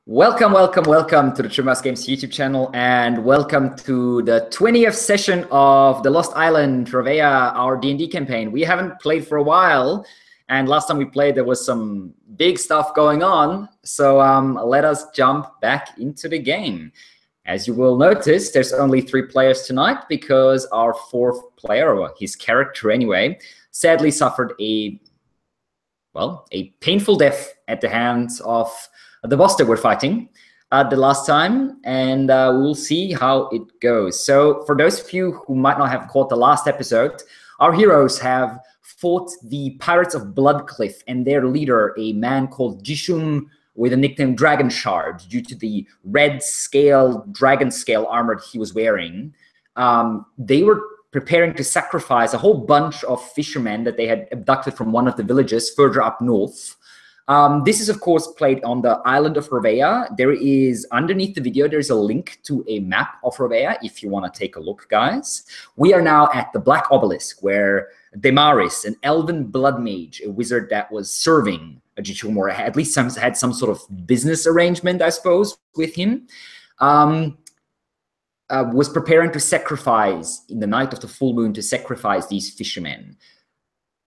Welcome to the Trimas Games YouTube channel, and welcome to the 20th session of the Lost Island Travea, our D&D campaign. We haven't played for a while, and last time we played there was some big stuff going on, so let us jump back into the game. As you will notice, there's only 3 players tonight because our 4th player, or his character anyway, sadly suffered a painful death at the hands of the boss that we're fighting the last time, and we'll see how it goes. So for those of you who might not have caught the last episode, our heroes have fought the Pirates of Bloodcliff and their leader, a man called Jishum with the nickname Dragonshard, due to the red scale, dragon scale armor he was wearing. They were preparing to sacrifice a whole bunch of fishermen that they had abducted from one of the villages further up north. This is, of course, played on the island of Ravea. There is, underneath the video, there's a link to a map of Ravea if you want to take a look, guys. We are now at the Black Obelisk, where Daemaris, an elven blood mage, a wizard that was serving Jishum, or at least had some sort of business arrangement, I suppose, with him, was preparing to sacrifice, in the night of the full moon, to sacrifice these fishermen.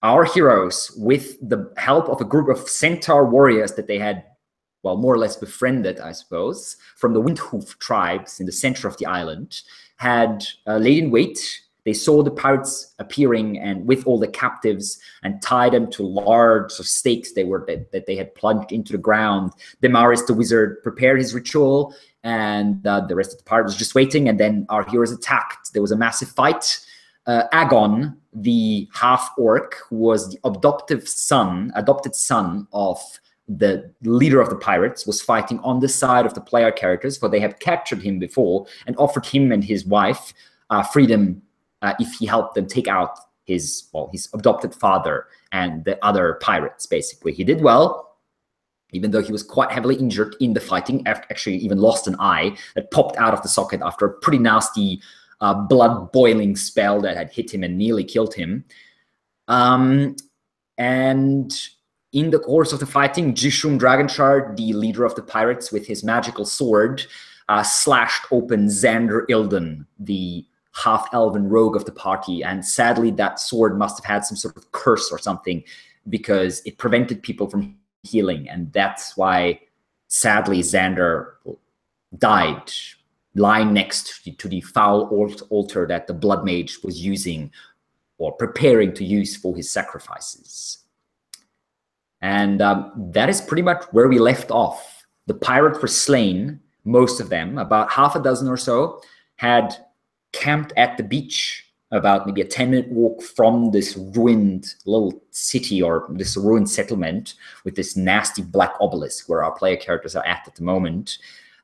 Our heroes, with the help of a group of centaur warriors that they had, well, more or less befriended, I suppose, from the Windhoof tribes in the center of the island, had laid in wait. They saw the pirates appearing and with all the captives, and tied them to large stakes that they had plunged into the ground. Daemaris, the wizard, prepared his ritual, and the rest of the pirates was just waiting. And then our heroes attacked. There was a massive fight. Agon, the half-orc, who was the adopted son of the leader of the pirates, was fighting on the side of the player characters, for they had captured him before and offered him and his wife freedom if he helped them take out his adopted father and the other pirates, basically. He did well, even though he was quite heavily injured in the fighting, actually even lost an eye that popped out of the socket after a pretty nasty blood-boiling spell that had hit him and nearly killed him. And in the course of the fighting, Jishum Dragonshard, the leader of the pirates, with his magical sword, slashed open Zann'der the half-elven rogue of the party. And sadly, that sword must have had some sort of curse or something, because it prevented people from healing. And that's why, sadly, Zann'der died, lying next to the foul altar that the blood mage was using, or preparing to use, for his sacrifices. And that is pretty much where we left off. The pirates were slain, most of them, about half a dozen or so, had camped at the beach, about maybe a 10-minute walk from this ruined little city, or this ruined settlement with this nasty black obelisk where our player characters are at the moment.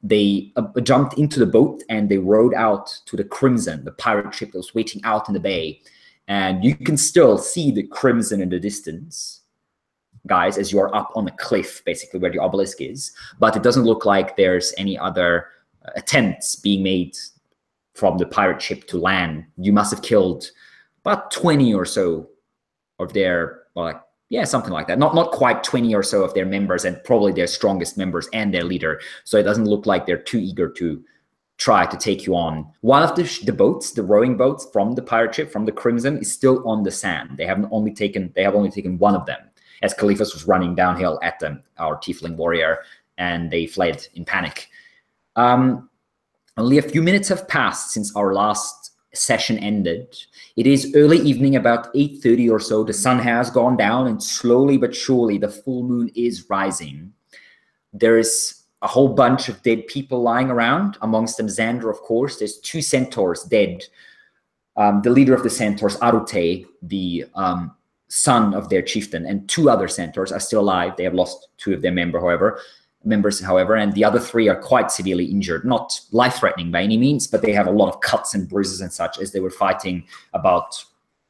They jumped into the boat and they rowed out to the Crimson, the pirate ship that was waiting out in the bay. And you can still see the Crimson in the distance, guys, as you are up on the cliff, basically where the obelisk is. But it doesn't look like there's any other attempts being made from the pirate ship to land. You must have killed about 20 or so of their, yeah, something like that. Not quite 20 or so of their members, and probably their strongest members and their leader. So it doesn't look like they're too eager to try to take you on. One of the boats, the rowing boats from the pirate ship, from the Crimson, is still on the sand. They have only taken one of them, as Caliphus was running downhill at them, our tiefling warrior, and they fled in panic. Only a few minutes have passed since our last session ended. It is early evening, about 8:30 or so. The sun has gone down, and slowly but surely the full moon is rising. There is a whole bunch of dead people lying around, amongst them Zann'der, of course. There's 2 centaurs dead. The leader of the centaurs, Arute, the son of their chieftain, and 2 other centaurs are still alive. They have lost 2 of their members, however, and the other 3 are quite severely injured. Not life-threatening by any means, but they have a lot of cuts and bruises and such, as they were fighting about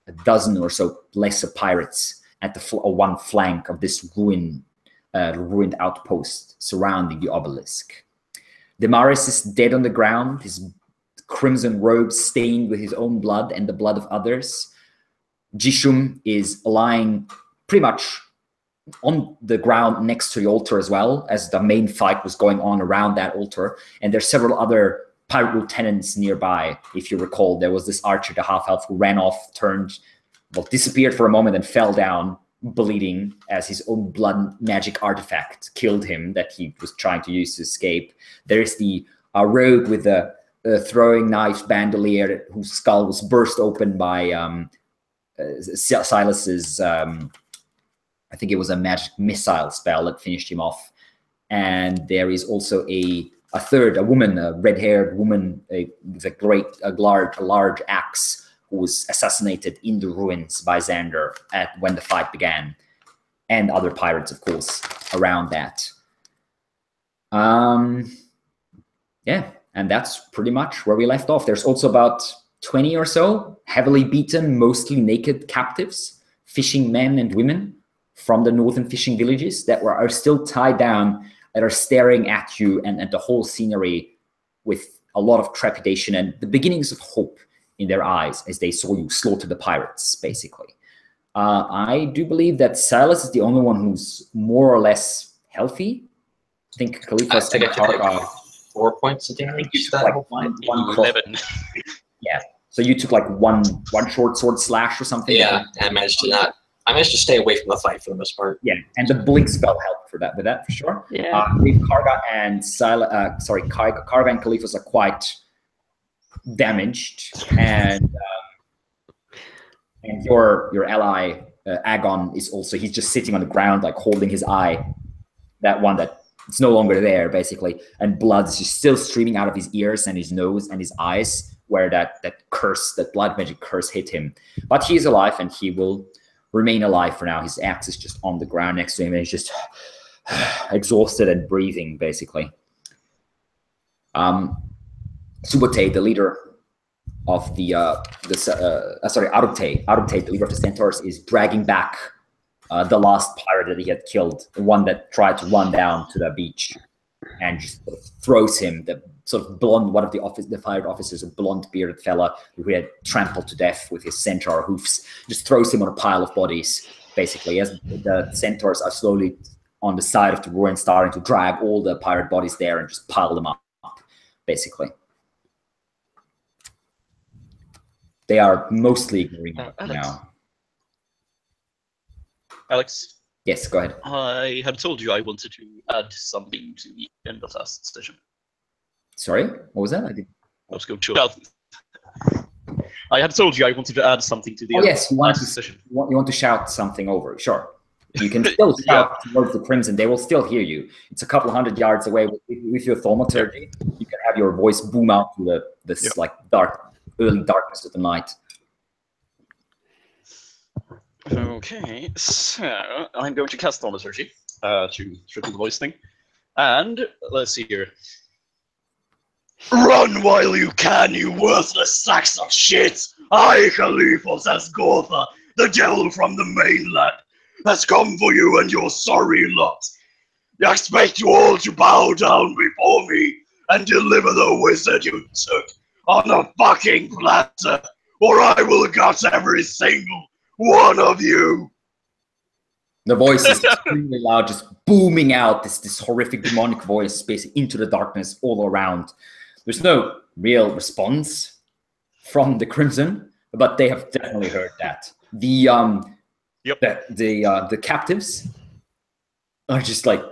a dozen or so lesser pirates at the one flank of this ruined outpost surrounding the obelisk. Daemaris is dead on the ground, his crimson robe stained with his own blood and the blood of others. Jishum is lying pretty much on the ground next to the altar as well, as the main fight was going on around that altar. And there's several other pirate lieutenants nearby. If you recall, there was this archer, the half-elf, who ran off, disappeared for a moment and fell down, bleeding, as his own blood magic artifact killed him that he was trying to use to escape. There's the rogue with the throwing knife bandolier whose skull was burst open by Silas's, I think it was a magic missile spell that finished him off. And there is also a woman, a red-haired woman, with a large axe, who was assassinated in the ruins by Zann'der when the fight began, and other pirates, of course, around that. Yeah, and that's pretty much where we left off. There's also about 20 or so heavily beaten, mostly naked captives, fishing men and women from the northern fishing villages that are still tied down, that are staring at you and at the whole scenery with a lot of trepidation and the beginnings of hope in their eyes as they saw you slaughter the pirates, basically. I do believe that Silas is the only one who's more or less healthy. I think Khalifa's I took like 4 points of damage. You took like one 11. Yeah. So you took like one short sword slash or something. Yeah, and I managed to stay away from the fight for the most part. Yeah, and the blink spell helped for that for sure. Yeah. Karga and Karga and Khalifas are quite damaged, and your ally Agon is also, he's just sitting on the ground, like holding his eye, that one that it's no longer there, basically, and blood is just still streaming out of his ears and his nose and his eyes, where that blood magic curse hit him. But he's alive, and he will remain alive for now. His axe is just on the ground next to him, and he's just exhausted and breathing, basically. Subote, the leader of the Arubte, the leader of the Centaurs, is dragging back the last pirate that he had killed, the one that tried to run down to the beach, and just sort of throws him, the sort of blonde, one of the pirate officers, a blonde bearded fella who had trampled to death with his centaur hoofs, just throws him on a pile of bodies, basically, as the centaurs are slowly on the side of the ruin starting to drag all the pirate bodies there and just pile them up, basically. They are mostly ignoring now. Alex? Yes, go ahead. I had told you I wanted to add something to the end of last session. Sorry? What was that? I was going to shout. I had told you I wanted to add something to the end yes, of last session. You want to shout something over. Sure. You can still shout towards the Crimson. They will still hear you. It's a couple 100 yards away. With your thaumaturgy, you can have your voice boom out to this like early darkness of the night. Okay, so I'm going to cast thaumaturgy to triple the voice thing. And let's see here. Run while you can, you worthless sacks of shit! I, Khalifa, says Gotha, the devil from the mainland, has come for you and your sorry lot. I expect you all to bow down before me and deliver the wizard you took on a fucking platter, or I will gut every single one of you. The voice is extremely loud, just booming out this horrific demonic voice, basically into the darkness all around. There's no real response from the Crimson, but they have definitely heard that. The captives are just like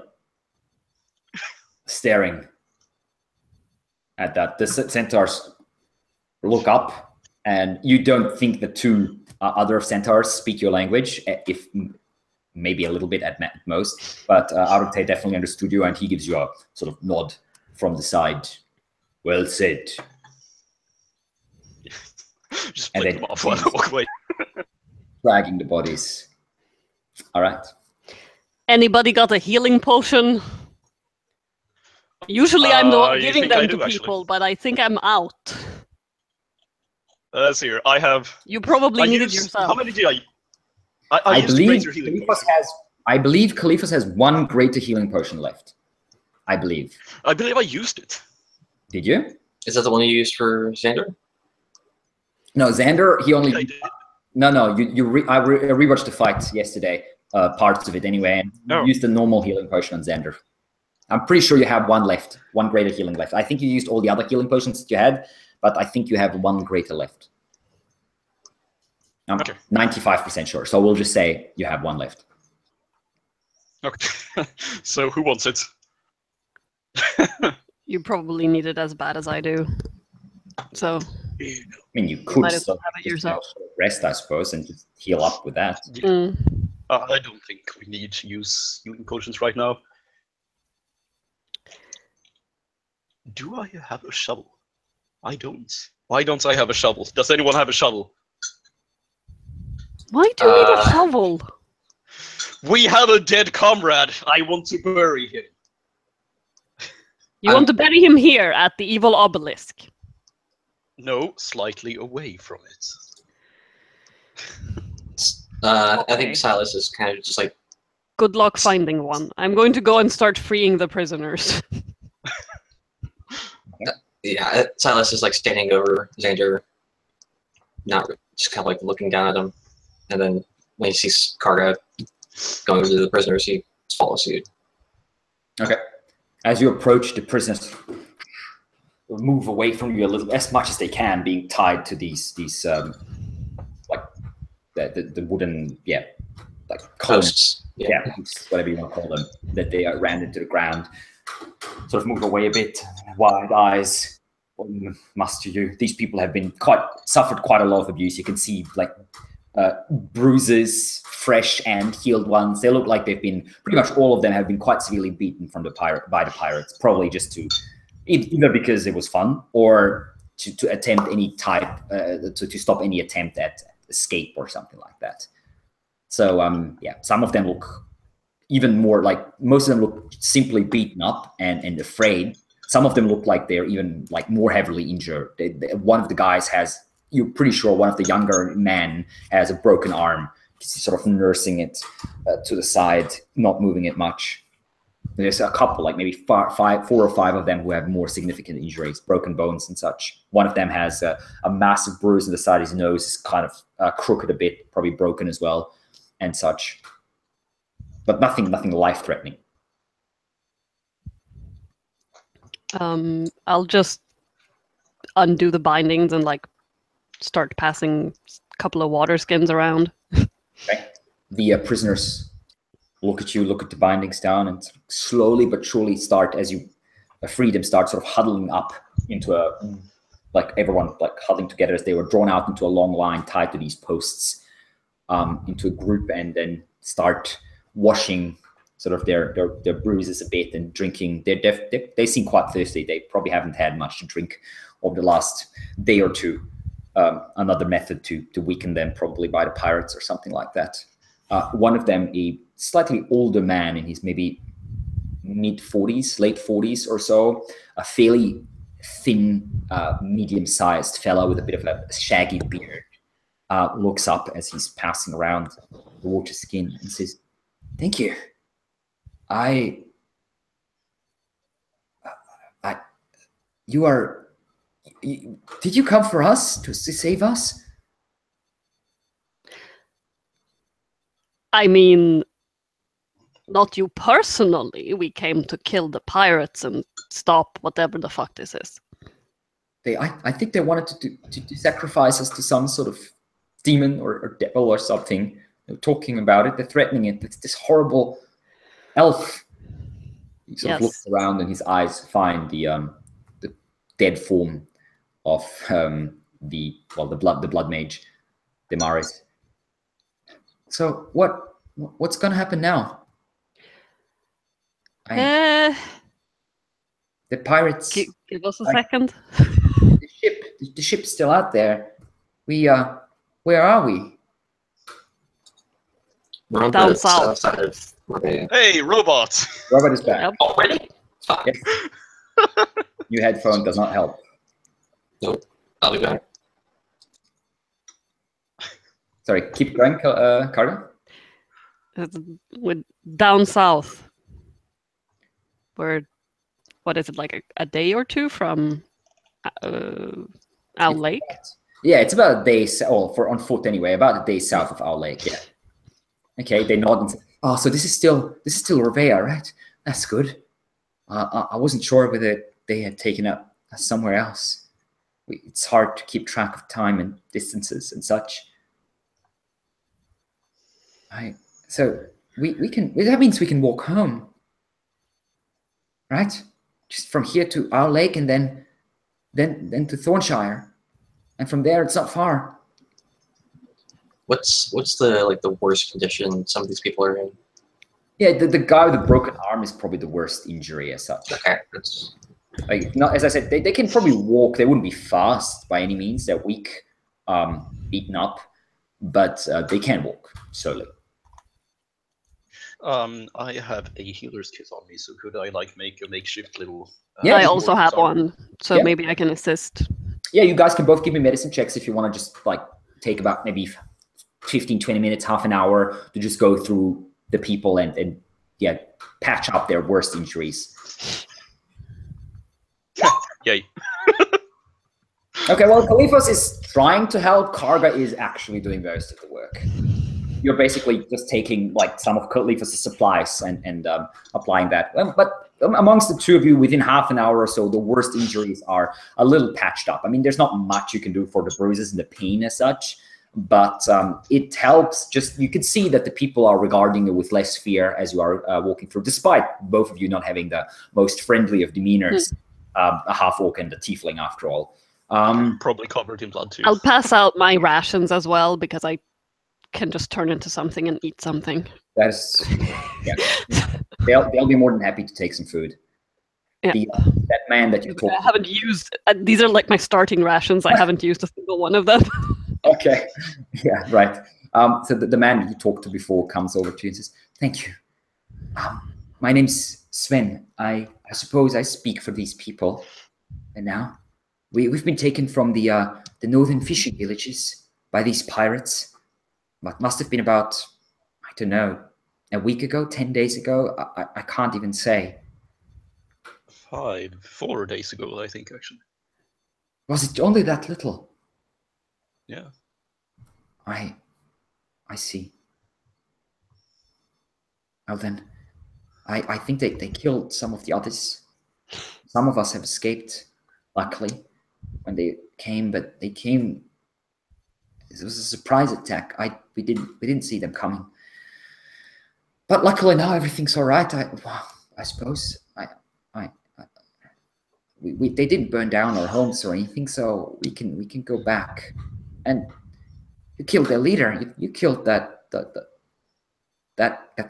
staring at that. The centaurs look up, and you don't think the two other centaurs speak your language, if maybe a little bit at most, but Arubte definitely understood you, and he gives you a sort of nod from the side. Well said. Just flick them off while I walk away. Dragging the bodies. All right. Anybody got a healing potion? Usually I'm not giving them to people, but I think I'm out. Let's see here. I have. You probably need it yourself. How many did I? I believe Khalifa's has one greater healing potion left. I believe I used it. Did you? Is that the one you used for Zann'der? No, Zann'der. He only. No. I rewatched the fight yesterday. parts of it anyway, and use the normal healing potion on Zann'der. I'm pretty sure you have one left, one greater healing left. I think you used all the other healing potions that you had, but I think you have one greater left. I'm 95% sure, so we'll just say you have one left. Okay, so who wants it? You probably need it as bad as I do. So I mean, you could might as well have it yourself. Rest, I suppose, and just heal up with that. Yeah. I don't think we need to use healing potions right now. Do I have a shovel? I don't. Why don't I have a shovel? Does anyone have a shovel? Why do you need a shovel? We have a dead comrade. I want to bury him. You want to bury him here at the evil obelisk? No, slightly away from it. I think Silas is kind of just like... Good luck finding one. I'm going to go and start freeing the prisoners. Yeah, Silas is like standing over Zann'der, not just kind of like looking down at him, and then when he sees Karga going over to the prisoners, he follows suit. Okay. As you approach, the prisoners move away from you a little, as much as they can, being tied to these like the wooden like posts, whatever you want to call them, that they are ran into the ground. Sort of move away a bit, wide eyes. What must you do? These people have been suffered quite a lot of abuse. You can see like bruises, fresh and healed ones. They look like they've been, pretty much all of them have been quite severely beaten by the pirates, probably just to, either because it was fun or to attempt any type, to stop any attempt at escape or something like that. So yeah, some of them look even more like, most of them look simply beaten up and afraid. Some of them look like they're even like more heavily injured. One of the guys has, you're pretty sure one of the younger men has a broken arm. He's sort of nursing it to the side, not moving it much. There's a couple, like maybe 4 or 5 of them who have more significant injuries, broken bones and such. One of them has a massive bruise on the side of his nose, is kind of crooked a bit, probably broken as well, and such. But nothing life-threatening. I'll just undo the bindings and like start passing a couple of water skins around. Okay. The prisoners look at you, look at the bindings down, and slowly but surely start, as you free them, start sort of huddling up into a, like everyone like huddling together as they were drawn out into a long line tied to these posts, into a group, and then start washing sort of their bruises a bit and drinking. They seem quite thirsty. They probably haven't had much to drink over the last day or two. Another method to weaken them, probably by the pirates or something like that. One of them, a slightly older man in his maybe mid-40s, late 40s or so, a fairly thin, medium-sized fellow with a bit of a shaggy beard, looks up as he's passing around the water skin and says, "Thank you. Did you come for us, to save us?" I mean, not you personally. We came to kill the pirates and stop whatever the fuck this is. I think they wanted to sacrifice us to some sort of demon or devil or something. They're talking about it. They're threatening it. It's this horrible elf. He sort of looks around and his eyes find the dead form of the bloodmage, Daemaris. So what's gonna happen now? The pirates. Give us a second. The ship's still out there. Where are we? We're on Down the south. side of Hey, robot! Robert is back. Yep. already? Fine. Yes. New headphone does not help. Nope. I'll be back. Sorry, keep going, Carter. With down south, where, what is it, like a day or two from Owl Lake? Yeah, it's about a day, on foot anyway, about a day south of Owl Lake, yeah. Okay, they nod and say, "Oh, so this is still Revea, right? That's good. I wasn't sure whether they had taken up somewhere else. It's hard to keep track of time and distances and such. So we can. That means we can walk home, right? Just from here to our lake, and then to Thornshire, and from there it's not far." What's the worst condition some of these people are in? Yeah, the guy with the broken arm is probably the worst injury as such. Okay, that's Like, not, as I said, they can probably walk. They wouldn't be fast by any means. They're weak, beaten up, but they can walk slowly. I have a healer's kit on me, so could I like make a makeshift little? Yeah, I also have one, so Yeah. maybe I can assist. Yeah, you guys can both give me medicine checks if you want to just like take about maybe 15, 20 minutes, half an hour to just go through the people and yeah, patch up their worst injuries. Yay. Okay, well, Khalifos is trying to help. Karga is actually doing most of the work. You're basically just taking like some of Khalifos' supplies and applying that. But amongst the two of you, within half an hour or so, the worst injuries are a little patched up. I mean, there's not much you can do for the bruises and the pain as such, but it helps. Just you can see that the people are regarding you with less fear as you are walking through, despite both of you not having the most friendly of demeanors, a half-orc and a tiefling after all. Probably covered in blood too. I'll pass out my rations as well because I can just turn into something and eat something. That's yeah. They'll be more than happy to take some food. Yeah. That man that you talked. I haven't used. These are like my starting rations. I haven't used a single one of them. Okay. Yeah. Right. So the man that you talked to before comes over to you and says, "Thank you. My name's Sven. I suppose I speak for these people. And now we've been taken from the northern fishing villages by these pirates. But must have been about, I don't know, a week ago, 10 days ago. I can't even say. 4 days ago, I think, actually. Was it only that little? Yeah. I see. Well then, I think they killed some of the others. Some of us have escaped, luckily, when they came, but they came. It was a surprise attack. We didn't see them coming. But luckily now everything's all right. I suppose. They didn't burn down our homes or anything, so we can go back. And you killed their leader. You killed that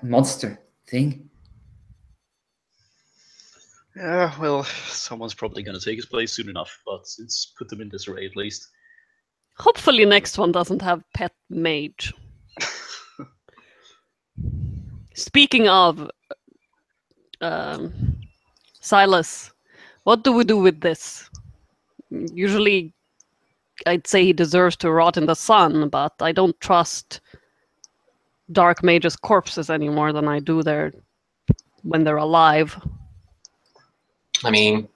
monster thing. Yeah, well, someone's probably going to take his place soon enough, but it's put them in disarray at least. Hopefully, next one doesn't have pet mage. Speaking of Silas, what do we do with this? Usually, I'd say he deserves to rot in the sun, but I don't trust dark mages' corpses any more than I do when they're alive. I mean,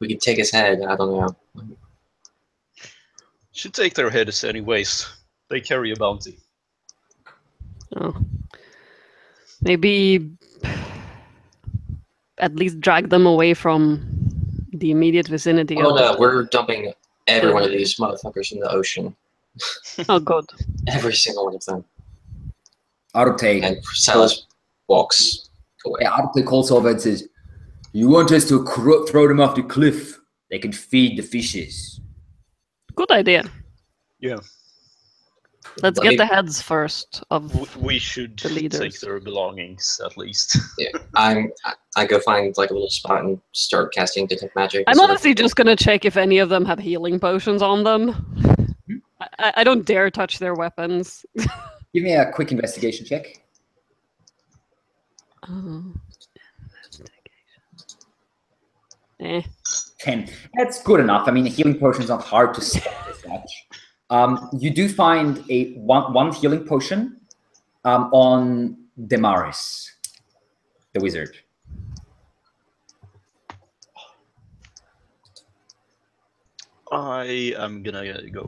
we could take his head. I don't know. Should take their heads anyways. They carry a bounty. Oh. Maybe at least drag them away from the immediate vicinity. Oh no, we're dumping every one of these motherfuckers in the ocean. Oh, good. Every single one of them. Arte. And Silas walks away. Yeah, Arte calls over and says, "You want us to throw them off the cliff? They can feed the fishes." Good idea. Yeah. Let's get the heads first of We should the leaders. take their belongings, at least. Yeah, I go find like a little spot and start casting detect magic. I'm honestly just gonna check if any of them have healing potions on them. I don't dare touch their weapons. Give me a quick investigation check. Eh. 10. That's good enough. I mean, a healing potion is not hard to spot as such. You do find one healing potion on Daemaris, the wizard. I am gonna go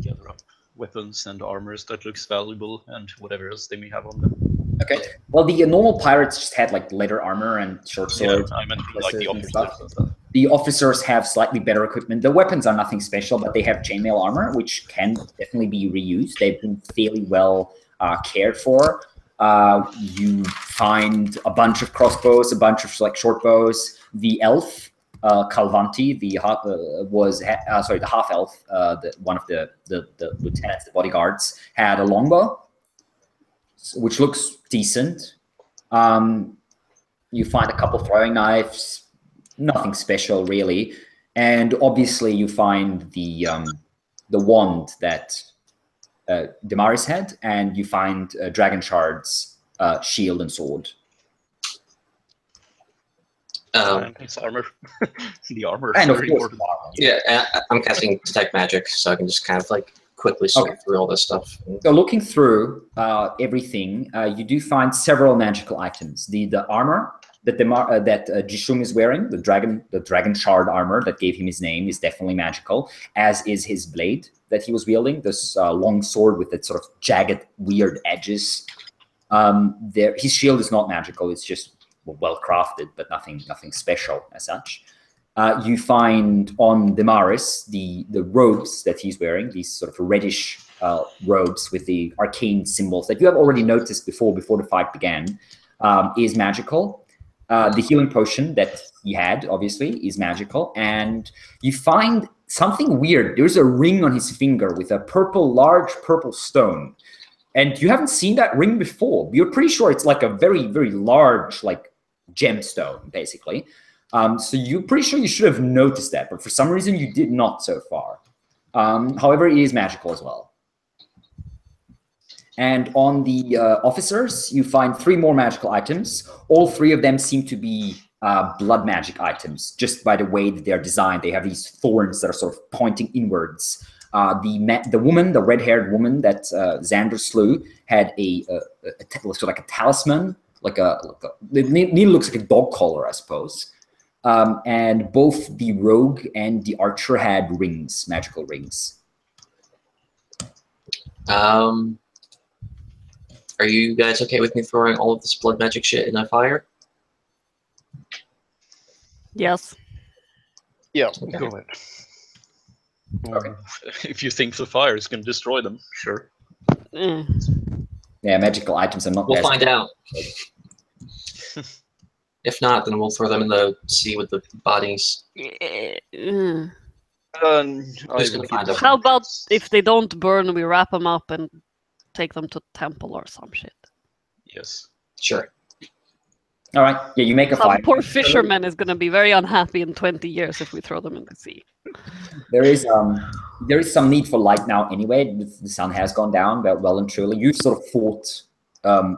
gather up weapons and armors that looks valuable, and whatever else they may have on them. Okay. Well, the normal pirates just had like leather armor and short swords. Yeah, I meant like the and officers and stuff. The officers have slightly better equipment. The weapons are nothing special, but they have chainmail armor, which can definitely be reused. They've been fairly well cared for. You find a bunch of crossbows, a bunch of like short bows. The elf, Calvanti, the half elf, one of the lieutenants, the bodyguards, had a longbow, which looks decent. You find a couple throwing knives, nothing special really, and obviously you find the wand that Daemaris had, and you find Dragonshard's shield and sword. It's armor. The armor. And of very course, important. Yeah, I'm casting detect magic, so I can just kind of like quickly sort through all this stuff. So looking through everything, you do find several magical items. The armor that Jishung is wearing, the Dragonshard armor that gave him his name, is definitely magical, as is his blade that he was wielding, this long sword with its sort of jagged, weird edges. His shield is not magical; it's just well crafted, but nothing special as such. You find on Daemaris the robes that he's wearing, these sort of reddish robes with the arcane symbols that you have already noticed before the fight began, is magical. The healing potion that he had, obviously, is magical. And you find something weird. There's a ring on his finger with a large purple stone. And you haven't seen that ring before. You're pretty sure it's like a very, very large, like, gemstone, basically. So you're pretty sure you should have noticed that, but for some reason you did not so far. However, it is magical as well. And on the officers, you find 3 more magical items. All 3 of them seem to be blood magic items, just by the way that they're designed. They have these thorns that are sort of pointing inwards. The woman, the red-haired woman that Zann'der slew, had sort of like a talisman, it nearly looks like a dog collar, I suppose. And both the rogue and the archer had rings, magical rings. Are you guys okay with me throwing all of this blood magic shit in a fire? Yes. Yeah, Okay. go ahead. Okay. If you think the fire is going to destroy them, sure. Yeah, magical items are not. We'll find out. If not, then we'll throw them in the sea with the bodies. Who's gonna find them? How about if they don't burn, we wrap them up and take them to temple or some shit? Yes. Sure. All right. Yeah, you make a Some fire. poor fisherman is going to be very unhappy in 20 years if we throw them in the sea. There is some need for light now anyway. The sun has gone down, but well and truly. You sort of fought there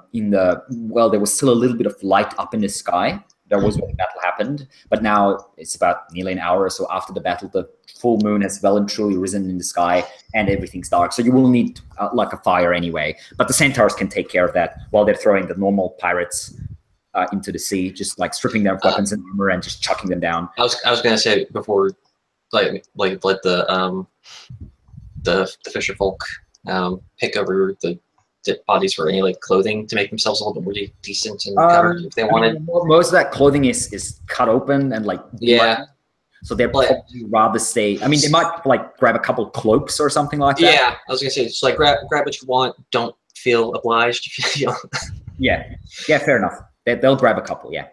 was still a little bit of light up in the sky. There was when the battle happened, but now it's about nearly an hour or so after the battle. The full moon has well and truly risen in the sky, and everything's dark. So you will need like a fire anyway. But the centaurs can take care of that while they're throwing the normal pirates into the sea, just like stripping their weapons and armor and just chucking them down. I was gonna say before, like let the fisher folk pick over the bodies for any like clothing to make themselves a little bit more decent and covered if they wanted. Most of that clothing is cut open and like so they're probably rather stay. I mean, they might like grab a couple cloaks or something like that. Yeah, I was gonna say just like grab what you want. Don't feel obliged. Yeah, fair enough. They'll grab a couple. Yeah.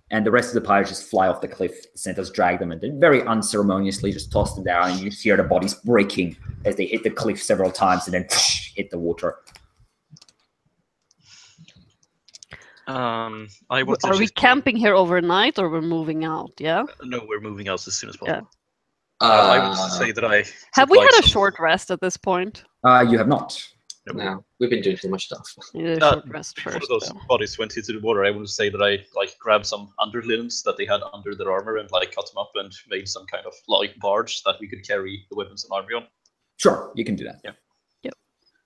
And the rest of the pirates just fly off the cliff. The centaurs drag them and then very unceremoniously just toss them down. And you hear the bodies breaking as they hit the cliff several times and then hit the water. Are we camping here overnight or we're moving out? Yeah. No, we're moving out as soon as possible. Yeah. I would say that have we had a short rest at this point? You have not. No, we've been doing too much stuff. Short rest Before first. those bodies went into the water, I would say that I like grabbed some underlinens that they had under their armor and like cut them up and made some kind of light barge that we could carry the weapons and armor on. Sure, you can do that. Yeah. Yep.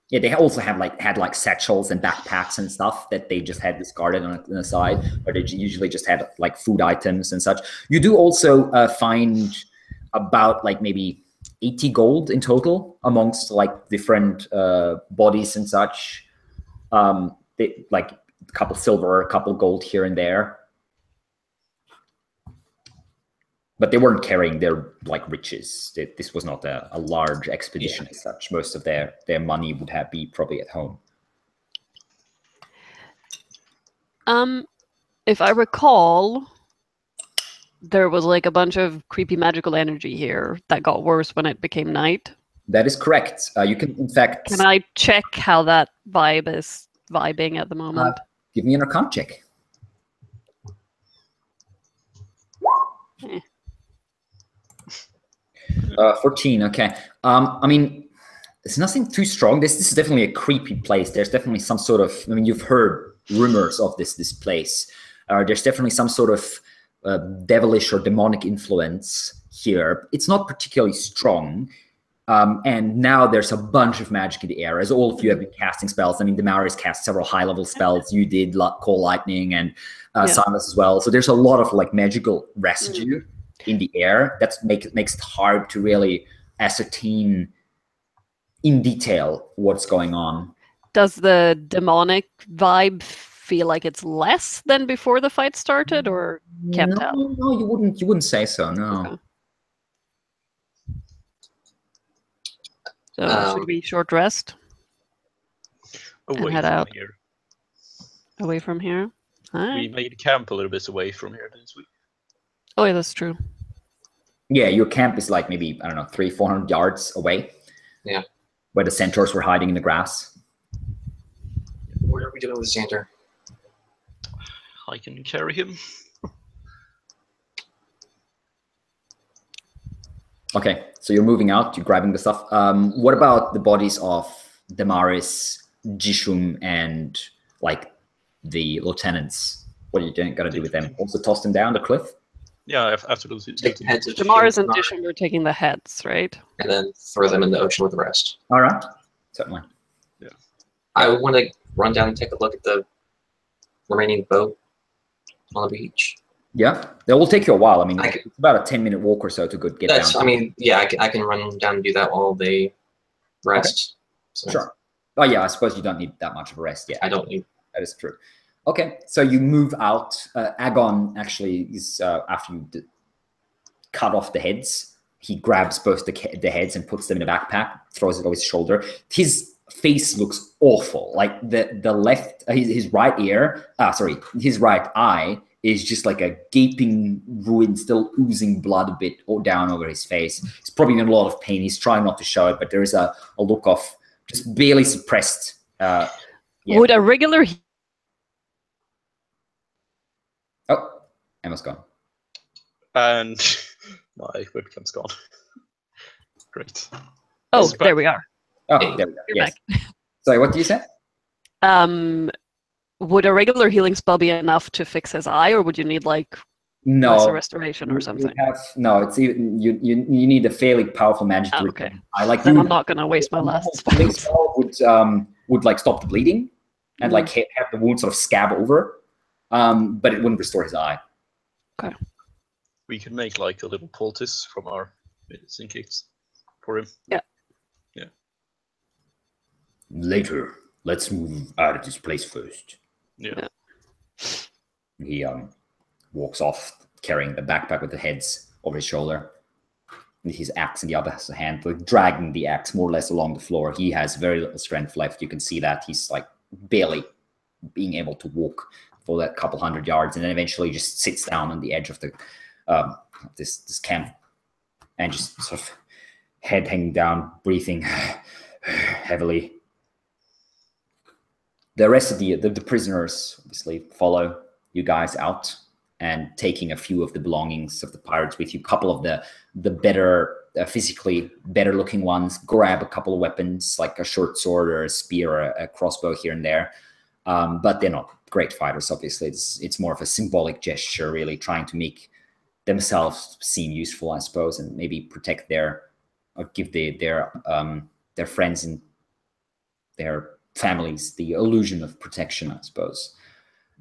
Yeah, they also have had satchels and backpacks and stuff that they just had discarded on the side, or they usually just had like food items and such. You do also find about like maybe 80 gold in total amongst like different bodies and such. Like a couple silver, a couple gold here and there. But they weren't carrying their like riches. This was not a large expedition as such. Most of their money would be probably at home. If I recall, there was like a bunch of creepy magical energy here that got worse when it became night. That is correct. You can, in fact... Can I check how that vibe is vibing at the moment? Give me an Arcana check. 14, okay. I mean, it's nothing too strong. This is definitely a creepy place. There's definitely some sort of... I mean, you've heard rumors of this place. There's definitely some sort of devilish or demonic influence here. It's not particularly strong. And now there's a bunch of magic in the air, as all of you have been casting spells. I mean, Daemaris cast several high-level spells. You did Call Lightning and Silence as well. So there's a lot of like magical residue in the air that makes it hard to really ascertain in detail what's going on. Does the demonic vibe feel like it's less than before the fight started, or kept out? No, you wouldn't say so. No. Okay. So should we short rest and head out here. away from here? We made camp a little bit away from here, didn't we? Oh, yeah, that's true. Yeah, your camp is like maybe, I don't know, 300-400 yards away. Yeah. Where the centaurs were hiding in the grass. What are we doing with Zann'der? I can carry him. Okay, so you're moving out, you're grabbing the stuff. What about the bodies of Daemaris, Jishum, and like the lieutenants? What are you gonna do with them? Also toss them down the cliff? Yeah, absolutely. Take the heads of Daemaris and Disham were taking the heads, right? and then throw them in the ocean with the rest. All right, certainly. Yeah. I want to run down and take a look at the remaining boat on the beach. Yeah, that will take you a while. I mean, I it's about a 10-minute walk or so to get That's, down. I mean, yeah, I can run down and do that while they rest. So Sure. Oh yeah, I suppose you don't need that much of a rest yet. I don't need. That is true. Okay, so you move out. Agon actually is, after you cut off the heads, he grabs both the heads and puts them in a backpack, throws it over his shoulder. His face looks awful. Like the left, his right ear, his right eye is just like a gaping ruin, still oozing blood a bit down over his face. He's probably in a lot of pain. He's trying not to show it, but there is a look of just barely suppressed. Yeah. Would a regular... Oh, Emma's gone. And my webcam's gone. Great. Oh, Yes, there we are. Oh, Hey, there we go. You're Yes. back. Sorry, what did you say? Would a regular healing spell be enough to fix his eye, or would you need like lesser restoration or something? It's even you need a fairly powerful magic. Oh, to okay. I like. Then I'm not gonna waste my last healing spell. spell would like stop the bleeding and like have the wound sort of scab over, but it wouldn't restore his eye. Okay. We can make like a little poultice from our medicine kits for him. Yeah. Yeah. Later, let's move out of this place first. Yeah. He walks off carrying the backpack with the heads over his shoulder, with his axe in the other hand, like dragging the axe more or less along the floor. He has very little strength left. You can see that he's like barely being able to walk for that couple 100 yards, and then eventually just sits down on the edge of the this camp and just sort of head hanging down, breathing heavily. The rest of the prisoners obviously follow you guys out and taking a few of the belongings of the pirates with you. A couple of the better, physically better looking ones grab a couple of weapons like a short sword or a spear or a crossbow here and there. But they're not great fighters, obviously. It's more of a symbolic gesture, really, trying to make themselves seem useful, I suppose, and maybe protect or give their friends and their families the illusion of protection, I suppose.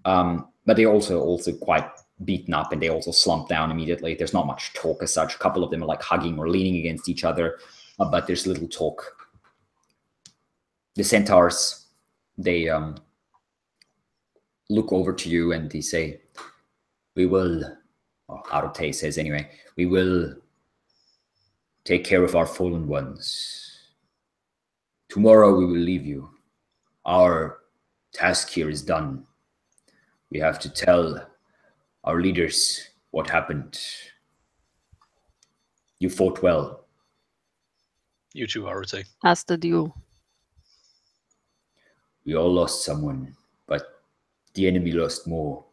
But they're also quite beaten up, and they also slump down immediately. There's not much talk as such. A couple of them are like hugging or leaning against each other, but there's little talk. The centaurs, they look over to you and they say, we will, or Arute says anyway, we will take care of our fallen ones. Tomorrow we will leave you. Our task here is done. We have to tell our leaders what happened. You fought well. You too, Arute. As did you. We all lost someone, but the enemy lost more.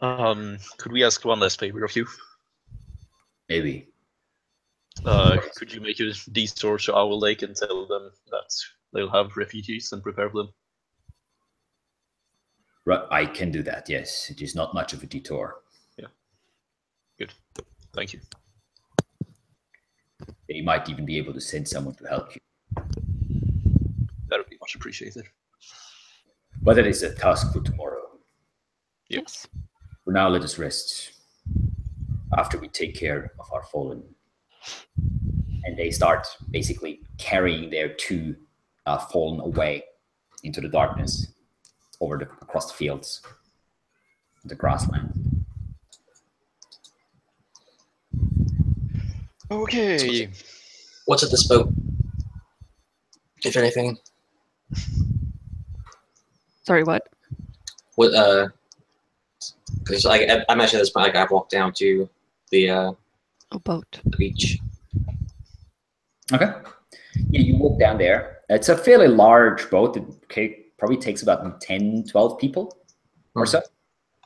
Could we ask one last favor of you? Maybe. Could you make a detour to Owl Lake and tell them that they'll have refugees and prepare for them? Right, I can do that, yes. It is not much of a detour. Yeah. Good. Thank you. They might even be able to send someone to help you. That would be much appreciated. But that is a task for tomorrow. Yep. Yes. For now, let us rest. After we take care of our fallen. And they start basically carrying their two fallen away into the darkness, across the fields, the grassland. Okay. What's at this boat? If anything. Sorry, what? What? Because I mentioned this, but like I've walked down to the A boat. beach. Okay. Yeah, you walk down there. It's a fairly large boat. It probably takes about 10, 12 people or so.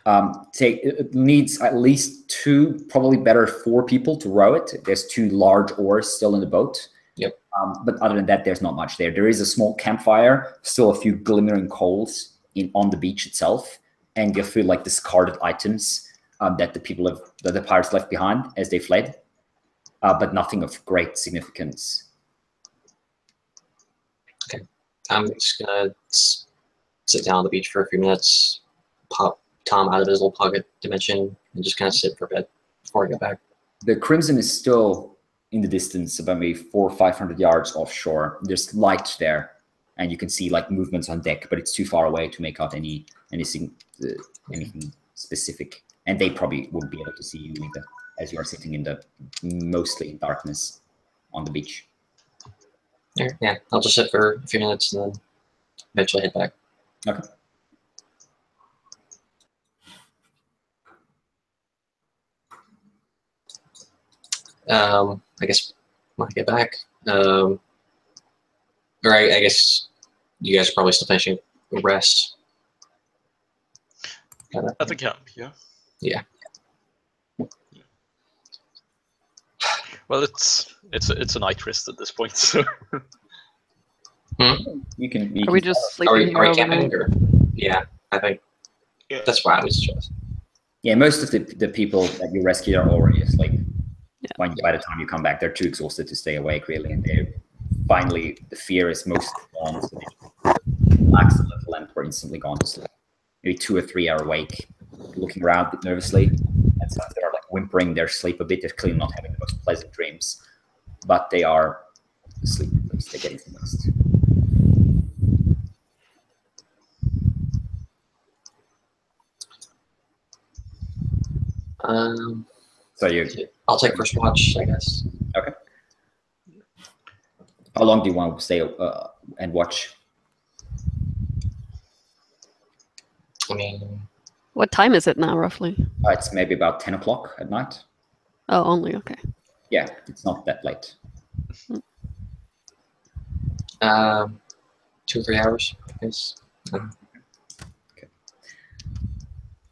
It needs at least 2, probably better 4 people to row it. There's 2 large oars still in the boat. Yep. But other than that, there's not much there. There is a small campfire, still a few glimmering coals on the beach itself, and you feel like discarded items that the pirates left behind as they fled, but nothing of great significance. Okay, I'm just gonna sit down on the beach for a few minutes, pop Tom out of his little pocket dimension, and just kind of sit for a bit before I get back. The Crimson is still in the distance, about maybe 400 or 500 yards offshore. There's light there, and you can see like movements on deck, but it's too far away to make out anything specific. And they probably wouldn't be able to see you either, as you are sitting in the mostly in darkness on the beach. Yeah, I'll just sit for a few minutes and then eventually head back. Okay. I guess when I get back, or I guess you guys are probably still finishing rest. At the camp, yeah. Yeah. Well, it's a night rest at this point, so. You can. Are we just Are sleeping we here camping? overnight? Or? Yeah, I think that's why I was just. Yeah, most of the people that you rescue are already asleep. Yeah. By the time you come back, they're too exhausted to stay awake, really, and they finally the fear is mostly gone, so they relax a little and we're instantly gone to sleep. Maybe 2 or 3 are awake, looking around a bit nervously, and some they're like whimpering their sleep a bit. They're clearly not having the most pleasant dreams, but they are asleep. At least they're getting some rest. So I'll take first watch, I guess. Okay. How long do you want to stay and watch? I mean, What time is it now, roughly? It's maybe about 10 o'clock at night. Oh, only, okay. Yeah, it's not that late. 2 or 3 hours, I guess. Okay.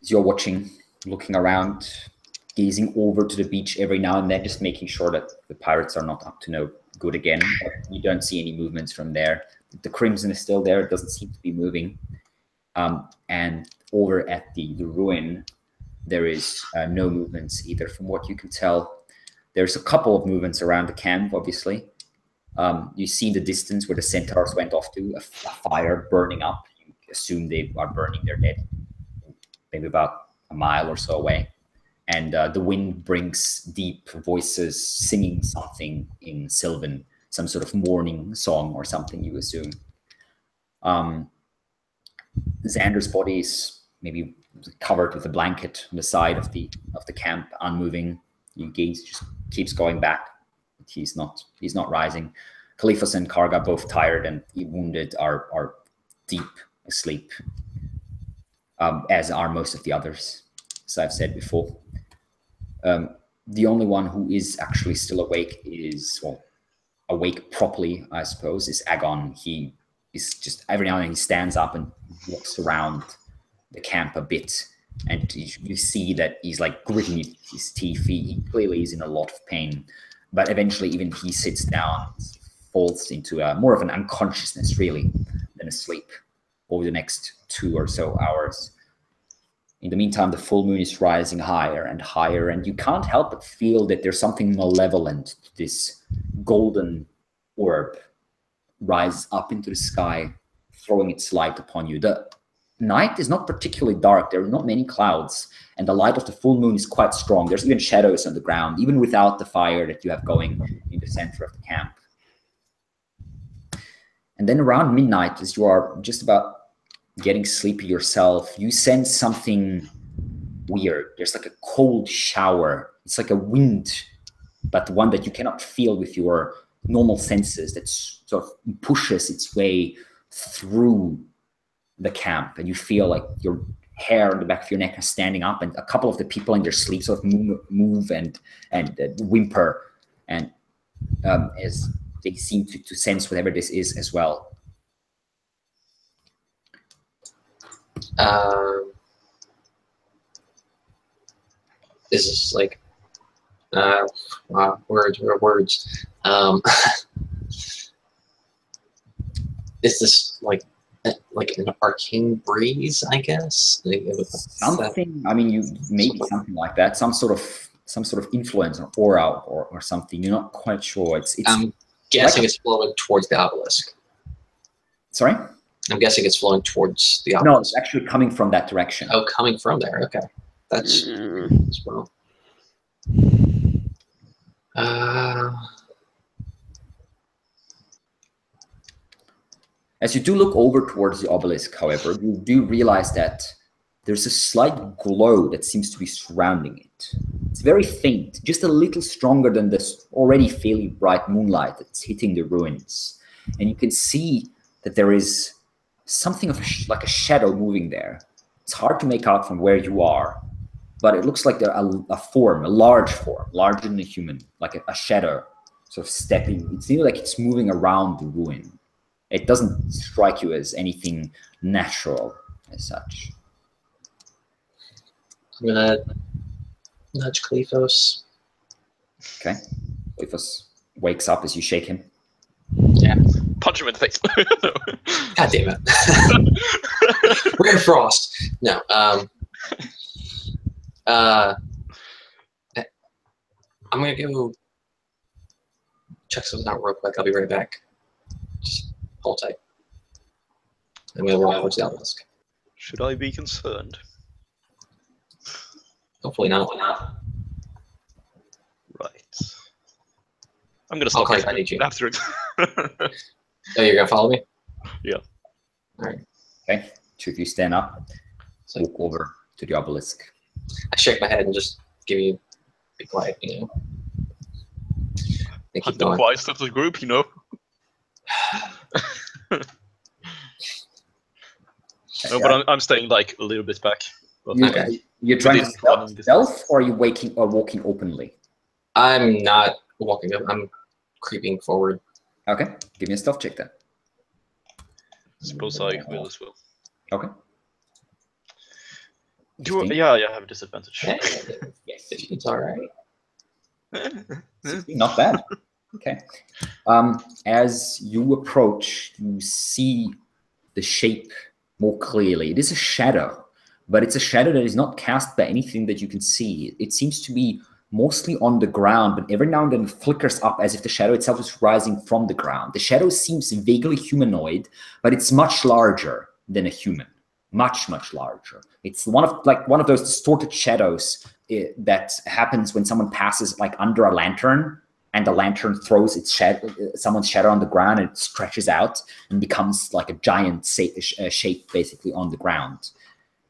So you're watching, looking around, gazing over to the beach every now and then, just making sure that the pirates are not up to no good again. But you don't see any movements from there. The Crimson is still there. It doesn't seem to be moving. And over at the ruin, there is no movements either, from what you can tell. There's a couple of movements around the camp, obviously. You see in the distance where the centaurs went off to, a fire burning up. assume they are burning their dead, maybe about a mile or so away. And the wind brings deep voices singing something in Sylvan, some sort of mourning song or something, you assume. Zann'der's body is maybe covered with a blanket on the side of the camp, unmoving. Your gaze just keeps going back. He's not rising. Khalifas and Karga, both tired and wounded, are deep asleep, as are most of the others, as I've said before. The only one who is actually still awake is, well, awake properly, I suppose, is Agon. He is just, every now and then he stands up and walks around the camp a bit, and you see that he's like gritting his teeth. He clearly is in a lot of pain, but eventually even he sits down, falls into more of an unconsciousness really than a sleep over the next 2 or so hours. In the meantime, the full moon is rising higher and higher, and you can't help but feel that there's something malevolent to this golden orb rise up into the sky, throwing its light upon you. The night is not particularly dark. There are not many clouds, and the light of the full moon is quite strong. There's even shadows on the ground, even without the fire that you have going in the center of the camp. And then around midnight, as you are just about getting sleepy yourself, you sense something weird. There's like a cold shower. It's like a wind, but one that you cannot feel with your normal senses, that sort of pushes its way through the camp, and you feel like your hair on the back of your neck is standing up, and a couple of the people in their sleep sort of move and whimper, and as they seem to sense whatever this is as well. Is this like words? Is this like an arcane breeze, I guess? Something. I mean, maybe something like that. Some sort of influence or aura or something. You're not quite sure. It's I'm guessing it's flowing towards the obelisk. Sorry? I'm guessing it's flowing towards the obelisk. No, it's actually coming from that direction. Oh, coming from there. Okay, that's as well. As you do look over towards the obelisk, however, you do realize that there's a slight glow that seems to be surrounding it. It's very faint, just a little stronger than this already fairly bright moonlight that's hitting the ruins. And you can see that there is something of like a shadow moving there. It's hard to make out from where you are, but it looks like a form, a large form, larger than a human, like a shadow sort of stepping. It seems like it's moving around the ruin. It doesn't strike you as anything natural as such. I'm gonna nudge Kalifos. Okay. Kalifos wakes up as you shake him. Yeah. Punch him in the face. God damn it. Rare Frost. No. I'm gonna go check something out real quick. I'll be right back. Just hold tight. I'm gonna roll towards the obelisk. Should I be concerned? Hopefully not. Right. I'm gonna stop. Okay, I need you. After it. Oh, you're gonna follow me? Yeah. All right. Okay. Two of you stand up, walk over to the obelisk. I shake my head and just give you, be quiet, you know. They keep The going. quiet stuff of the group, you know. No, but I'm staying like a little bit back. But You're trying to stealth, or are you walking openly? I'm not walking up. I'm creeping forward. Okay. Give me a stealth check then. suppose I will as well. Okay. Yeah, I have a disadvantage. Yes, it's all right. Not bad. Okay. As you approach, you see the shape more clearly. It is a shadow, but it's a shadow that is not cast by anything that you can see. It seems to be mostly on the ground, but every now and then flickers up as if the shadow itself is rising from the ground. The shadow seems vaguely humanoid, but it's much larger than a human, much larger. It's one of those distorted shadows that happens when someone passes like under a lantern, and the lantern throws its someone's shadow on the ground, and it stretches out and becomes like a giant shape basically on the ground.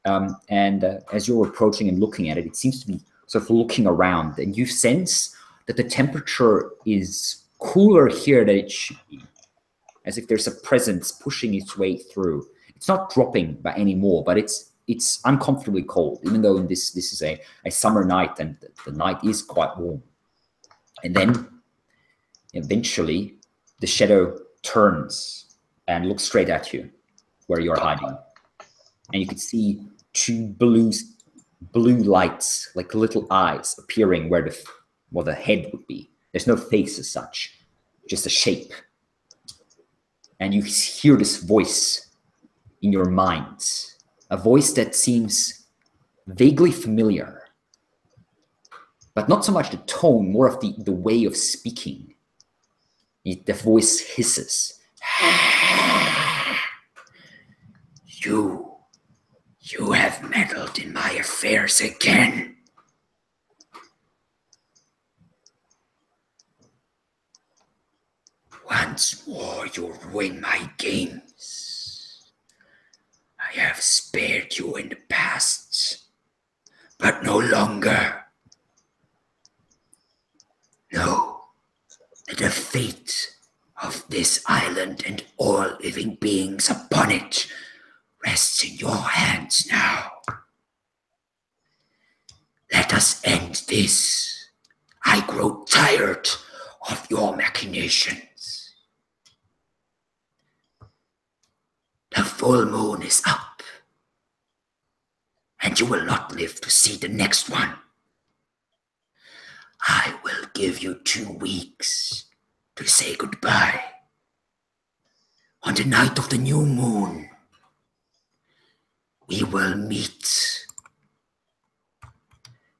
As you're approaching and looking at it, it seems to be sort of looking around, and you sense that the temperature is cooler here than it should be, as if there's a presence pushing its way through. It's not dropping by any more, but it's uncomfortably cold, even though this is a summer night and the night is quite warm. And then eventually the shadow turns and looks straight at you where you're hiding. And you can see two blue lights, like little eyes, appearing where the head would be. There's no face as such, just a shape. And you hear this voice in your mind, a voice that seems vaguely familiar, but not so much the tone, more of the way of speaking. The voice hisses. You have meddled in my affairs again. Once more you ruin my games. I have spared you in the past, but no longer. Know that the fate of this island and all living beings upon it rests in your hands now. Let us end this. I grow tired of your machinations. The full moon is up, and you will not live to see the next one. I will give you 2 weeks to say goodbye. On the night of the new moon, we will meet.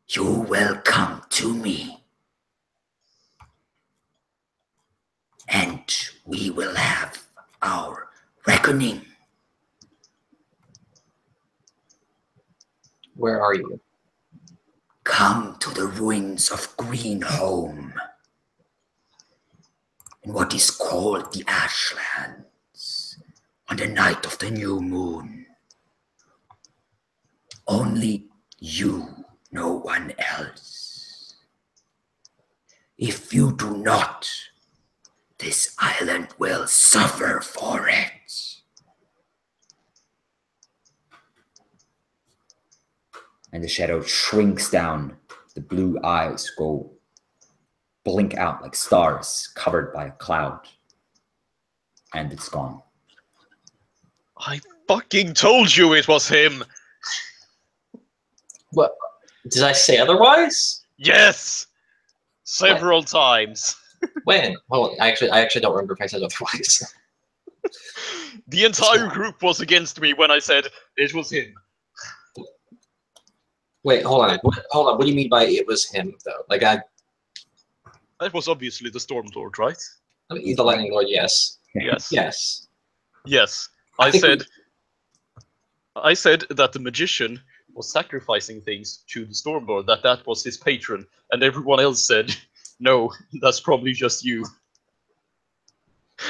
You will come to me, and we will have our reckoning. Where are you? Come to the ruins of Greenholm, in what is called the Ashlands, on the night of the new moon. Only you, no one else. If you do not, this island will suffer for it. And the shadow shrinks down. The blue eyes blink out like stars covered by a cloud. And it's gone. I fucking told you it was him! What? Did I say otherwise? Yes! Several times. When? Hold on. I actually don't remember if I said otherwise. The entire group was against me when I said it was him. Wait, hold on. What do you mean by it was him, though? Like, That was obviously the Storm Lord, right? I mean, the Lightning Lord, yes. Yes. Yes. Yes. I said that the magician was sacrificing things to the Storm Lord, that was his patron, and everyone else said, no, that's probably just you.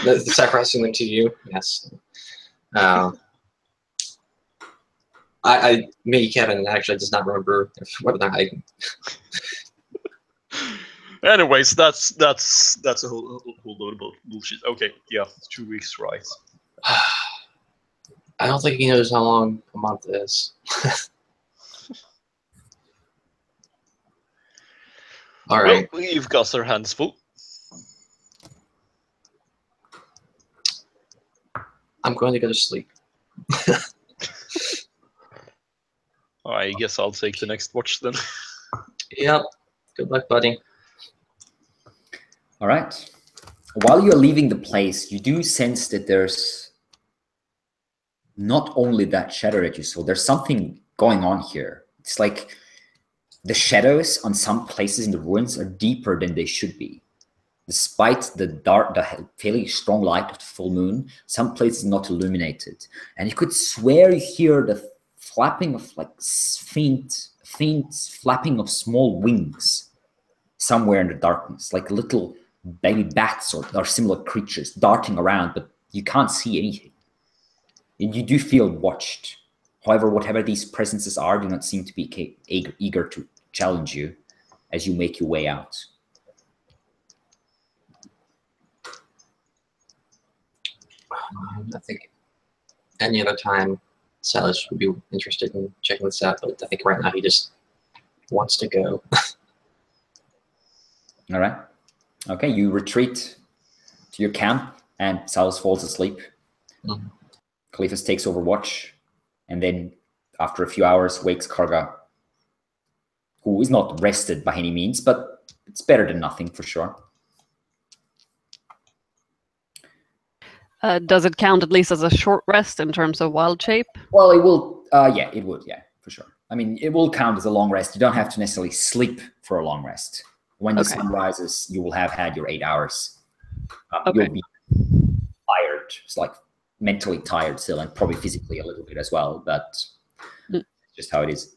The sacrificing them to you? Yes. Me, Kevin, actually does not remember whether or not I... Anyways, that's a whole load of bullshit. Okay, yeah, 2 weeks, right. I don't think he knows how long a month is. All right. Well, we've got our hands full. I'm going to go to sleep. I guess I'll take the next watch then. Yep. Good luck, buddy. All right. While you're leaving the place, you do sense that there's not only that shadow that you saw, there's something going on here. It's like the shadows on some places in the ruins are deeper than they should be. Despite the fairly strong light of the full moon, some places not illuminated, and you could swear you hear the flapping of like faint flapping of small wings somewhere in the darkness, like little baby bats or similar creatures darting around, but you can't see anything. And you do feel watched. However, whatever these presences are, do not seem to be eager to challenge you as you make your way out. I think any other time Silas would be interested in checking this out, but I think right now he just wants to go. All right. Okay, you retreat to your camp, and Silas falls asleep. Mm-hmm. Cleophas takes over watch, and then after a few hours wakes Karga, who is not rested by any means, but it's better than nothing for sure. Does it count at least as a short rest in terms of wild shape? Well, it will. Yeah, it would. Yeah, for sure. I mean, it will count as a long rest. You don't have to necessarily sleep for a long rest. When the sun rises, you will have had your 8 hours. You'll be tired. It's like mentally tired still, and probably physically a little bit as well. But it's just how it is.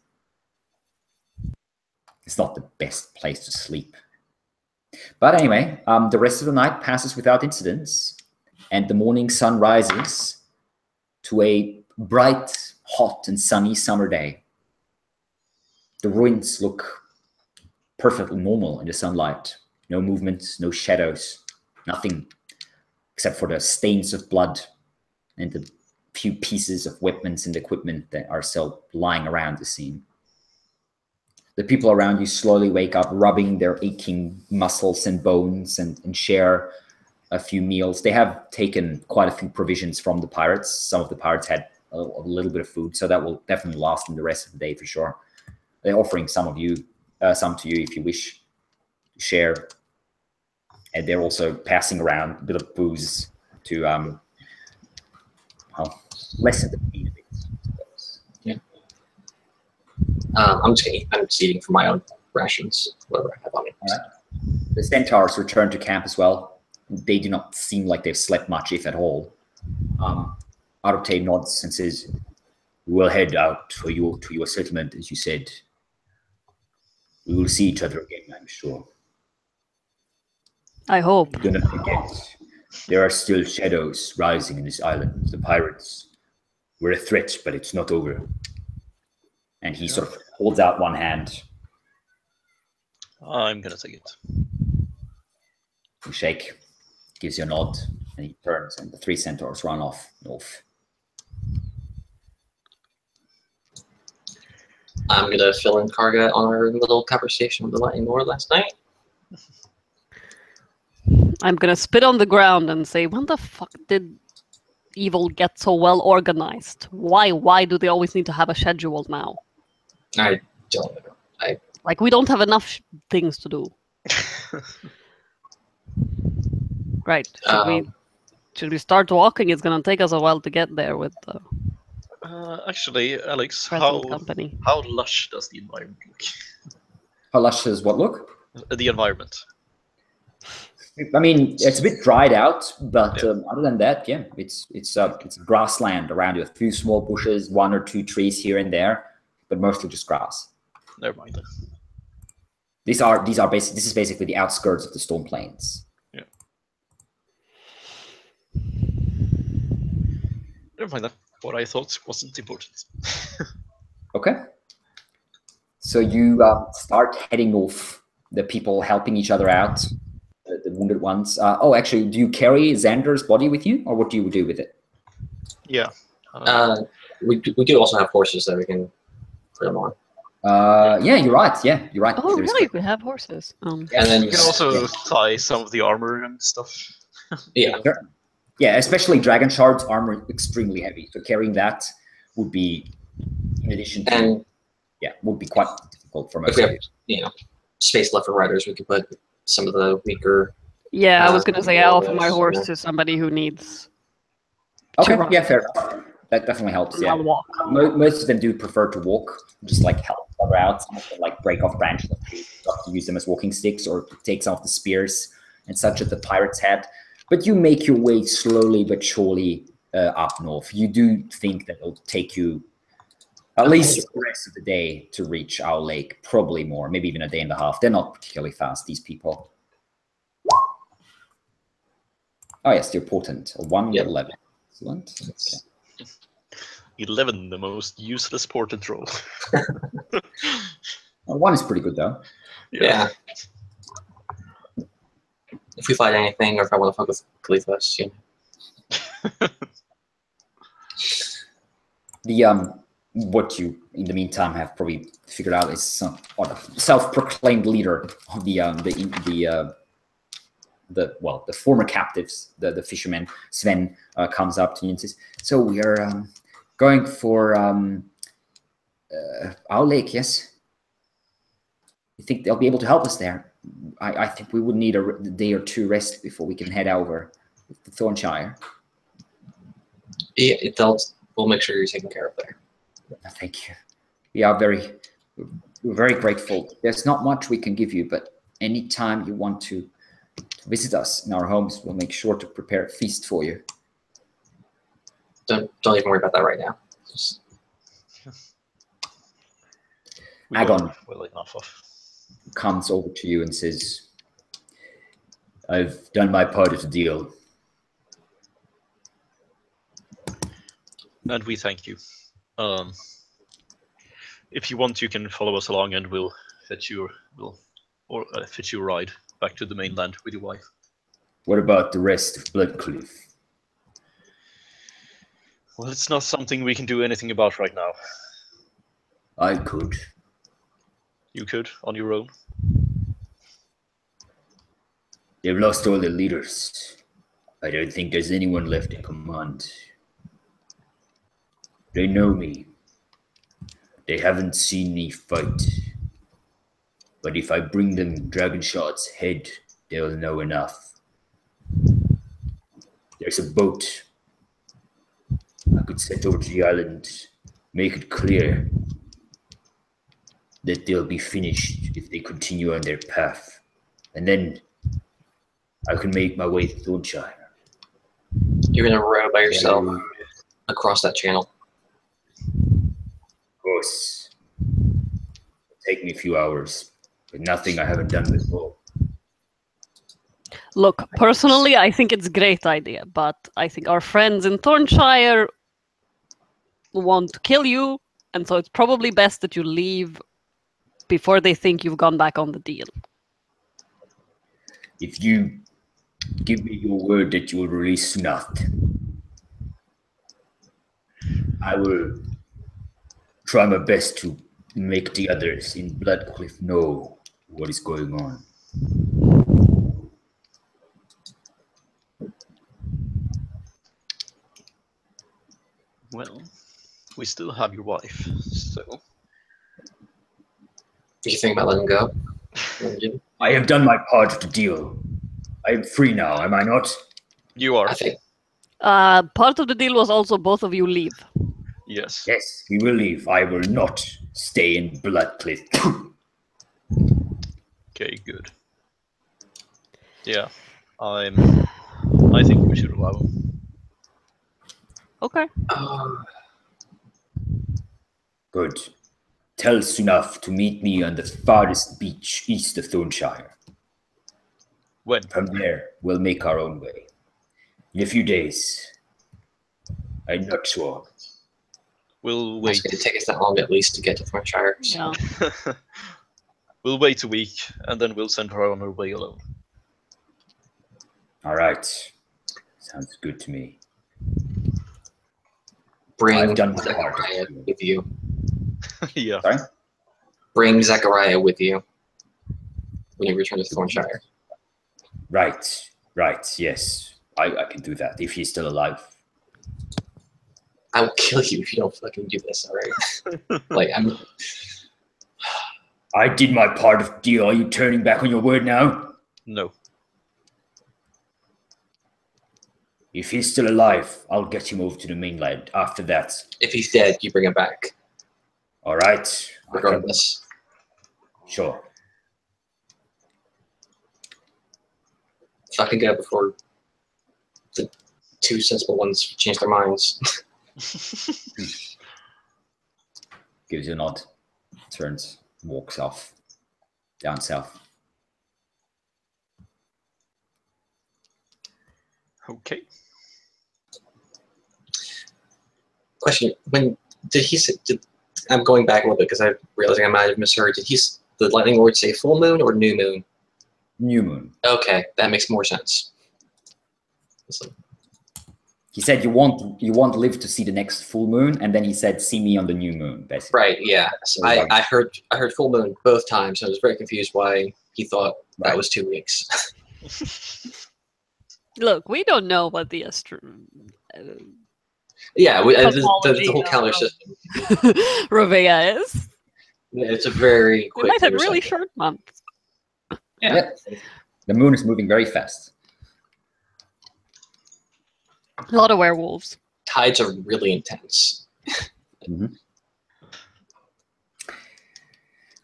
It's not the best place to sleep. But anyway, the rest of the night passes without incidents. And the morning sun rises to a bright, hot, and sunny summer day. The ruins look perfectly normal in the sunlight. No movement, no shadows, nothing except for the stains of blood and the few pieces of weapons and equipment that are still lying around the scene. The people around you slowly wake up, rubbing their aching muscles and bones and share a few meals. They have taken quite a few provisions from the pirates. Some of the pirates had a little bit of food, so that will definitely last them the rest of the day for sure. They're offering some to you if you wish to share. And they're also passing around a bit of booze to lessen the pain a bit. Yeah. I'm just eating from my own rations, whatever I have on it. All right. The centaurs return to camp as well. They do not seem like they've slept much, if at all. Arupte nods and says, "We'll head out to your settlement, as you said. We will see each other again, I'm sure. I hope. Do not forget, there are still shadows rising in this island. The pirates were a threat, but it's not over." And he sort of holds out one hand. I'm gonna take it. You shake, gives you a nod, and he turns, and the 3 centaurs run off north. I'm gonna fill in Karga on our little conversation with the Lightning Lord last night. I'm gonna spit on the ground and say, when the fuck did evil get so well organized? Why do they always need to have a schedule now? I don't know. Like, we don't have enough things to do. Right. Should we start walking? It's gonna take us a while to get there with the Actually, Alex, present company. how lush does the environment look? How lush does what look? The environment. I mean, it's a bit dried out, but other than that, yeah, it's grassland around you. A few small bushes, 1 or 2 trees here and there, but mostly just grass. Never mind. This is basically the outskirts of the Storm Plains. Yeah. Never mind that. What I thought wasn't important. Okay. So you start heading off. The people helping each other out, the wounded ones. Actually, do you carry Zann'der's body with you, or what do you do with it? Yeah. We do also have horses that we can put them on. Yeah, you're right. Yeah, you're right. Oh, There is- right, we have horses. And then You can also tie some of the armor and stuff. yeah. Sure. Yeah, especially Dragonshard's armor extremely heavy. So carrying that would be, in addition to, And would be quite difficult for most if we of have, you. space left for riders, we could put some of the weaker. Yeah, I was gonna say I'll offer my yes, horse yeah. to somebody who needs Okay, run. yeah, fair enough. That definitely helps. Yeah, I'll walk. most of them do prefer to walk, just like help each other out. Some of them like break off branches of trees to use them as walking sticks, or take some of the spears and such at the Pirate's Head. But you make your way slowly but surely up north. You do think that it'll take you at least the rest of the day to reach Owl Lake, probably more, maybe even a day and a half. They're not particularly fast, these people. Oh yes, they're potent. A 1, 11. Excellent. Okay. 11, the most useless portent roll. Well, 1 is pretty good though. Yeah. If we fight anything, or if I want to fuck with Khalifa's, you know. The what you in the meantime have probably figured out is some self-proclaimed leader of the former captives, the fisherman Sven, comes up to you and says, "So we are going for Owl Lake, yes? You think they'll be able to help us there? I think we would need a day or two rest before we can head over to Thornshire." Yeah, we'll make sure you're taken care of there. Thank you. We are we're very grateful. There's not much we can give you, but anytime you want to visit us in our homes, we'll make sure to prepare a feast for you. Don't even worry about that right now. Just... Agon well enough of. Comes over to you and says, "I've done my part of the deal." And we thank you. If you want, you can follow us along, and we'll fetch you a ride back to the mainland with your wife. What about the rest of Bloodcliff? Well, it's not something we can do anything about right now. I could. You could, on your own. They've lost all their leaders. I don't think there's anyone left in command. They know me. They haven't seen me fight. But if I bring them Dragonshard's head, they'll know enough. There's a boat. I could set over to the island, make it clear that they'll be finished if they continue on their path. And then I can make my way to Thornshire. You're gonna row by yourself across that channel. Of course. It'll take me a few hours, but nothing I haven't done before. Look, personally, I think it's a great idea, but I think our friends in Thornshire want to kill you, and so it's probably best that you leave before they think you've gone back on the deal. If you give me your word that you will release Snuth, I will try my best to make the others in Bloodcliff know what is going on. Well, we still have your wife, so... Do you think about letting go? I have done my part of the deal. I am free now, am I not? You are. I think. Part of the deal was also both of you leave. Yes. Yes, we will leave. I will not stay in Bloodcliff. Okay, good. Yeah, I think we should allow him. Okay. Good. Tell Snuff to meet me on the farthest beach east of Thornshire. When? From there, we'll make our own way. In a few days. I'm not sure. We'll It's wait. going to take us that long at least to get to Thornshire. So. Yeah. We'll wait a week, and then we'll send her on her way alone. All right. Sounds good to me. Bring I've done my Zechariah part. with you. Yeah. Sorry? Bring Zechariah with you when you return to Thornshire. Right. Yes. I can do that if he's still alive. I will kill you if you don't fucking do this, alright? Like, I did my part of the deal. Are you turning back on your word now? No. If he's still alive, I'll get him over to the mainland after that. if he's dead, you bring him back. All right. Regardless. Sure. If I can get it before the two sensible ones change their minds. Gives you a nod, turns, walks off down south. Okay. Question: When did he say? I'm going back a little bit because I realizing I might have misheard. Did the lightning lord say full moon or new moon? New moon. Okay, that makes more sense. He said you won't live to see the next full moon, and then he said see me on the new moon, basically. Right. Yeah. So I heard full moon both times. I was very confused why he thought that was 2 weeks. Look, we don't know what the Yeah, the whole calendar system. Rovea is. It's a very quick. We might have really short months. Yeah. Yep. The moon is moving very fast. A lot of werewolves. Tides are really intense.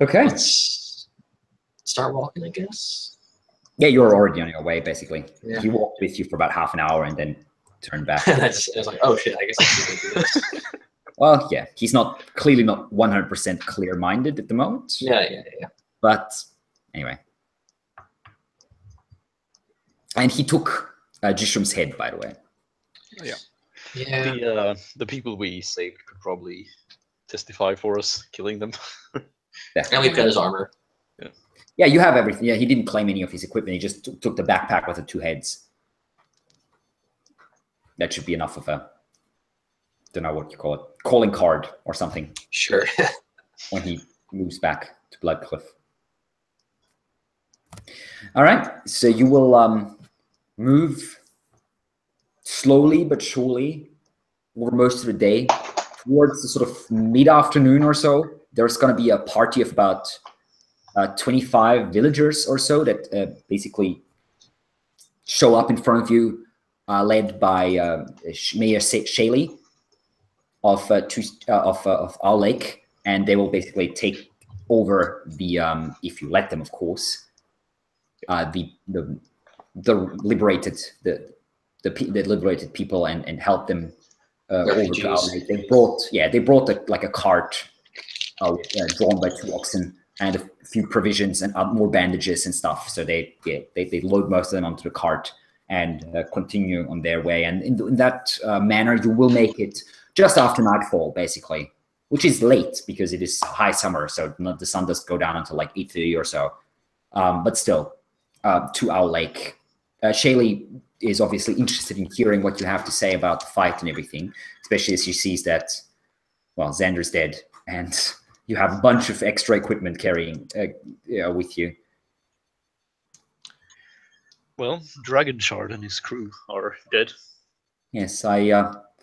Okay. Let's start walking, I guess. Yeah, you're already on your way, basically. Yeah. He walked with you for about half an hour and then turned back. I was like, oh shit, I guess I can do this. Well, yeah, he's clearly not 100% clear-minded at the moment. Yeah. But anyway. And he took Jishrum's head, by the way. Yeah. Yeah. The people we saved could probably testify for us killing them. Yeah. And we've got his armor. Yeah, you have everything. Yeah, he didn't claim any of his equipment. He just took the backpack with the 2 heads. That should be enough of a, don't know what you call it, calling card or something. Sure. When he moves back to Bloodcliff. All right, so you will move slowly but surely over most of the day. Towards the sort of mid-afternoon or so, there's going to be a party of about 25 villagers or so that basically show up in front of you, led by Mayor Shaley of Owl Lake, and they will basically take over the, if you let them, of course, the liberated liberated people and help them over to Owl Lake. They brought a cart drawn by 2 oxen and a few provisions and more bandages and stuff. So they load most of them onto the cart and continue on their way. And in that manner, you will make it just after nightfall, basically, which is late because it is high summer, so the sun doesn't go down until like 8:30 or so. But still, to Owl Lake. Shaley is obviously interested in hearing what you have to say about the fight and everything, especially as she sees that, well, Zann'der's dead, and you have a bunch of extra equipment carrying with you. Well, Dragonshard and his crew are dead. Yes, I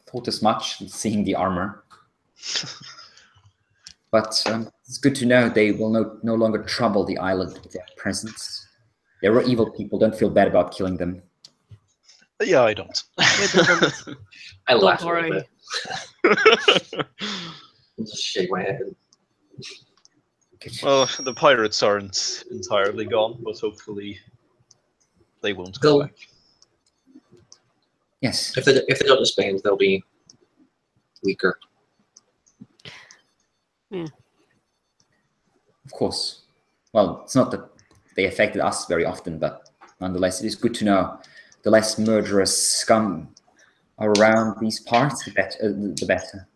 thought as much, seeing the armor. But it's good to know they will no longer trouble the island with their presence. They were evil people. Don't feel bad about killing them. Yeah, I don't. I laugh Don't a little worry. bit. Just shake my head. Well, the pirates aren't entirely gone, but hopefully they won't go back. Yes. If they don't disband, they'll be weaker. Yeah. Of course. Well, it's not that they affected us very often, but nonetheless, it is good to know the less murderous scum around these parts, the better.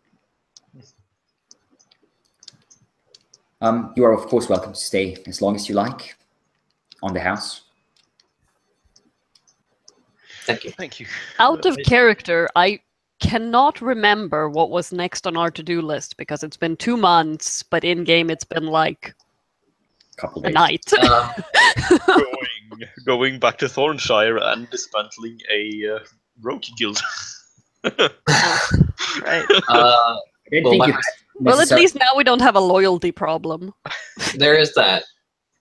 You are, of course, welcome to stay as long as you like on the house. Thank you. Thank you. Out of character, I cannot remember what was next on our to-do list because it's been 2 months, but in-game it's been like Couple a days. night. Going back to Thornshire and dismantling a rogue guild. Right. I don't think you Well, at least now we don't have a loyalty problem. There is that.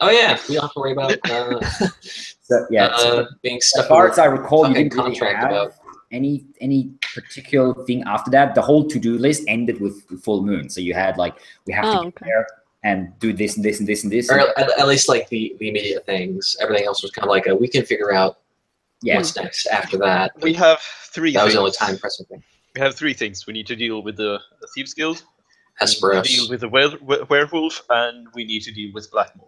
Oh yeah, we don't have to worry about being stuck. as far as I recall, you fucking didn't really contract have about- any particular thing after that. The whole to-do list ended with full moon. So you had like, we have to get there and do this and this and this and this. Or at least like the immediate things. Everything else was kind of like we can figure out Yeah. What's next after that? We have three. That was things. the only time pressing thing. We have three things. We need to deal with the Thieves Guild. We need to Hesperos. deal with the werewolf, and we need to deal with Blackmore.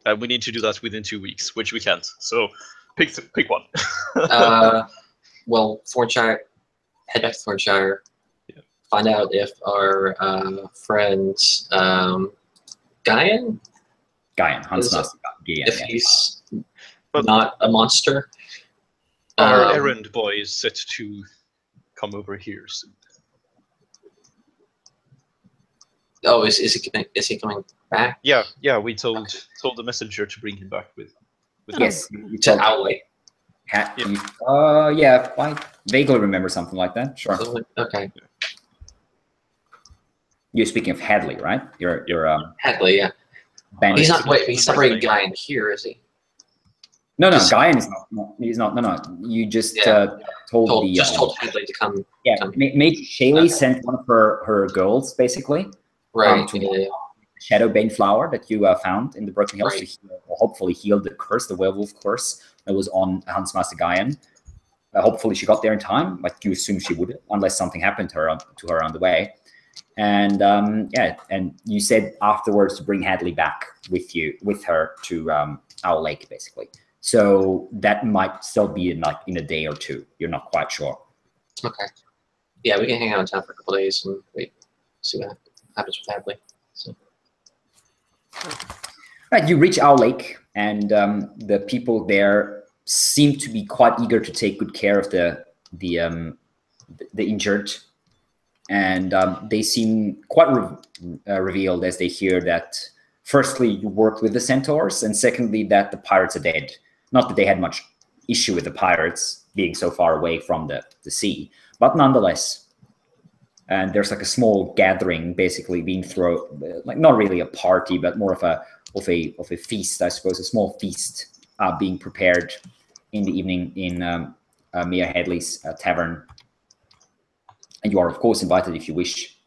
And we need to do that within 2 weeks, which we can't. So pick one. Well, Thornshire, head back to Thornshire. Yeah. Find out if our friend Guyan, Hans Master Guyan, if he's not a monster. Our errand boy is set to come over here soon. Oh, is he coming back? Yeah. We told the messenger to bring him back with Yes, us. you To told Owley. yeah, I vaguely remember something like that. Sure. Okay. You're speaking of Hadley, right? You're Hadley, yeah. bandit. He's not. Wait, he's separating Right. Guyan here, is he? No, Just- Guyan is not. No, he's not. No. You just told the. Told Hadley to come. Yeah, come. Mage Shaylee sent one of her girls basically. Right. To yeah. Shadowbane flower that you found in the Broken Hills Right. to heal, or hopefully heal the curse, the werewolf curse that was on Hans Master Guyan. Hopefully she got there in time, like you assume she would, unless something happened to her on the way. And yeah, and you said afterwards to bring Hadley back with her to Owl Lake, basically. So that might still be in a day or two. You're not quite sure. Okay. Yeah, we can hang out in town for a couple days and wait, see what happens with Hadley. So. Right, you reach Owl Lake, and the people there seem to be quite eager to take good care of the injured, and they seem quite revealed as they hear that. Firstly, you worked with the centaurs, and secondly, that the pirates are dead. Not that they had much issue with the pirates being so far away from the sea, but nonetheless. And there's like a small gathering, basically being thrown, like not really a party, but more of a feast, I suppose, a small feast being prepared in the evening in Mia Hadley's tavern. And you are, of course, invited if you wish.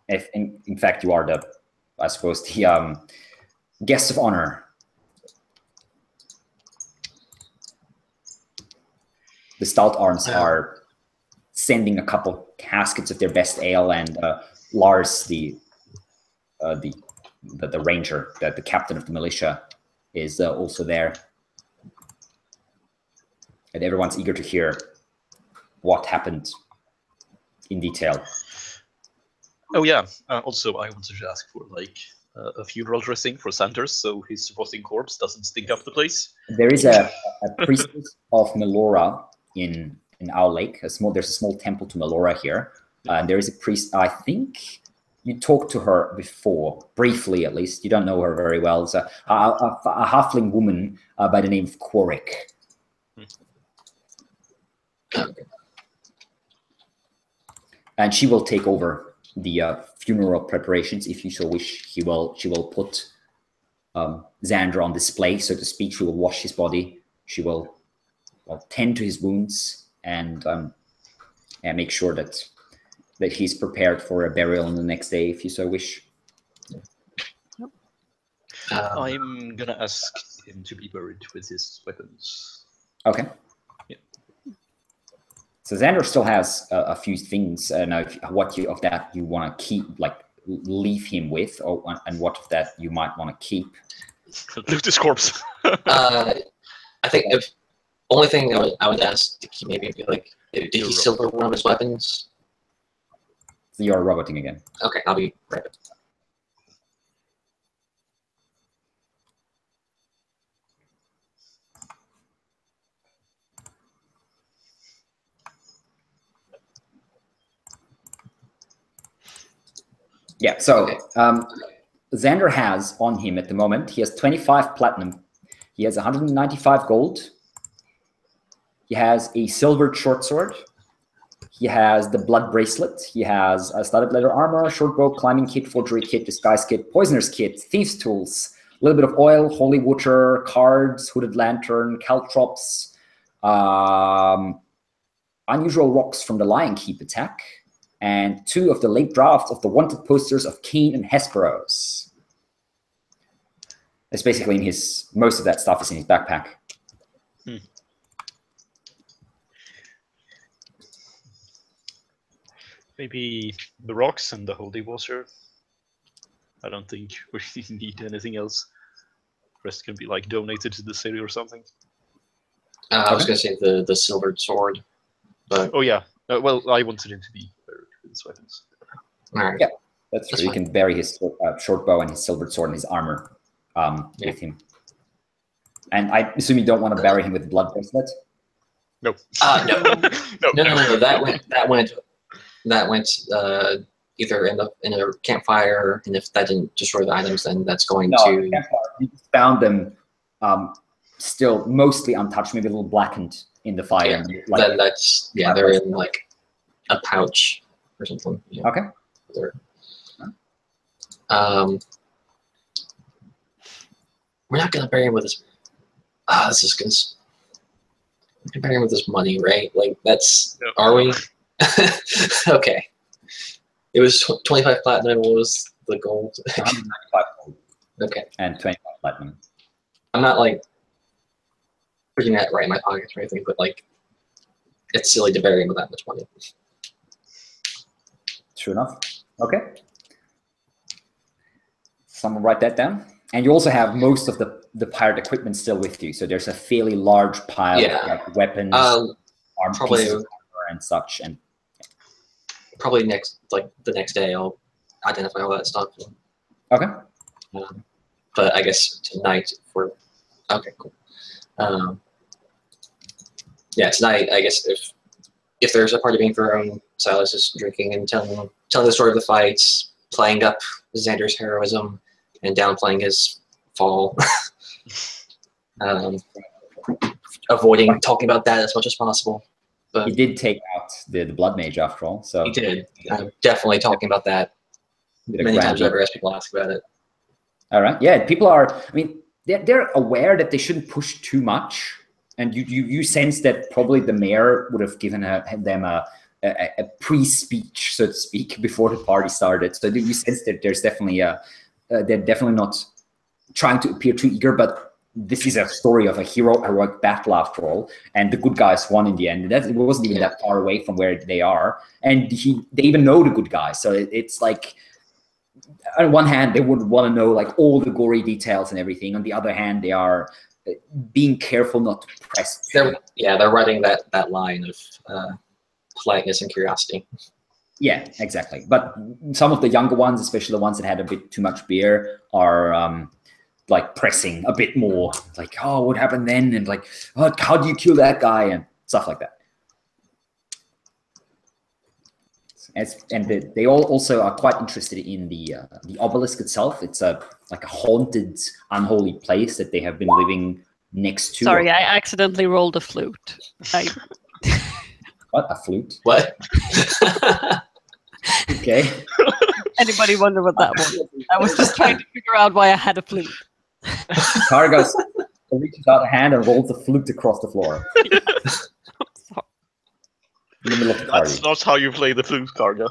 If in fact you are the guest of honor. The Stout Arms are sending a couple caskets of their best ale, and Lars, the ranger, the captain of the militia, is also there. And everyone's eager to hear what happened in detail. Oh yeah. Also, I wanted to ask for a funeral dressing for Zann'der, so his rotting corpse doesn't stink up the place. There is a priestess of Melora in Owl Lake. There's a small temple to Melora here. There is a priest. I think you talked to her before, briefly at least. You don't know her very well. It's a halfling woman by the name of Quarrick. And she will take over the funeral preparations if you so wish. She will put Zann'der on display, so to speak. She will wash his body. She will tend to his wounds and make sure that he's prepared for a burial on the next day, if you so wish. I'm gonna ask him to be buried with his weapons. Okay. Yeah. So Zann'der still has a few things. What of that you want to keep, leave him with, and what of that you might want to keep. Loot his corpse. I think if only thing I would ask to keep maybe be like, did he silver one of his weapons? So you're roboting again. Okay, I'll be right back. Yeah, so Zann'der has on him at the moment, he has 25 platinum. He has 195 gold. He has a silvered short sword. He has the blood bracelet. He has a studded leather armor, a short bow, climbing kit, forgery kit, disguise kit, poisoner's kit, thieves' tools, a little bit of oil, holy water, cards, hooded lantern, caltrops, unusual rocks from the Lion Keep attack, and 2 of the late drafts of the wanted posters of Cain and Hesperos. It's basically in his, most of that stuff is in his backpack. Maybe the rocks and the holy water. I don't think we need anything else. The rest can be like donated to the city or something. I was going to say the silvered sword, but Oh yeah. Well, I wanted him to be buried with his weapons. all right. Yeah. That's true. That's You fine. can bury his short bow and his silvered sword and his armor with him. And I assume you don't want to bury him with blood bracelet. No. No. No. That went either in a campfire, and if that didn't destroy the items, then that's going to. You found them still mostly untouched, maybe a little blackened in the fire. Yeah, Like, then that's they're in like a pouch or something. Yeah. okay. We're not gonna bury him with his. This is gonna. We're gonna bury him with his money, right? Like that's. Yep. Are we? Okay. It was 25 platinum. What was the gold? 195 gold Okay. and 25 platinum. I'm not like putting that right in my pockets or anything, but like it's silly to bury him with that much money. True enough. Okay. Someone write that down. And you also have most of the pirate equipment still with you. So there's a fairly large pile of like, weapons, arm probably pieces of armor and such. And probably the next day I'll identify all that stuff. okay. But I guess tonight okay, cool. Yeah, tonight I guess if there's a party being thrown, Silas is drinking and telling the story of the fights, playing up Zann'der's heroism, and downplaying his fall. Avoiding talking about that as much as possible. But He did take out the blood mage after all. So he did. I'm definitely talking about that did a many grand times job. over as people ask about it. All right. Yeah, people are. I mean, they're aware that they shouldn't push too much, and you sense that probably the mayor would have given them a pre-speech, so to speak, before the party started. So you sense that there's definitely they're definitely not trying to appear too eager, but this is a story of a heroic battle after all, and the good guys won in the end. It wasn't even that far away from where they are, and they even know the good guys. So it's like, on one hand, they would want to know like all the gory details and everything. On the other hand, they are being careful not to press. They're writing that line of politeness and curiosity. Yeah, exactly. But some of the younger ones, especially the ones that had a bit too much beer, are like pressing a bit more. Like, oh, what happened then? And like, oh, how do you kill that guy? And stuff like that. And they all also are quite interested in the obelisk itself. It's like a haunted, unholy place that they have been living next to. Sorry, I accidentally rolled a flute. What? A flute? What? Okay. Anybody wonder what that was? I was just trying to figure out why I had a flute. Kargas reaches out a hand and rolls the flute across the floor. In the middle of the party. That's not how you play the flute, Karga.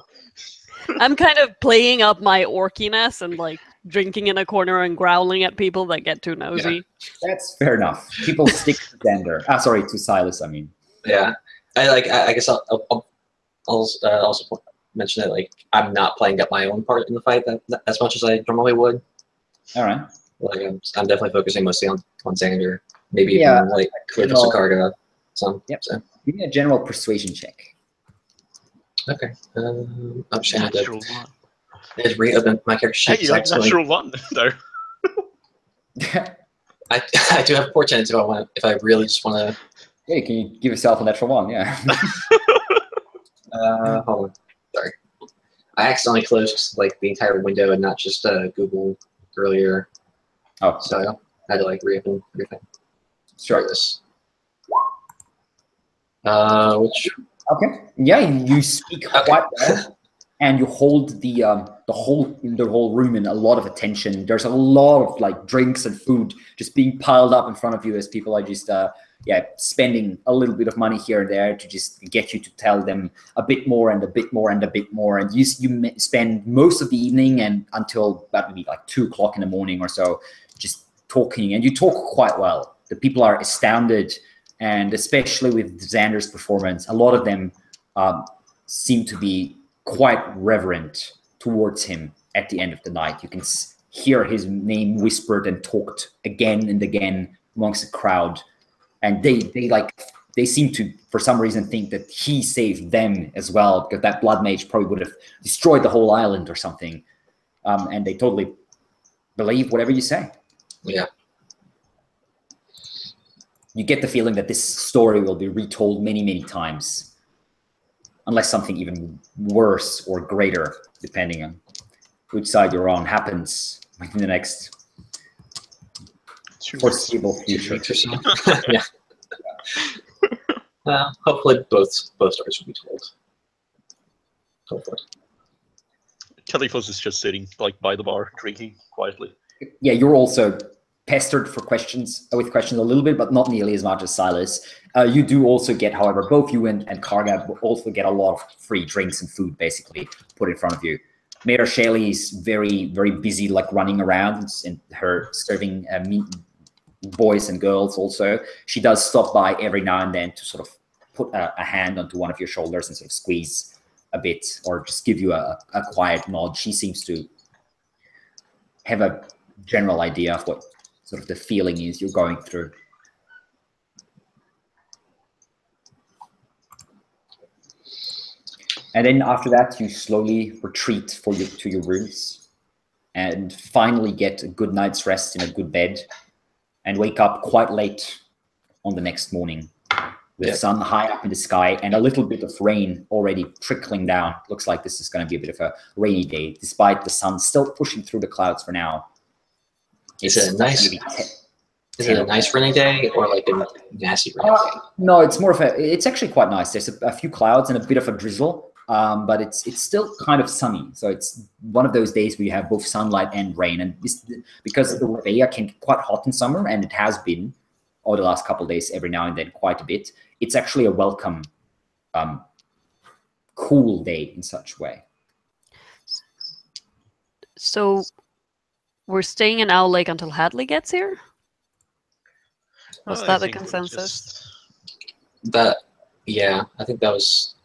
I'm kind of playing up my orkiness and like drinking in a corner and growling at people that get too nosy. That's fair enough. People stick to Zann'der. Sorry, to Silas, I mean. Yeah. I guess I'll also mention that like I'm not playing up my own part in the fight as much as I normally would. All right. Like I'm definitely focusing mostly on Zann'der. Maybe Yeah, even like Cliff or Karga. Some. Yep. So. Give me a general persuasion check. Okay. I'm just gonna Natural one. just reopen my character sheet. Hey, you have natural one there. I do have portents if I really just want to. Hey, can you give yourself a natural one? Yeah. Hold on. Sorry. I accidentally closed like the entire window and not just Google earlier. Oh, So I had to like reopen everything. sure. This. Which Okay. Yeah, you speak quite well, and you hold the whole room in a lot of attention. There's a lot of like drinks and food just being piled up in front of you as people are just spending a little bit of money here and there to just get you to tell them a bit more and a bit more and a bit more. And you spend most of the evening and until that would be like 2 o'clock in the morning or so, just talking, and you talk quite well. The people are astounded, and especially with Zann'der's performance, a lot of them seem to be quite reverent towards him at the end of the night. You can hear his name whispered and talked again and again amongst the crowd, and they seem to, for some reason, think that he saved them as well, because that blood mage probably would have destroyed the whole island or something, and they totally believe whatever you say. Yeah. You get the feeling that this story will be retold many, many times, unless something even worse or greater, depending on which side you're on, happens within the next foreseeable future. Yeah. Hopefully both stories will be told. Hopefully. Caliphos is just sitting like by the bar, drinking quietly. Yeah, you're also pestered for questions a little bit, but not nearly as much as Silas. You do also get, however, both you and Karga also get a lot of free drinks and food basically put in front of you. Mayor Shaley is very, very busy, like running around and her serving boys and girls also. She does stop by every now and then to sort of put a hand onto one of your shoulders and sort of squeeze a bit, or just give you a quiet nod. She seems to have a general idea of what sort of the feeling is you're going through. And then after that, you slowly retreat to your rooms and finally get a good night's rest in a good bed and wake up quite late on the next morning with the sun high up in the sky and a little bit of rain already trickling down. Looks like this is going to be a bit of a rainy day, despite the sun still pushing through the clouds for now. Is it a nice rainy day or like a nasty rainy day? No, it's more of it's actually quite nice. There's a few clouds and a bit of a drizzle, but it's still kind of sunny. So it's one of those days where you have both sunlight and rain. And because the Revea can get quite hot in summer, and it has been over the last couple of days every now and then quite a bit, it's actually a welcome cool day in such way. So we're staying in Owl Lake until Hadley gets here? Was that the consensus? Yeah, I think that was...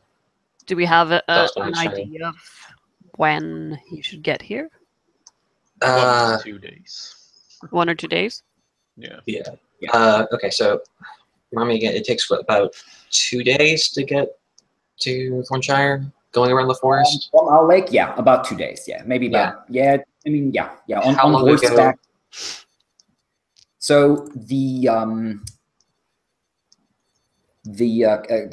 Do we have an idea of when he should get here? 1 or 2 days. 1 or 2 days? Yeah. Yeah. Okay, so remind me again, it takes about 2 days to get to Thornshire, going around the forest? From Owl Lake, yeah, about 2 days, yeah. Maybe about, yeah, I mean, yeah. On horseback. So the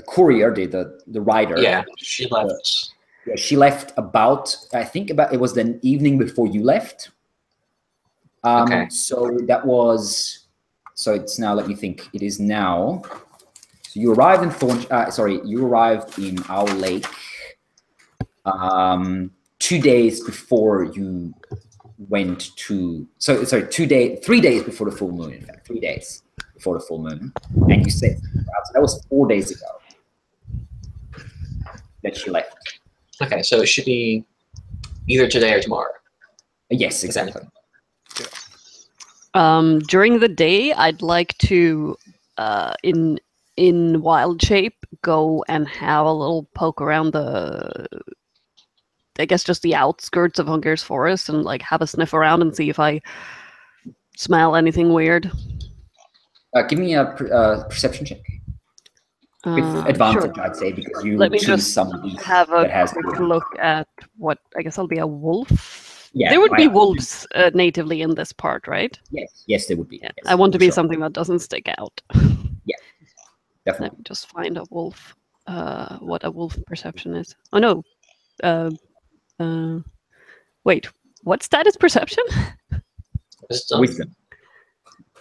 courier, the rider. Yeah, she left. She left about, I think it was the evening before you left. Okay. So that was, so it's now, let me think, it is now. So you arrived in you arrived in Owl Lake 2 days before you went to, 3 days before the full moon, in fact, 3 days before the full moon. And you said, so that was 4 days ago that she left. Okay, so it should be either today or tomorrow. Yes, exactly. During the day, I'd like to, in wild shape, go and have a little poke around I guess just the outskirts of Hunger's Forest and like have a sniff around and see if I smell anything weird. Give me a perception check. With advantage, sure. I'd say, because you Let me choose just somebody have a that has quick look at what, I guess I'll be a wolf. Yeah, there would be wolves natively in this part, right? Yes, there would be. Yeah. Yes, I want to be sure. something that doesn't stick out. Yeah, definitely. Let me just find a wolf. What a wolf perception is. Oh no. Wait, what stat is perception? Wisdom.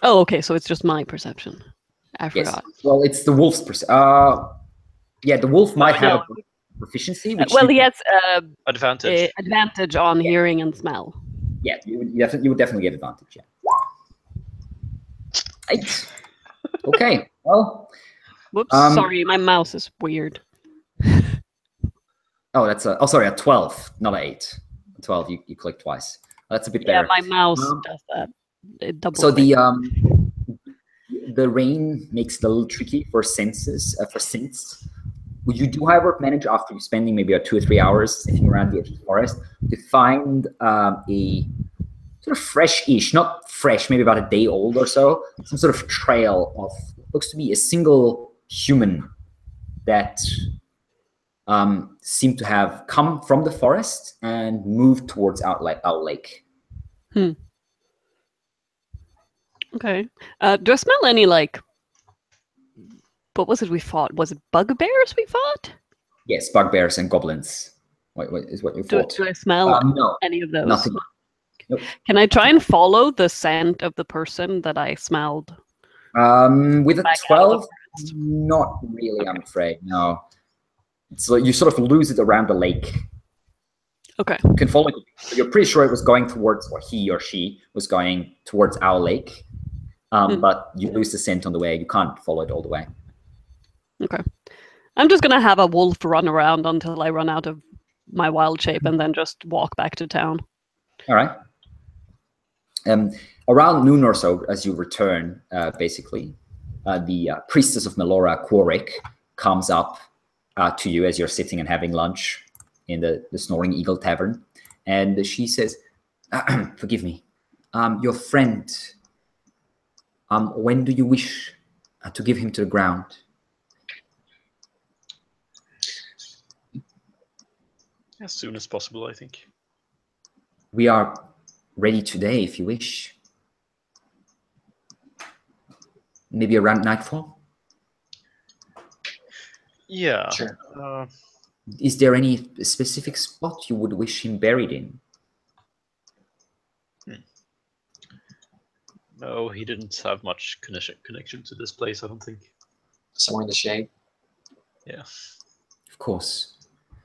Oh, okay, so it's just my perception. I forgot. Well, it's the wolf's perception. Yeah, the wolf might have a proficiency. Which well, he has advantage on hearing and smell. Yeah, you would definitely get advantage. Yeah. 8. Okay. Well. Whoops. Sorry, my mouse is weird. Oh, that's a 12, not an 8. 12, you click twice. That's a bit better. Yeah, my mouse does that. double. So the rain makes it a little tricky for senses for synths. You do, however, manage after spending maybe 2 or 3 hours sniffing around the edge of the forest to find a sort of fresh-ish, not fresh, maybe about a day old or so, some sort of trail of looks to be a single human that seemed to have come from the forest and moved towards Owl Lake. Okay. Do I smell any, like, what was it we fought? Was it bugbears we fought? Yes, bugbears and goblins. What is what you fought? Do I smell No, any of those? nothing. Nope. Can I try and follow the scent of the person that I smelled? With a Back out of 12, not really, I'm afraid, no. So you sort of lose it around the lake. Okay. You can follow it. You're pretty sure it was going towards, or he or she was going towards Owl Lake, but you lose the scent on the way. You can't follow it all the way. Okay. I'm just going to have a wolf run around until I run out of my wild shape and then just walk back to town. All right. Around noon or so, as you return, basically, the priestess of Melora, Quarrick, comes up to you as you're sitting and having lunch in the Snoring Eagle Tavern. And she says, forgive me, your friend, when do you wish to give him to the ground? As soon as possible, I think. We are ready today, if you wish. Maybe around nightfall? Yeah. Sure. Is there any specific spot you would wish him buried in? No, he didn't have much connection to this place, I don't think. Somewhere in the shade. Yeah. Of course.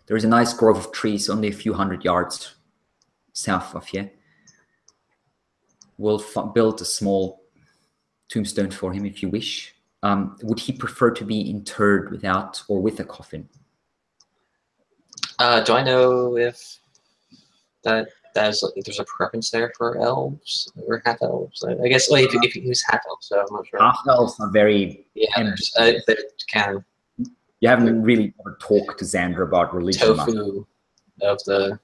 There is a nice grove of trees only a few hundred yards south of here. We'll build a small tombstone for him if you wish. Would he prefer to be interred without or with a coffin? Do I know if there's a preference there for elves or half elves? I guess if he was half elf, so I'm not sure. Half elves are very. That can. You haven't really ever talked to Zann'der about religion. Tofu of the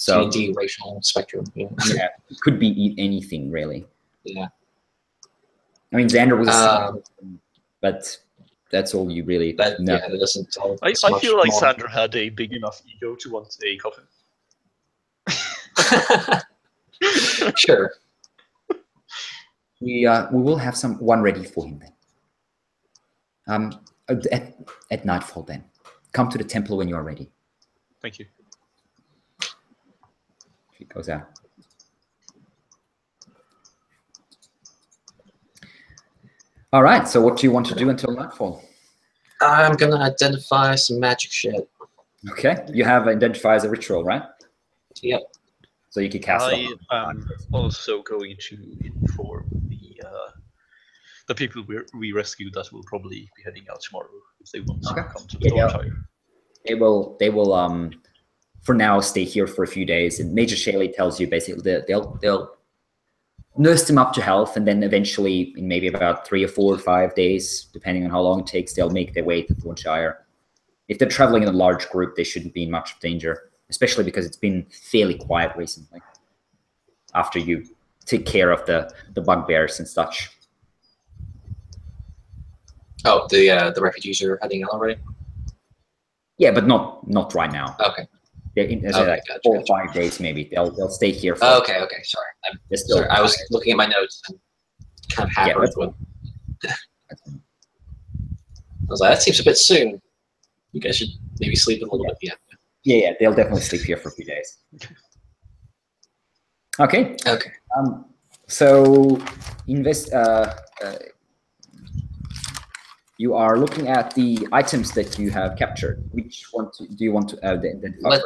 D&D racial spectrum. Yeah, it could be anything really. Yeah. I mean, Zann'der was a but that's all you really know. Yeah, that doesn't tell I us much feel like more. Zann'der had a big enough ego to want a coffin. Sure. We will have one ready for him then. At nightfall then. Come to the temple when you are ready. Thank you. She goes out. All right, so what do you want to do until nightfall? I'm gonna identify some magic shit. Okay, you have identify as a ritual, right? Yep. So you can cast it. I am also going to inform the people we rescued that will probably be heading out tomorrow if they want to come to the Dormshire. They will for now stay here for a few days, and Major Shaley tells you basically they'll nurse them up to health, and then eventually in maybe about 3 or 4 or 5 days, depending on how long it takes, they'll make their way to Thornshire. If they're traveling in a large group, they shouldn't be in much danger, especially because it's been fairly quiet recently after you take care of the bugbears and such. Oh, the refugees are heading out already? Yeah, but not right now. Okay. Like 4 or 5 days maybe. They'll stay here for. Okay. Sorry. I was looking at my notes and kind of hampered with. I was like, that seems a bit soon. You guys should maybe sleep a little bit. Yeah. They'll definitely sleep here for a few days. Okay. So you are looking at the items that you have captured. Which one do you want to identify?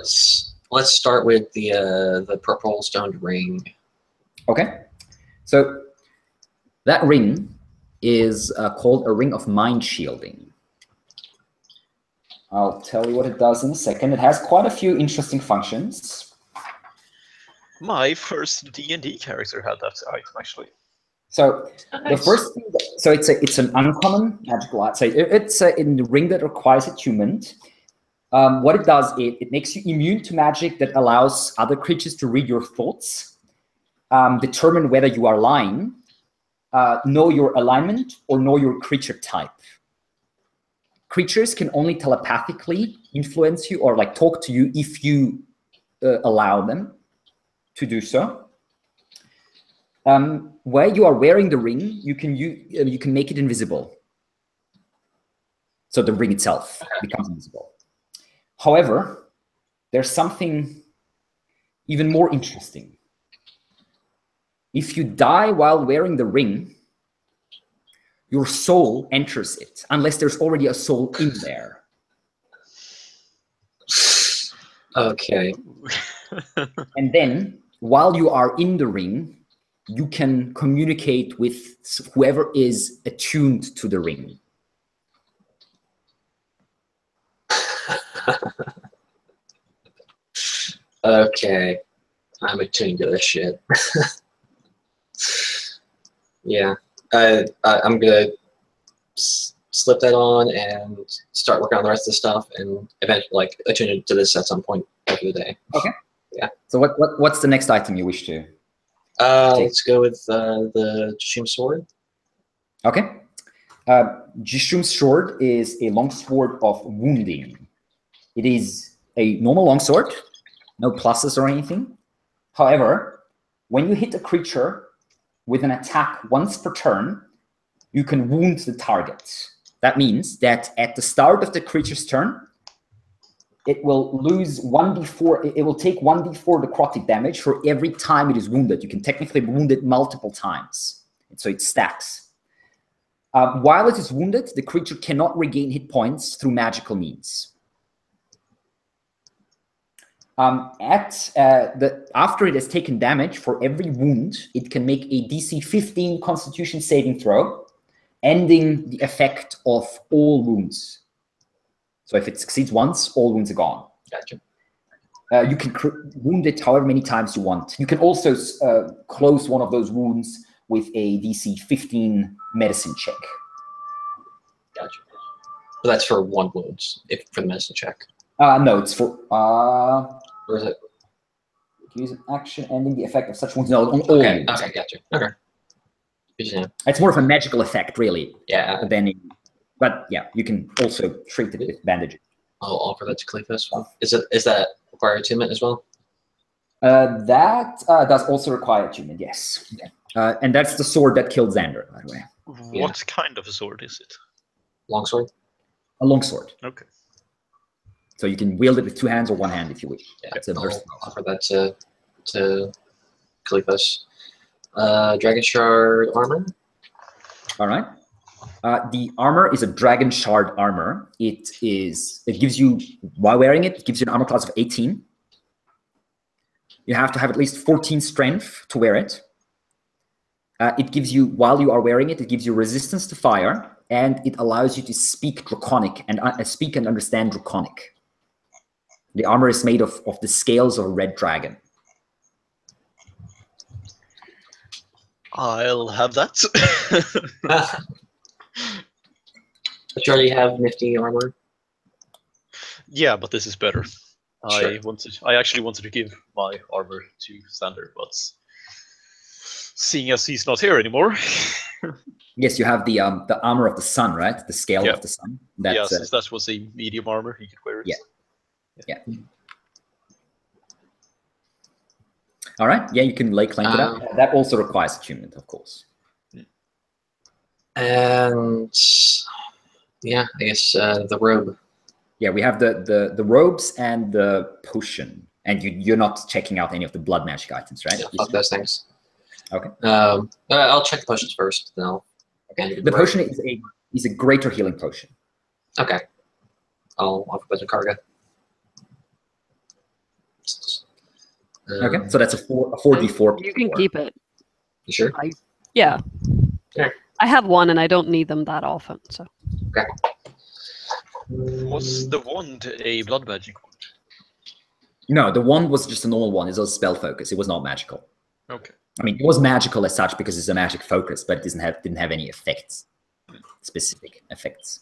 Let's start with the purple stoned ring. Okay. So that ring is called a ring of mind shielding. I'll tell you what it does in a second. It has quite a few interesting functions. My first D&D character had that item, actually. So the Nice. first thing, so it's an uncommon magical item. So it's in the ring that requires attunement. What it does, it makes you immune to magic that allows other creatures to read your thoughts, determine whether you are lying, know your alignment, or know your creature type. Creatures can only telepathically influence you or like talk to you if you allow them to do so. Where you are wearing the ring, you can make it invisible. So the ring itself becomes invisible. However, there's something even more interesting. If you die while wearing the ring, your soul enters it, unless there's already a soul in there. Okay. And then, while you are in the ring, you can communicate with whoever is attuned to the ring. Okay. I'm attuned to this shit. Yeah. I'm gonna slip that on and start working on the rest of the stuff, and eventually, like, attune it to this at some point over the day. Okay. Yeah. So what's the next item you wish to? Let's go with the Jishum sword. Okay. Jishum's sword is a longsword of wounding. It is a normal longsword, no pluses or anything. However, when you hit a creature with an attack once per turn, you can wound the target. That means that at the start of the creature's turn, it will lose 1d4. It will take 1d4 necrotic damage for every time it is wounded. You can technically wound it multiple times, and so it stacks. While it is wounded, the creature cannot regain hit points through magical means. After it has taken damage, for every wound, it can make a DC 15 Constitution saving throw, ending the effect of all wounds. So if it succeeds once, all wounds are gone. Gotcha. You can wound it however many times you want. You can also close one of those wounds with a DC 15 medicine check. Gotcha. But that's for one wound, for the medicine check. No, it's for... Or is it? Use an action ending the effect of such wounds. No, on all Okay, wounds. okay, gotcha. Okay. Good to know. It's more of a magical effect, really. Yeah. But yeah, you can also treat it with bandages. I'll offer that to Cleophas. Is that require attunement as well? That does also require attunement, yes. And that's the sword that killed Zann'der, by the way. What kind of a sword is it? Longsword? A longsword. Okay. So you can wield it with two hands or one hand if you wish. Yeah, It's a I'll versatile. offer that to Cleophas. Dragonshard armor? All right. The armor is a Dragonshard armor. It gives you, while wearing it, it gives you an armor class of 18. You have to have at least 14 strength to wear it. It gives you, while you are wearing it, it gives you resistance to fire, and it allows you to speak Draconic and speak and understand Draconic. The armor is made of the scales of a red dragon. I'll have that. But you already have nifty armor? Yeah, but this is better. Sure. I actually wanted to give my armor to Zann'der, but seeing as he's not here anymore. Yes, you have the armor of the sun, right? The scale Yeah. of the sun. Yes, that was a medium armor. He could wear it. Yeah. Yeah. All right. Yeah, you can lay clank it up. That also requires attunement, of course. And yeah, I guess the robe. Yeah, we have the robes and the potion, and you're not checking out any of the blood magic items, right? Yeah, fuck those things. Okay. I'll check the potions first. Then I'll. Okay. The potion is a greater healing potion. Okay. I'll offer that to Karga. Okay, so that's a 4d4. You can keep it. You sure? Yeah. Yeah. I have one and I don't need them that often, so. Okay. Was the wand a blood magic wand? No, the wand was just a normal one. It was spell focus. It was not magical. Okay. I mean, it was magical as such because it's a magic focus, but it didn't have any effects, specific effects.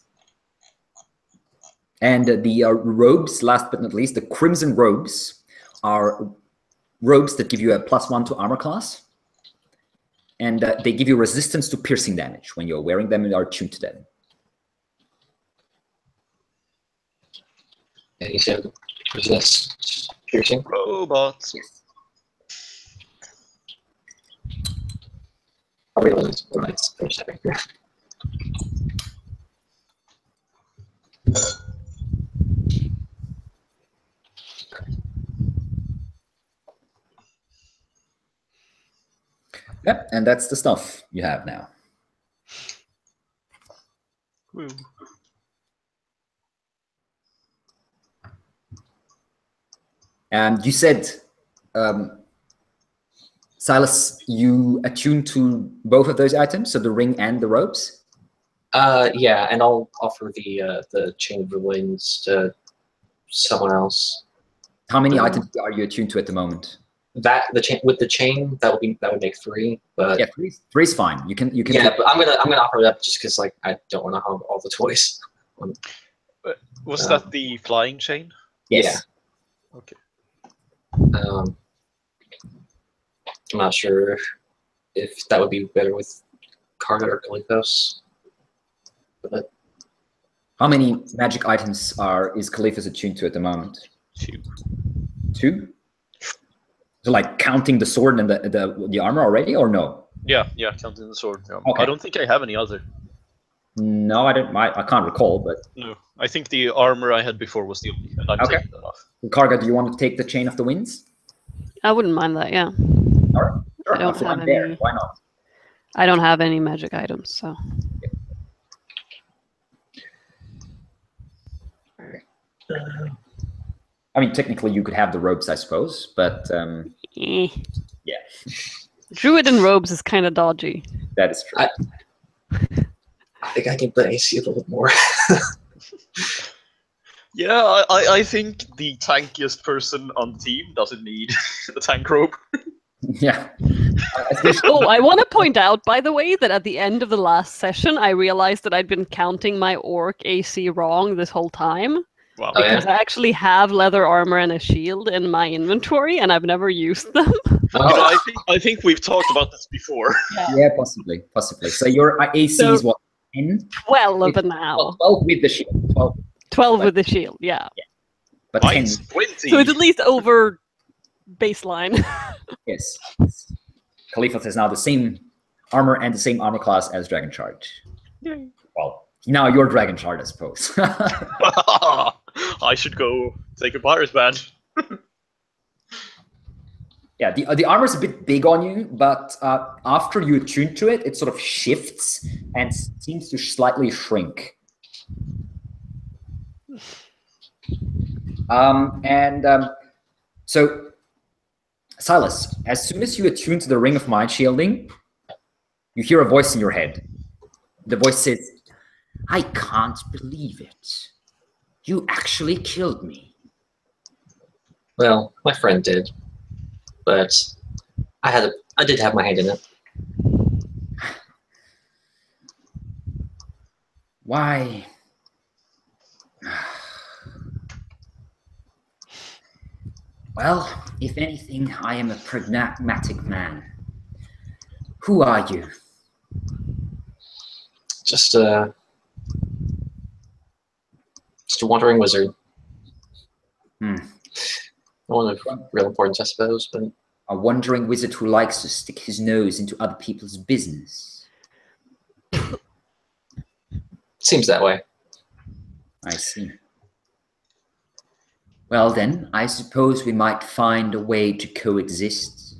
And the robes, last but not least, the crimson robes are robes that give you a +1 to armor class. And they give you resistance to piercing damage when you're wearing them and are attuned to them. Yeah, you said resist piercing. Robots. Yes. I realize what I first having here. Yep, and that's the stuff you have now. Woo. And you said, Silas, you attune to both of those items, so the ring and the robes? Yeah, and I'll offer the Chain of the Winds to someone else. How many items are you attuned to at the moment? With the chain that would make 3. But Yeah, three's fine. You can. yeah, but I'm gonna offer it up just because like I don't want to have all the toys. Was that the flying chain? Yes. Okay. I'm not sure if that would be better with Carter or Kalithos. But How many magic items is Caliphus attuned to at the moment? 2. 2? So like counting the sword and the armor already, or no? Yeah, counting the sword. Yeah. Okay. I don't think I have any other. No, I don't. I can't recall, but No, I think the armor I had before was the only, and I'm Okay. taking that off. Karga, do you want to take the Chain of the Winds? I wouldn't mind that, yeah. All right. Sure. I don't if I'm have there, any- why not? I don't have any magic items, so. I mean, technically, you could have the robes, I suppose, but Eh. yeah, Druid in robes is kind of dodgy. that is true. I think I can play AC a little bit more. Yeah, I think the tankiest person on the team doesn't need the tank robe. Yeah. Oh, I want to point out, by the way, that at the end of the last session, I realized that I'd been counting my orc AC wrong this whole time. Wow. Oh, yeah? Because I actually have leather armor and a shield in my inventory, and I've never used them. You know, I think we've talked about this before. Yeah, possibly. So your AC So- is what? 10? 12 now. 12 with the shield. 12, 12 with the shield, yeah. but 10. Mine's 20. So it's at least over baseline. Yes. Khalifa has now the same armor and the same armor class as Dragonshard. Yay. Well, now you're Dragonshard, I suppose. I should go take a pirate's badge. Yeah, the armor's a bit big on you, but after you attune to it, it sort of shifts and seems to slightly shrink. So, Silas, as soon as you attune to the Ring of Mind Shielding, you hear a voice in your head. The voice says, "I can't believe it. You actually killed me." Well, my friend did, but I did have my hand in it. Why? Well, if anything, I am a pragmatic man. Who are you? Just a wandering wizard. No one of real importance, I suppose, but A wandering wizard who likes to stick his nose into other people's business. seems that way. I see. Well then, I suppose we might find a way to coexist.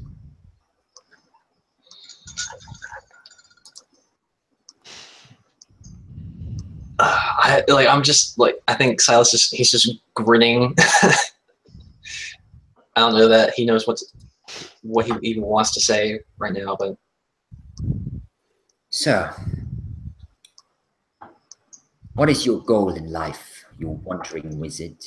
I think Silas he's just grinning. I don't know that he knows what he even wants to say right now, but So, what is your goal in life, you wandering wizard?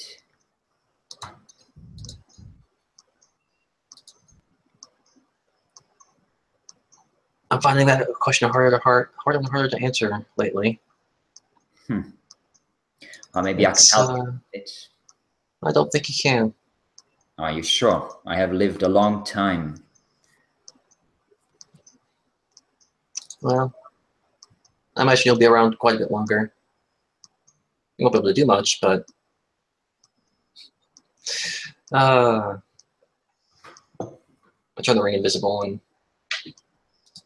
I'm finding that question harder and harder to answer lately. Well, maybe I can help you with it. I don't think you can. Are you sure? I have lived a long time. Well, I imagine you'll be around quite a bit longer. You won't be able to do much, but I turn the ring invisible and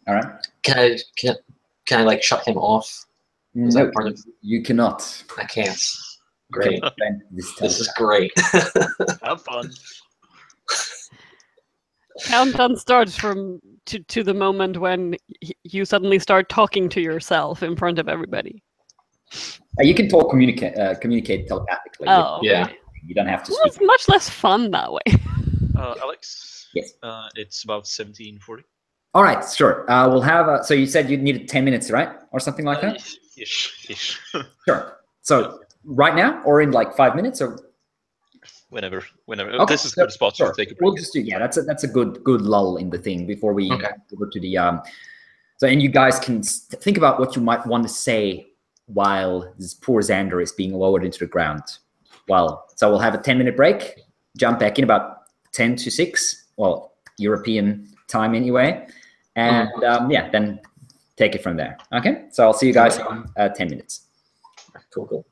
All right. can I like shut him off? Is No, that part of? you cannot. I can't. Great. This is great. Have fun. Countdown starts from to the moment when you suddenly start talking to yourself in front of everybody. You can communicate telepathically. Oh, okay. Yeah. You don't have to Well, speak. it's much less fun that way. Alex? Yes. It's about 17:40. All right, sure. We'll have. So you said you needed 10 minutes, right, or something like that? Ish. Sure. So right now, or in like 5 minutes, or Whenever. Okay, This is a good spot sure. to take a break. We'll just do. Yeah, that's a good lull in the thing before we Okay. go to the. So and you guys can think about what you might want to say while this poor Zann'der is being lowered into the ground. Well, so we'll have a 10-minute break. Jump back in about 10 to 6. Well, European time anyway. And yeah, then take it from there. Okay, so I'll see you guys in 10 minutes. Cool.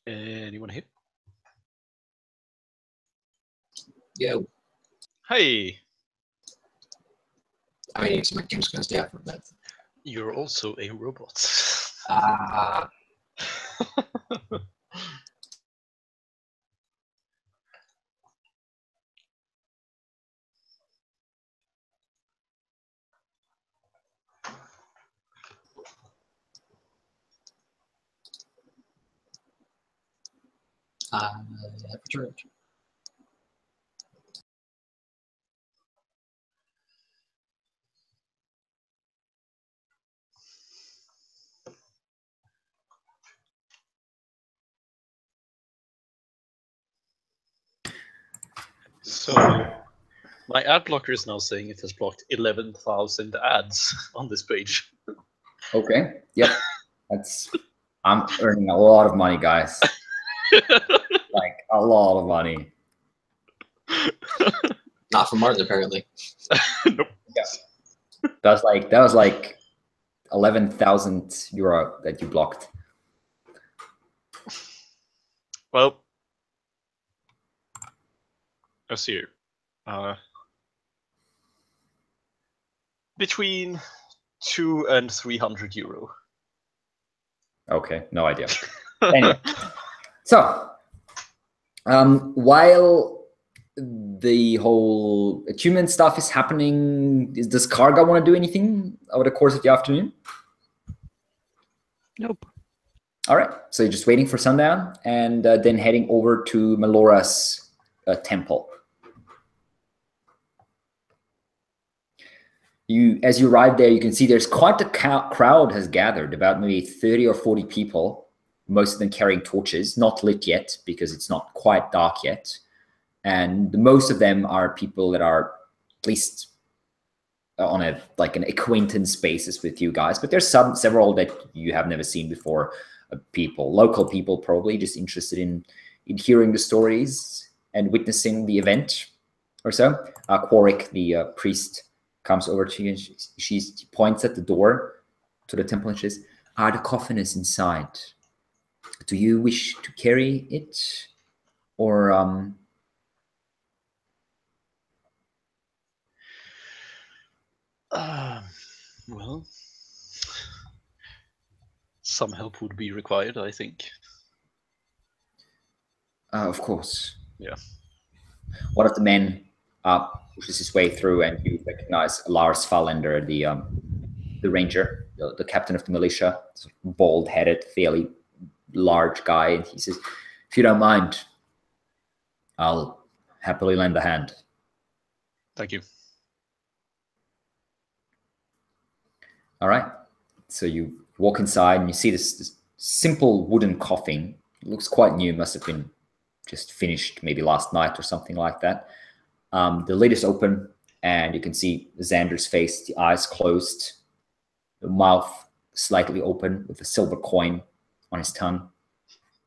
Anyone here? Yo. Hey, I mean, my game's gonna stay out for a bit. you're also a robot. Ah. Have returned. So my ad blocker is now saying it has blocked 11,000 ads on this page. Okay. Yep. I'm earning a lot of money, guys. Like a lot of money. Not from Martin, apparently. Nope. Yeah. That was like 11,000 euro that you blocked. Well, let's see here. Between 200 and 300 euro. Okay, no idea. Anyway, so while the whole attunement stuff is happening, does Karga want to do anything over the course of the afternoon? Nope. All right, so you're just waiting for sundown and then heading over to Melora's temple. As you arrive there, you can see there's quite a crowd has gathered, about maybe 30 or 40 people, most of them carrying torches, not lit yet because it's not quite dark yet. And most of them are people that are at least on an acquaintance basis with you guys, but there's several that you have never seen before. Local people probably just interested in hearing the stories and witnessing the event or so. Quarrick, the priest, comes over to you and she points at the door to the temple and says, the coffin is inside. Do you wish to carry it? Or well, some help would be required, I think. of course. Yeah. One of the men pushes his way through, and you recognize Lars Fallender, the ranger, the captain of the militia, bald-headed, fairly large guy. And he says, if you don't mind, I'll happily lend a hand. Thank you. All right. So you walk inside and you see this simple wooden coffin. It looks quite new. Must have been just finished maybe last night or something like that. The lid is open and you can see Zann'der's face, the eyes closed, the mouth slightly open with a silver coin on his tongue,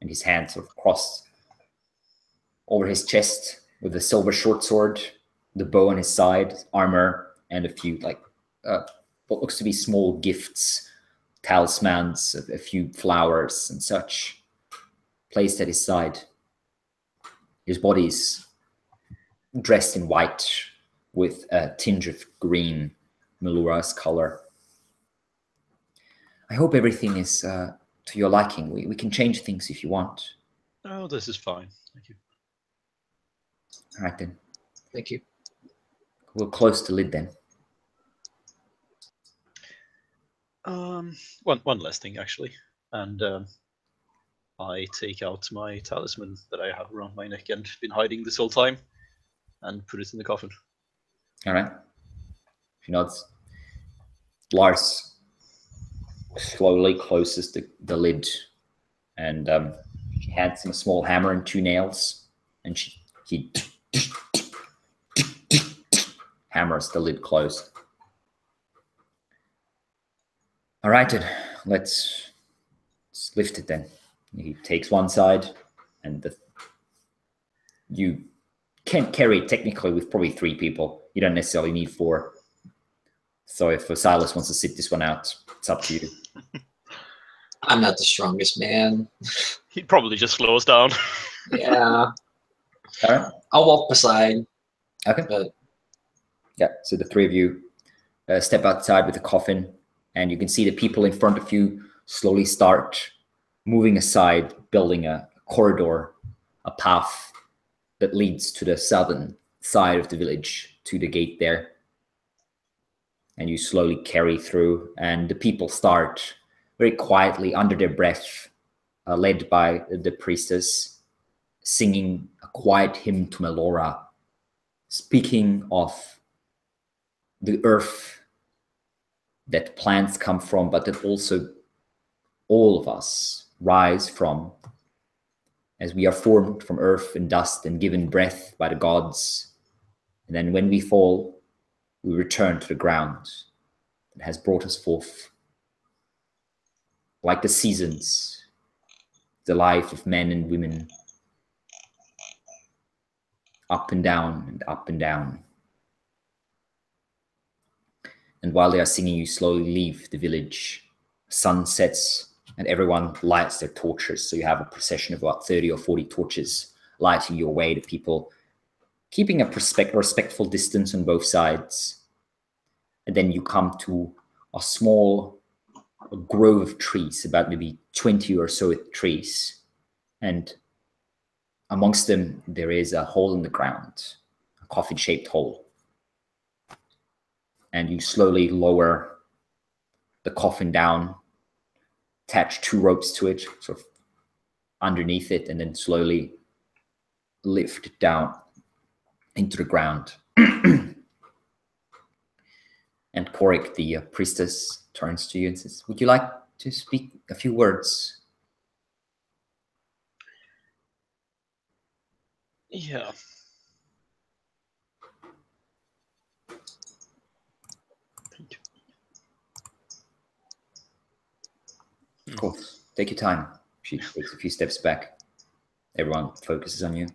and his hands sort of crossed over his chest with a silver short sword, the bow on his side, armor, and a few what looks to be small gifts, talismans, a few flowers and such placed at his side. His body's dressed in white with a tinge of green, Melora's color. I hope everything is to your liking. We can change things if you want. Oh, this is fine. Thank you. All right, then. Thank you. We'll close the lid then. One last thing, actually. And I take out my talisman that I have around my neck and been hiding this whole time and put it in the coffin. All right. She nods. Lars slowly closes the lid, and she hands him a small hammer and 2 nails, and he hammers the lid closed. All right, then. Let's lift it then. He takes one side, and you can carry it technically with probably 3 people. You don't necessarily need 4. So if Silas wants to sit this one out, it's up to you. I'm not the strongest man. He'd probably just slow us down. Yeah. All right. I'll walk beside. Okay. But Yeah. So the three of you step outside with the coffin, and you can see the people in front of you slowly start moving aside, building a corridor, a path that leads to the southern side of the village, to the gate there. And you slowly carry through, and the people start very quietly under their breath, led by the priestess, singing a quiet hymn to Melora, speaking of the earth that plants come from, but that also all of us rise from, as we are formed from earth and dust and given breath by the gods. And then when we fall, we return to the ground that has brought us forth. Like the seasons, the life of men and women, up and down and up and down. And while they are singing, you slowly leave the village. Sun sets and everyone lights their torches. So you have a procession of about 30 or 40 torches lighting your way, to people keeping a respectful distance on both sides. And then you come to a small grove of trees, about maybe 20 or so trees. And amongst them, there is a hole in the ground, a coffin-shaped hole. And you slowly lower the coffin down, attach 2 ropes to it, sort of underneath it, and then slowly lift it down into the ground. And Korik, the priestess, turns to you and says, "Would you like to speak a few words?" Yeah. Of course. Take your time. She takes a few steps back. Everyone focuses on you.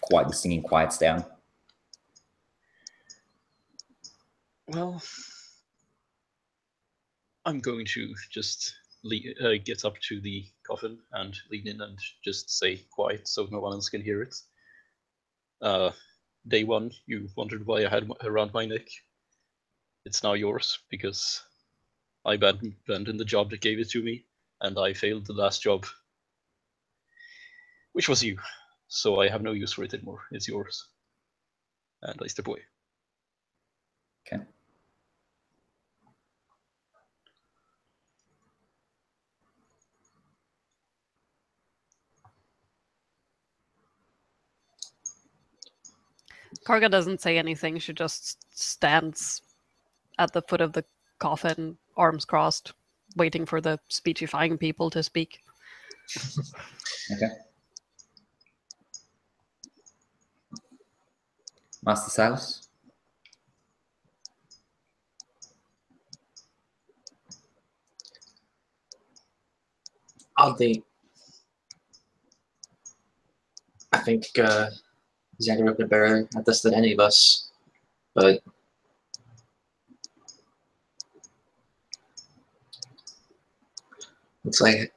Quiet, the singing quiets down. Well, I'm going to just get up to the coffin and lean in and just say quiet so no one else can hear it. Day one, you wondered why I had around my neck. It's now yours because I abandoned the job that gave it to me, and I failed the last job, which was you. So I have no use for it anymore. It's yours. And I step away. Okay. Karga doesn't say anything. She just stands at the foot of the coffin, arms crossed, waiting for the speechifying people to speak. Okay. Master Silas? oddly, I think Zann'der would be better at this than any of us, but looks like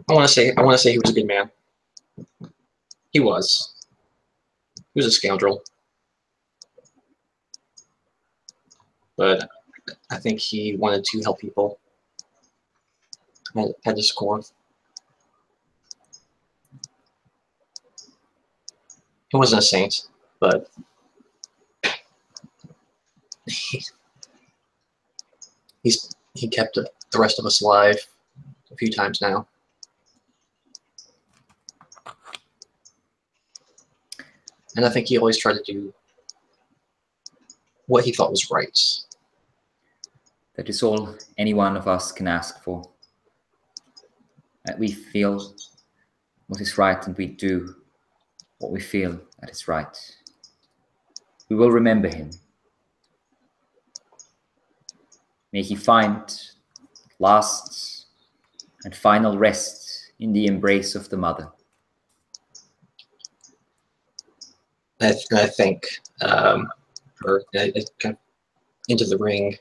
I want to say he was a good man. He was. He was a scoundrel. But I think he wanted to help people at his core. He wasn't a saint, but he kept the rest of us alive a few times now. And I think he always tried to do what he thought was right. That is all any one of us can ask for. That we feel what is right and we do what we feel that is right. We will remember him. May he find last and final rest in the embrace of the Mother. I think, or kind of into the ring.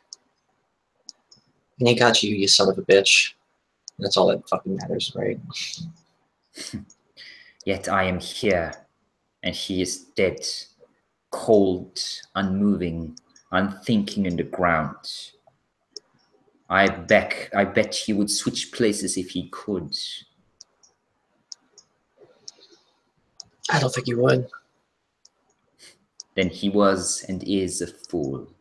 And he got you, you son of a bitch. And that's all that fucking matters, right? Yet I am here, and he is dead, cold, unmoving, unthinking in the ground. I bet he would switch places if he could. I don't think you would. Then he was and is a fool.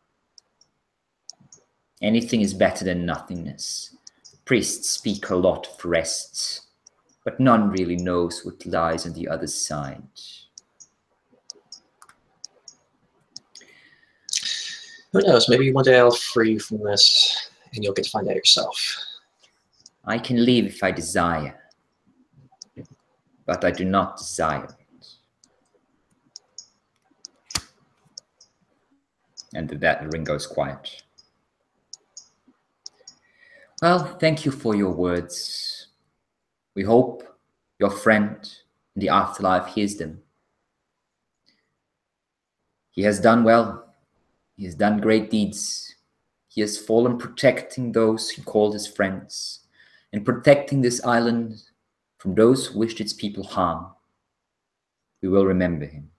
Anything is better than nothingness. Priests speak a lot of rest, but none really knows what lies on the other side. Who knows? Maybe one day I'll free you from this, and you'll get to find out yourself. I can leave if I desire, but I do not desire it. And with that, the ring goes quiet. Well, thank you for your words. We hope your friend in the afterlife hears them. He has done well. He has done great deeds. He has fallen protecting those he called his friends and protecting this island from those who wished its people harm. We will remember him.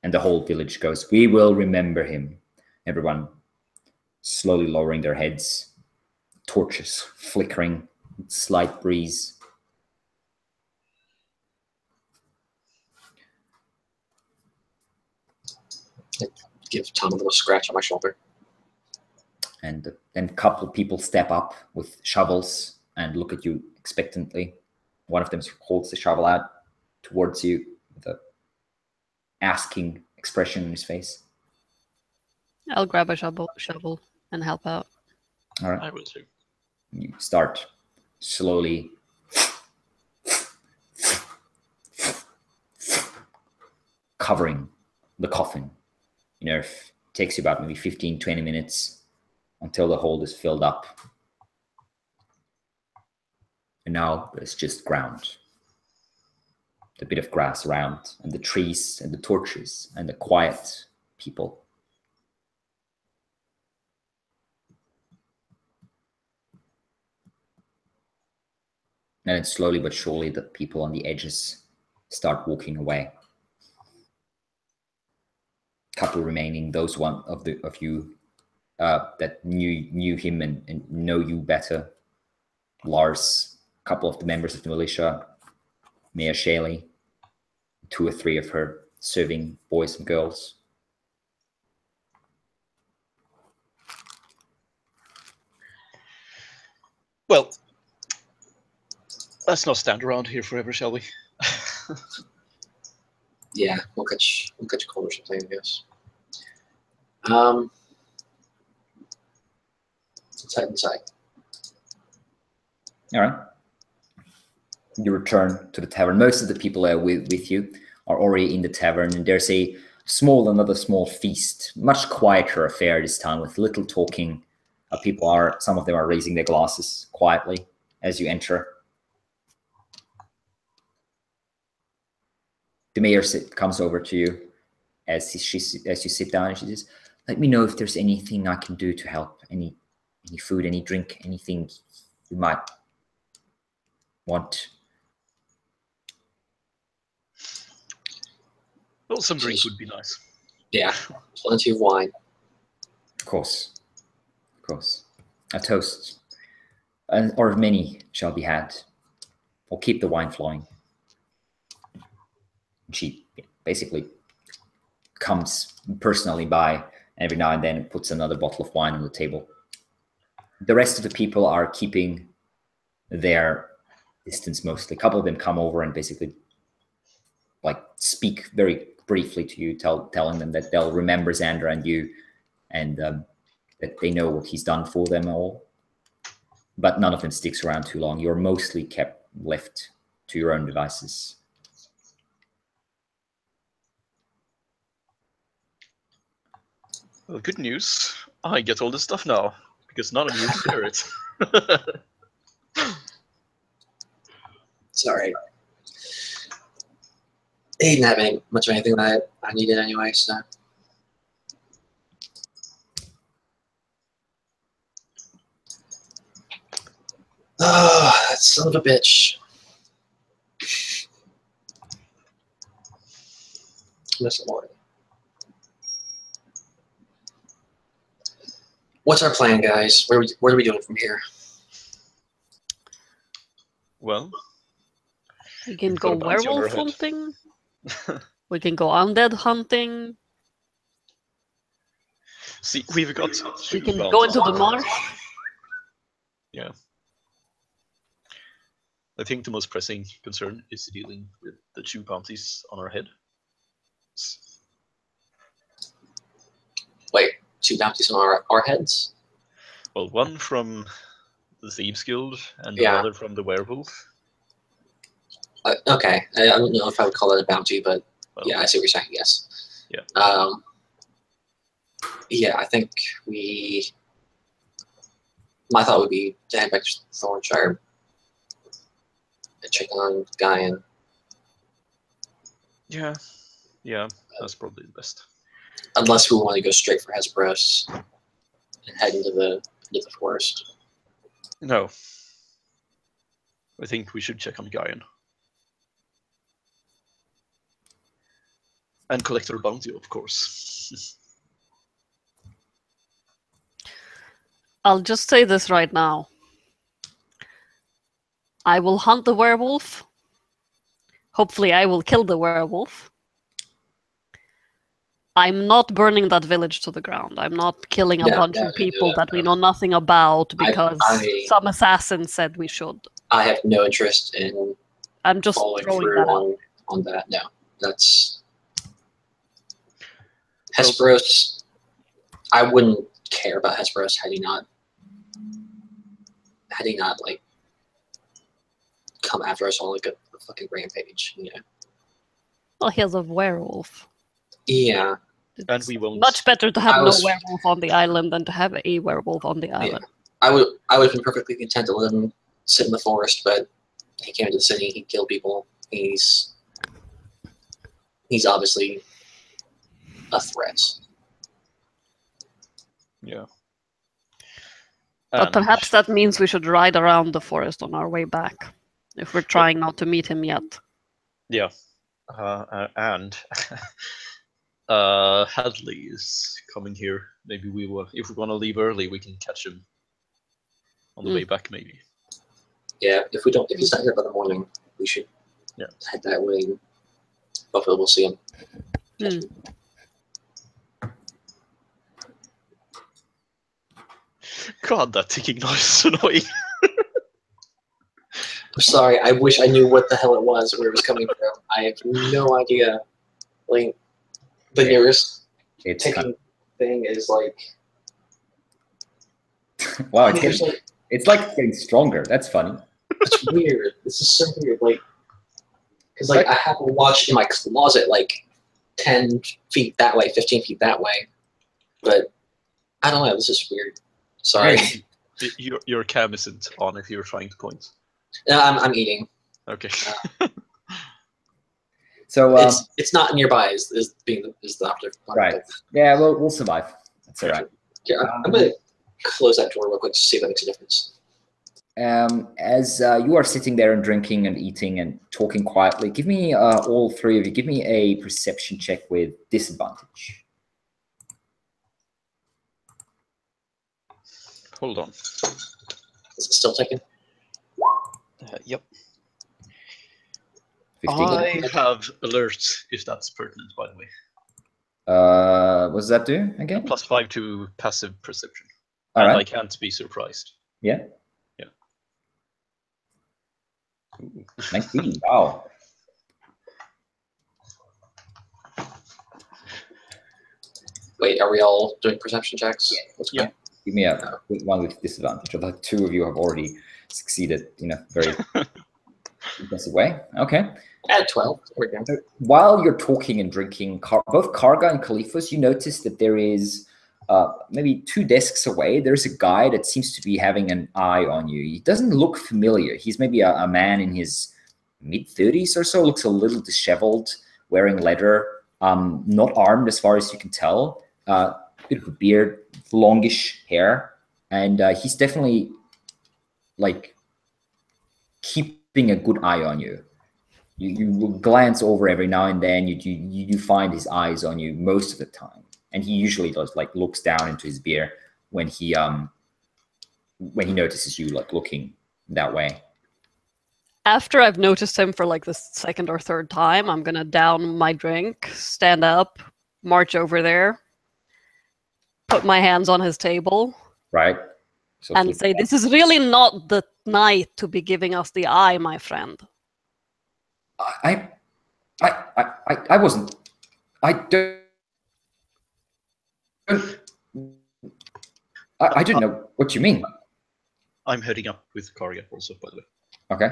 And the whole village goes, we will remember him. Everyone slowly lowering their heads, torches flickering, slight breeze. Give Tom a little scratch on my shoulder. And then a couple of people step up with shovels and look at you expectantly. One of them holds the shovel out towards you with an asking expression on his face. I'll grab a shovel and help out. All right. I will too. You start slowly covering the coffin in earth. It takes you about maybe 15-20 minutes until the hold is filled up. And now there's just ground. The bit of grass around, and the trees, and the torches, and the quiet people. And then slowly but surely the people on the edges start walking away. Couple remaining, those one of you that knew him and know you better. Lars, a couple of the members of the militia, Mia Shaley, 2 or 3 of her serving boys and girls. Well, let's not stand around here forever, shall we? Yeah, we'll catch cold or something, I guess. Let's head inside. All right. You return to the tavern. Most of the people with you are already in the tavern, and there's another small feast. Much quieter affair this time, with little talking. Some of them are raising their glasses quietly as you enter. The mayor comes over to you as you sit down, and she says, "Let me know if there's anything I can do to help. Any food, any drink, anything you might want." Well, some drink would be nice. Yeah, plenty of wine. Of course. A toast, or many shall be had. Or keep the wine flowing. She basically comes personally by every now and then and puts another bottle of wine on the table. The rest of the people are keeping their distance mostly. A couple of them come over and basically speak very briefly to you, telling them that they'll remember Zann'der and you, and that they know what he's done for them all. But none of them sticks around too long. You're mostly left to your own devices. Well, good news. I get all this stuff now, because none of you share it. Sorry. He didn't have much of anything that I needed anyway, so. Oh, that son of a bitch. Miss Lord. What's our plan, guys? What are we doing from here? Well, We can we've go got a bounty on our werewolf head. hunting. We can go undead hunting. See, we've got We two can bounties go into on the our head. marsh. Yeah. I think the most pressing concern is dealing with the 2 bounties on our head. Wait, 2 bounties on our heads? Well, one from the Thieves Guild and Yeah. the other from the Werewolf. Okay, I don't know if I would call it a bounty, but Well, yeah, I see what you're saying, yes. Yeah. Yeah, I think my thought would be to head back to Thornshire and check on Guy and yeah, that's probably the best. unless we want to go straight for Hesperos and head into the forest. No. I think we should check on Gaian. And collect our bounty, of course. I'll just say this right now. I will hunt the werewolf. Hopefully I will kill the werewolf. I'm not burning that village to the ground. I'm not killing a No, bunch no, of people no, that we no. know nothing about because I- some assassin said we should. I have no interest in I'm just following throwing through that out. on that. No, that's Hesperos. I wouldn't care about Hesperos had he not like come after us on like a fucking rampage. You know? Well, he has a werewolf. Yeah. And we won't. Much better to have I no was- werewolf on the island than to have a werewolf on the island. I would have been perfectly content to let him sit in the forest, but he came to the city. He killed people. He's obviously a threat. Yeah. But And- perhaps that means we should ride around the forest on our way back, if we're trying not to meet him yet. Yeah. And Hadley is coming here. Maybe we will. If we want to leave early, we can catch him on the way back. Maybe. Yeah, if he's not here by the morning, we should head that way. Hopefully, we'll see him. Hmm. God, that ticking noise is annoying. I'm sorry. I wish I knew what the hell it was, where it was coming from. I have no idea. Like the nearest It's ticking thing is like. wow, I mean, there's, like, it's like getting stronger. That's funny. it's weird. This is so weird. Like, because like I have a watch in my closet, like 10 feet that way, 15 feet that way, but I don't know. This is weird. Sorry. Your cam isn't on if you're trying to point. No, I'm eating. Okay. So It's not nearby. Is the operative part. right. Yeah, we'll survive. That's all right. Yeah, I'm gonna close that door real quick to see if that makes a difference. As you are sitting there and drinking and eating and talking quietly, give me all three of you. Give me a perception check with disadvantage. Hold on. Is it still taken? Yep. 15. I have alert if that's pertinent, by the way. What does that do again? +5 to passive perception. All and right. I can't be surprised. Yeah. Yeah. Ooh, 19. Wow. Wait, are we all doing perception checks? Yeah. Give me a one with disadvantage. Although 2 of you have already succeeded in a very impressive way. Okay. At 12. There we go. While you're talking and drinking, both Karga and Khalifos, you notice that there is maybe 2 desks away. There's a guy that seems to be having an eye on you. He doesn't look familiar. He's maybe a man in his mid-30s or so, looks a little disheveled, wearing leather, not armed as far as you can tell. Bit of a beard, longish hair, and he's definitely like keeping a good eye on you. You will glance over every now and then. You find his eyes on you most of the time, and he usually does like looks down into his beer when he notices you like looking that way. After I've noticed him for like the second or third time, I'm gonna down my drink, stand up, march over there, put my hands on his table, Right. So and say, "This is really not the night to be giving us the eye, my friend." I wasn't. I don't. I didn't know what you mean. I'm heading up with Karga also, by the way. Okay.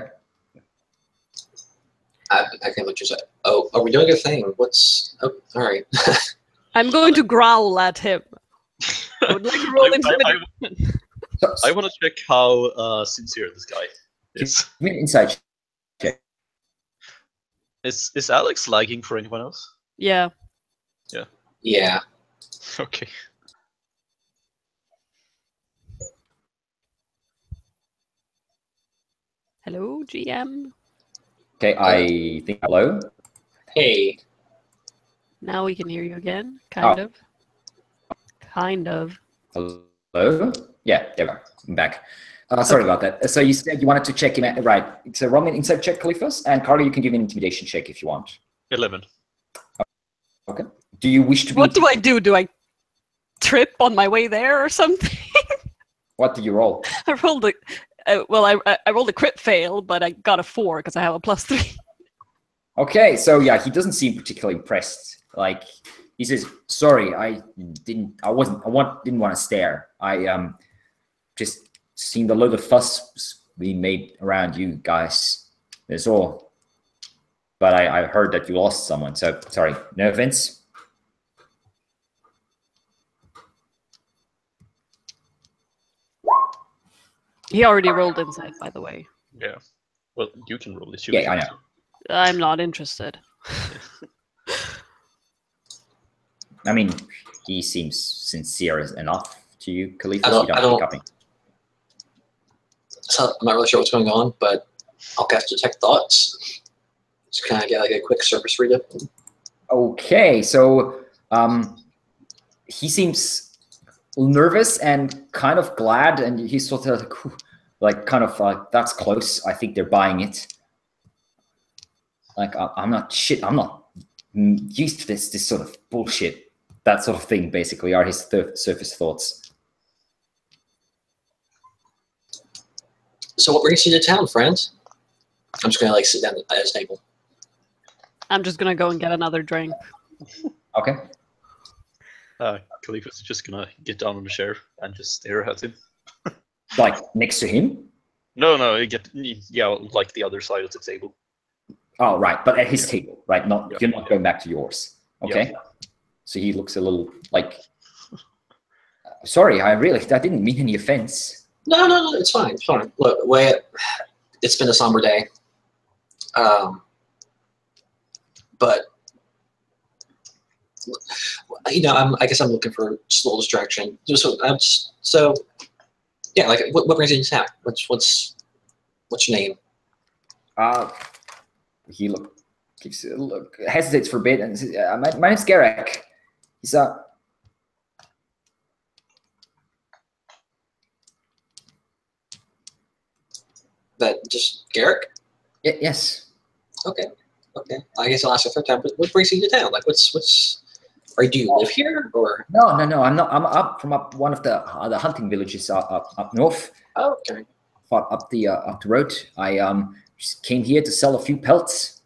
I can't let you say. Oh, are we doing a thing? What's? Oh, all right. I'm going to growl at him. I would like to roll intimidation. I want to check how sincere this guy is. Give me an insight check. Is Alex lagging for anyone else? Yeah. Yeah. Okay. Hello, GM. Okay, I think hello. Hey. Now we can hear you again. Kind of. Kind of. Hello. Yeah, there we go. I'm back. Sorry about that. So you said you wanted to check him out, right? So roll me an insight check, Khalifas, and Carly, you can give me an intimidation check if you want. 11. Okay. Do you wish to be? What do I do? Do I trip on my way there or something? What did you roll? I rolled a I rolled a crit fail, but I got a 4 because I have a +3. Okay, so yeah, he doesn't seem particularly impressed. Like he says, "Sorry, didn't want to stare. I just seen a load of fuss being made around you guys. That's all. But I heard that you lost someone, so sorry. No offense." He already rolled insight, by the way. Yeah. Well, you can roll this. Yeah, I know. I'm not interested. I mean, he seems sincere enough to you, Khalifa. I You don't don't- pick up him. So I'm not really sure what's going on, but I'll cast Detect Thoughts. Just kind of get like a quick surface read up. Okay, so he seems nervous and kind of glad, and he's sort of like kind of like, that's close. I think they're buying it. Like I'm not used to this sort of bullshit. That sort of thing basically are his surface thoughts. So what brings you to town, friend? I'm just gonna like sit down at his table. I'm just gonna go and get another drink. Okay. Khalifa's just gonna get down on the chair and just stare at him. Like next to him? No, like the other side of the table. Oh, right, but at his table, right? Not Yeah. You're not going back to yours. Okay. Yeah. So he looks a little like, sorry, I didn't mean any offense. No, it's fine. It's fine. Look, it's been a somber day. But you know, I guess I'm looking for just a little distraction. So yeah, like what brings you to town? What's your name? He hesitates for a bit and says, my name's Garrick. He's That just Garrick? yes. Okay. I guess I'll ask a third time. But what brings you to town? Like, do you live here or? No. I'm not. I'm up from one of the hunting villages up north. Oh, okay. Up the road. I just came here to sell a few pelts.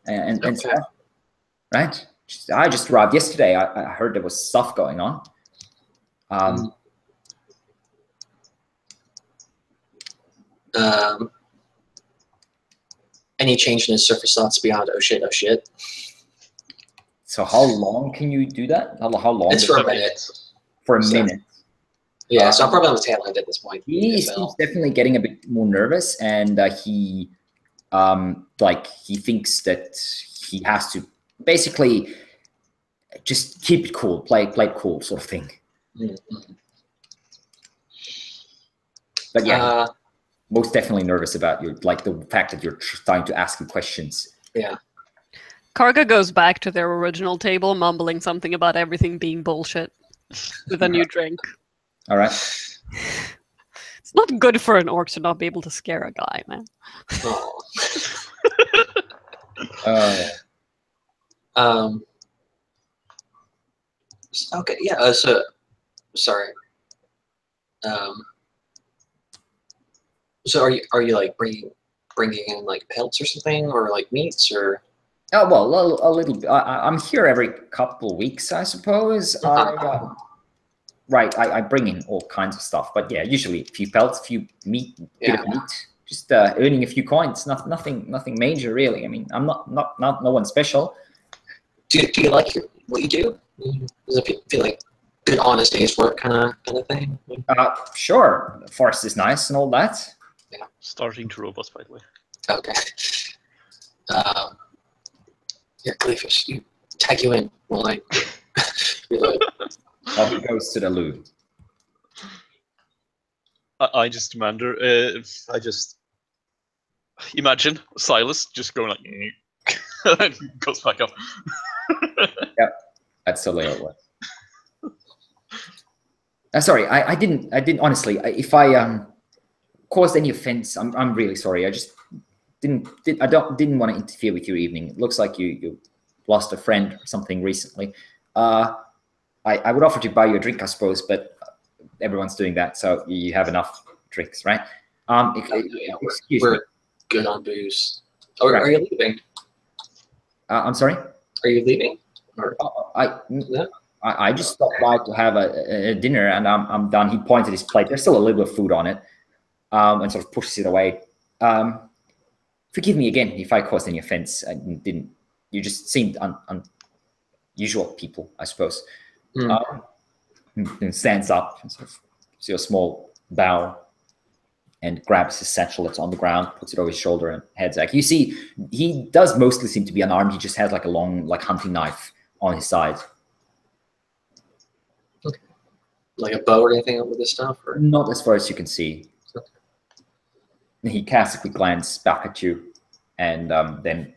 And Okay. stuff. Right. I just arrived yesterday. I heard there was stuff going on. Any change in his surface thoughts beyond oh shit? So how long can you do that? How long? It's for a minute. For a So- minute. Yeah, so I'm probably on the tail end at this point. He's definitely getting a bit more nervous, and he thinks that he has to basically just keep it cool, play it cool, sort of thing. Mm-hmm. But yeah, most definitely nervous about the fact that you're starting to ask him questions. Yeah. Karga goes back to their original table, mumbling something about everything being bullshit with a new drink. All right. It's not good for an orc to not be able to scare a guy, man. Oh. Okay. Yeah. So, sorry. So are you like bringing in like pelts or something, or like meats, or? Oh well, a little bit. I'm here every couple of weeks, I suppose. Right, I bring in all kinds of stuff, but yeah, usually a few pelts, a few meat, bit of meat, just earning a few coins. Nothing major really. I mean, I'm not no one special. Do you like what you do? Does it feel like good, honest day's work kind of thing? Sure, the forest is nice and all that. Yeah. Starting to robust, by the way. Okay. Yeah, Gleefish, you tag you in while I reload. He goes to the loo. I just imagine Silas just going like, and goes back up. Yep, that's the layout one. Sorry, I didn't honestly. If I caused any offense, I'm really sorry. I just didn't want to interfere with your evening. It looks like you lost a friend or something recently. I would offer to buy you a drink, I suppose, but everyone's doing that, so you have enough drinks, right? Excuse me. We're good on booze. Are you leaving? I'm sorry? Are you leaving? Or I just stopped by to have a dinner, and I'm done. He pointed his plate. There's still a little bit of food on it, and sort of pushes it away. Forgive me again if I caused any offense. I didn't. You just seemed unusual people, I suppose. And stands up and sort of see a small bow and grabs his satchel that's on the ground, puts it over his shoulder, and heads back. You see, he does mostly seem to be unarmed. He just has like a long, hunting knife on his side. Okay. Like a bow or anything with this stuff? Or? Not as far as you can see. Okay. He casts a quick glance back at you, and then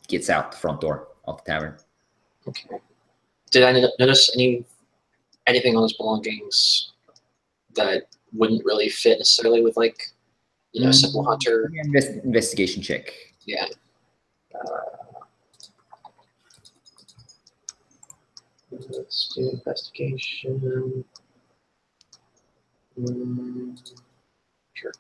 gets out the front door of the tavern. Okay. Did I notice anything on his belongings that wouldn't really fit necessarily with, like, a simple hunter? Investigation check. Yeah. Let's do investigation. Sure.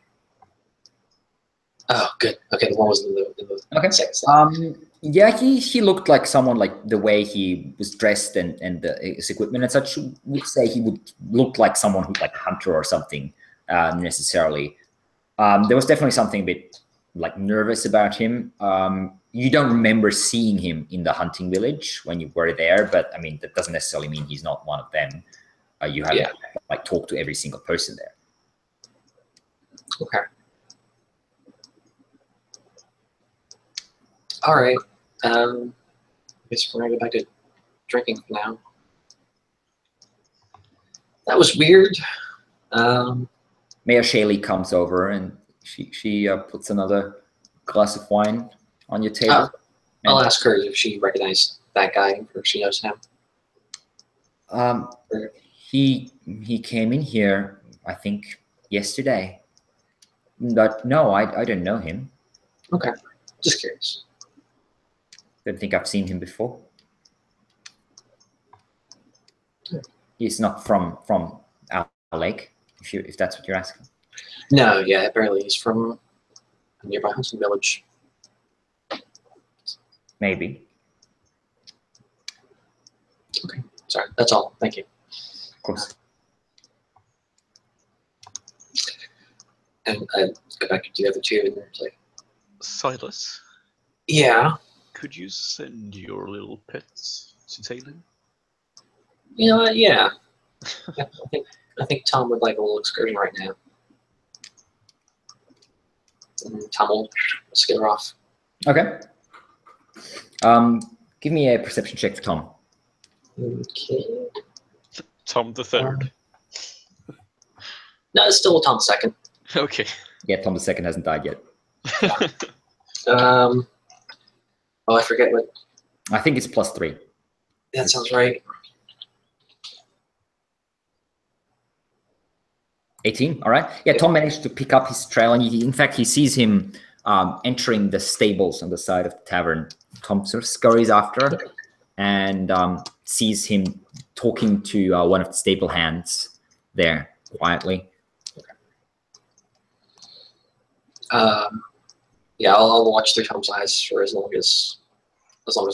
Oh, good. Okay, the one was in the okay. second slide. Yeah, he looked like someone, like the way he was dressed and his equipment and such would say he would look like someone who's like a hunter or something, necessarily. There was definitely something a bit like nervous about him. You don't remember seeing him in the hunting village when you were there, but I mean, that doesn't necessarily mean he's not one of them. You haven't like talked to every single person there. Okay. All right. I guess we're gonna go back to drinking for now. That was weird. Mayor Shaley comes over and she puts another glass of wine on your table. I'll ask her if she recognized that guy or if she knows him. He came in here, I think, yesterday. But no, I don't know him. Okay, just curious. Don't think I've seen him before. He's not from our lake, if that's what you're asking. No, yeah, apparently he's from a nearby hunting village. Maybe. Okay, sorry, that's all. Thank you. Of course. And I go back to the other two, and it's like, Silas, yeah. could you send your little pets to Talon? You know what? Yeah. I think Tom would like a little excursion right now. And Tom will scare off. Okay. Give me a perception check for Tom. Okay. Tom the Third. No, it's still Tom second. Okay. Yeah, Tom II hasn't died yet. Oh, I forget what. I think it's +3. That sounds right. 18, all right. Yeah, Tom managed to pick up his trail, and in fact, he sees him entering the stables on the side of the tavern. Tom sort of scurries after and sees him talking to one of the stable hands there quietly. Yeah, I'll watch through Tom's eyes for as long as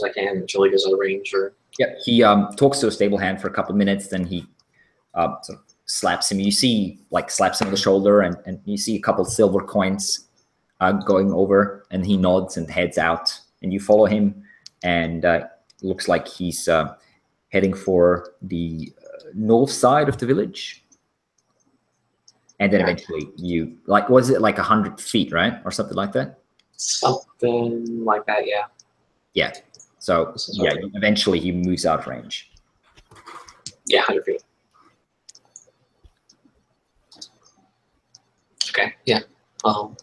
I can until he goes out of range. Or yeah, he talks to a stable hand for a couple of minutes, then he sort of slaps him. You see, like, slaps him on the shoulder, and you see a couple of silver coins going over, and he nods and heads out, and you follow him, and looks like he's heading for the north side of the village. And then eventually you, like, was it like 100 feet, right? Or something like that? something like that, yeah. Yeah. So, yeah, eventually he moves out of range. Yeah, 100 feet. Okay, yeah. I'll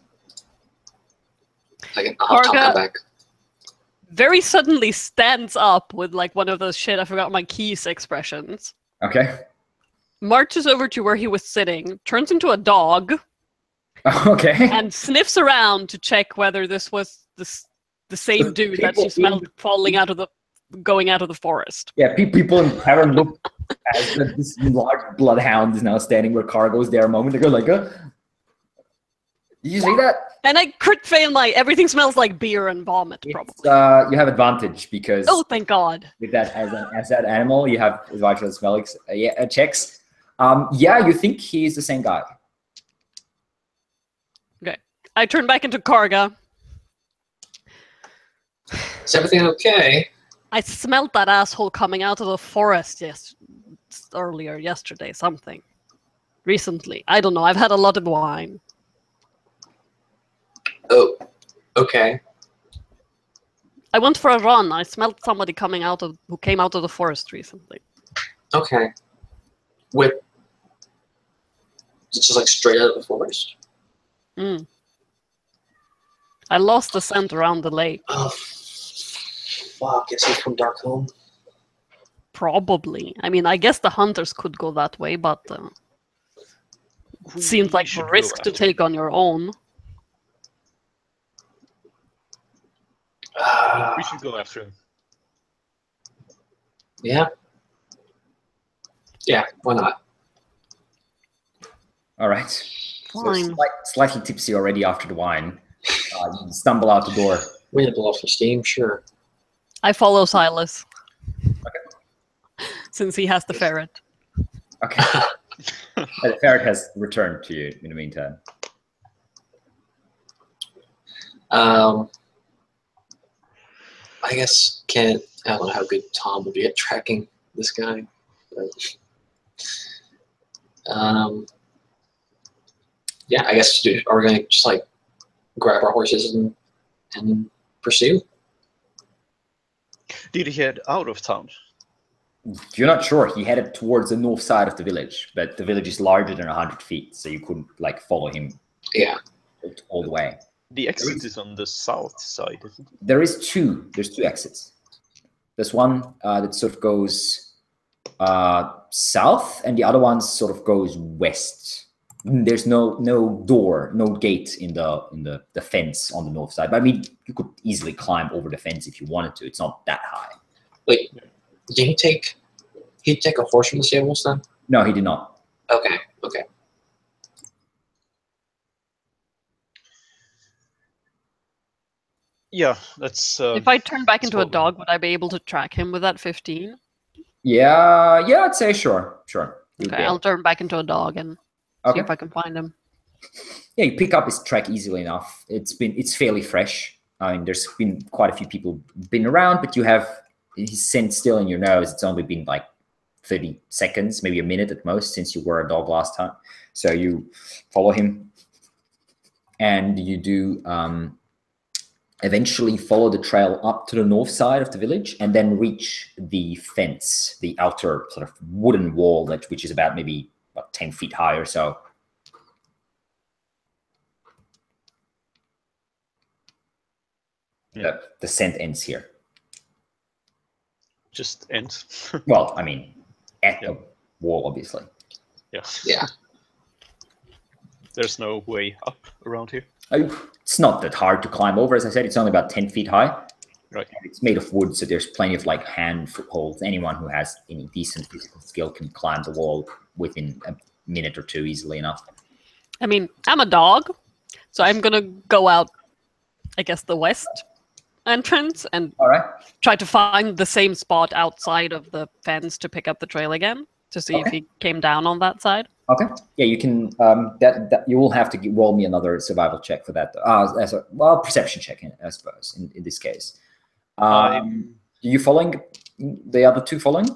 have Tom come back. Very suddenly stands up with like one of those shit I forgot my keys expressions. Okay. Marches over to where he was sitting, turns into a dog, Okay. and sniffs around to check whether this was the same dude that she smelled going out of the forest. Yeah, people in the tavern look as this large bloodhound is now standing where Cargo's there a moment ago, like, did you see that? And I crit fail my everything smells like beer and vomit, probably. You have advantage because Oh, thank God. with that as that animal, you have advantage on smell checks. Yeah, you think he's the same guy. Okay. I turn back into Karga. Is everything okay? I smelled that asshole coming out of the forest earlier yesterday, something. Recently. I don't know. I've had a lot of wine. Oh, okay. I went for a run. I smelled somebody who came out of the forest recently. Okay. With just like straight out of the forest? Mm. I lost the scent around the lake. Oh, fuck. Is he from Darkholme? Probably. I mean, I guess the hunters could go that way, but it seems like a risk to take on your own. We should go after him. Yeah. Yeah, why not? All right. Fine. So slightly tipsy already after the wine. You stumble out the door. We need to blow off the steam, sure. I follow Silas. Okay. Since he has the ferret. Okay. The ferret has returned to you in the meantime. I guess I don't know how good Tom would be at tracking this guy. But, yeah, I guess are we going to just like grab our horses and pursue? Did he head out of town? You're not sure. He headed towards the north side of the village, but the village is larger than 100 feet, so you couldn't like follow him. Yeah. All the way. The exit is on the south side, isn't it? There's two exits. There's one that sort of goes south, and the other one sort of goes west. There's no door, no gate in the fence on the north side. But I mean, you could easily climb over the fence if you wanted to. It's not that high. Wait, did he take a horse from the stables then? No, he did not. Okay. Yeah, that's. If I turn back into a dog, would I be able to track him with that 15? Yeah, I'd say sure. Okay, I'll turn back into a dog and see if I can find him. Yeah, you pick up his track easily enough. It's fairly fresh. I mean, there's been quite a few people been around, but you have his scent still in your nose. It's only been like 30 seconds, maybe a minute at most, since you were a dog last time. So you follow him, and you do eventually follow the trail up to the north side of the village and then reach the fence, the outer sort of wooden wall, which is about maybe about 10 feet high or so. Yeah. The scent ends here. Just ends. Well, I mean, at Yeah. the wall, obviously. Yeah. Yeah. There's no way up around here. It's not that hard to climb over. As I said, it's only about 10 feet high. Right. And it's made of wood, so there's plenty of like hand footholds. Anyone who has any decent physical skill can climb the wall within a minute or two easily enough. I mean, I'm a dog, so I'm gonna go out, I guess, the west entrance and All right. try to find the same spot outside of the fence to pick up the trail again to see if Okay. he came down on that side. Okay. Yeah, you can. That you will have to roll me another survival check for that. Perception check, I suppose, in this case. Are you following the other two following?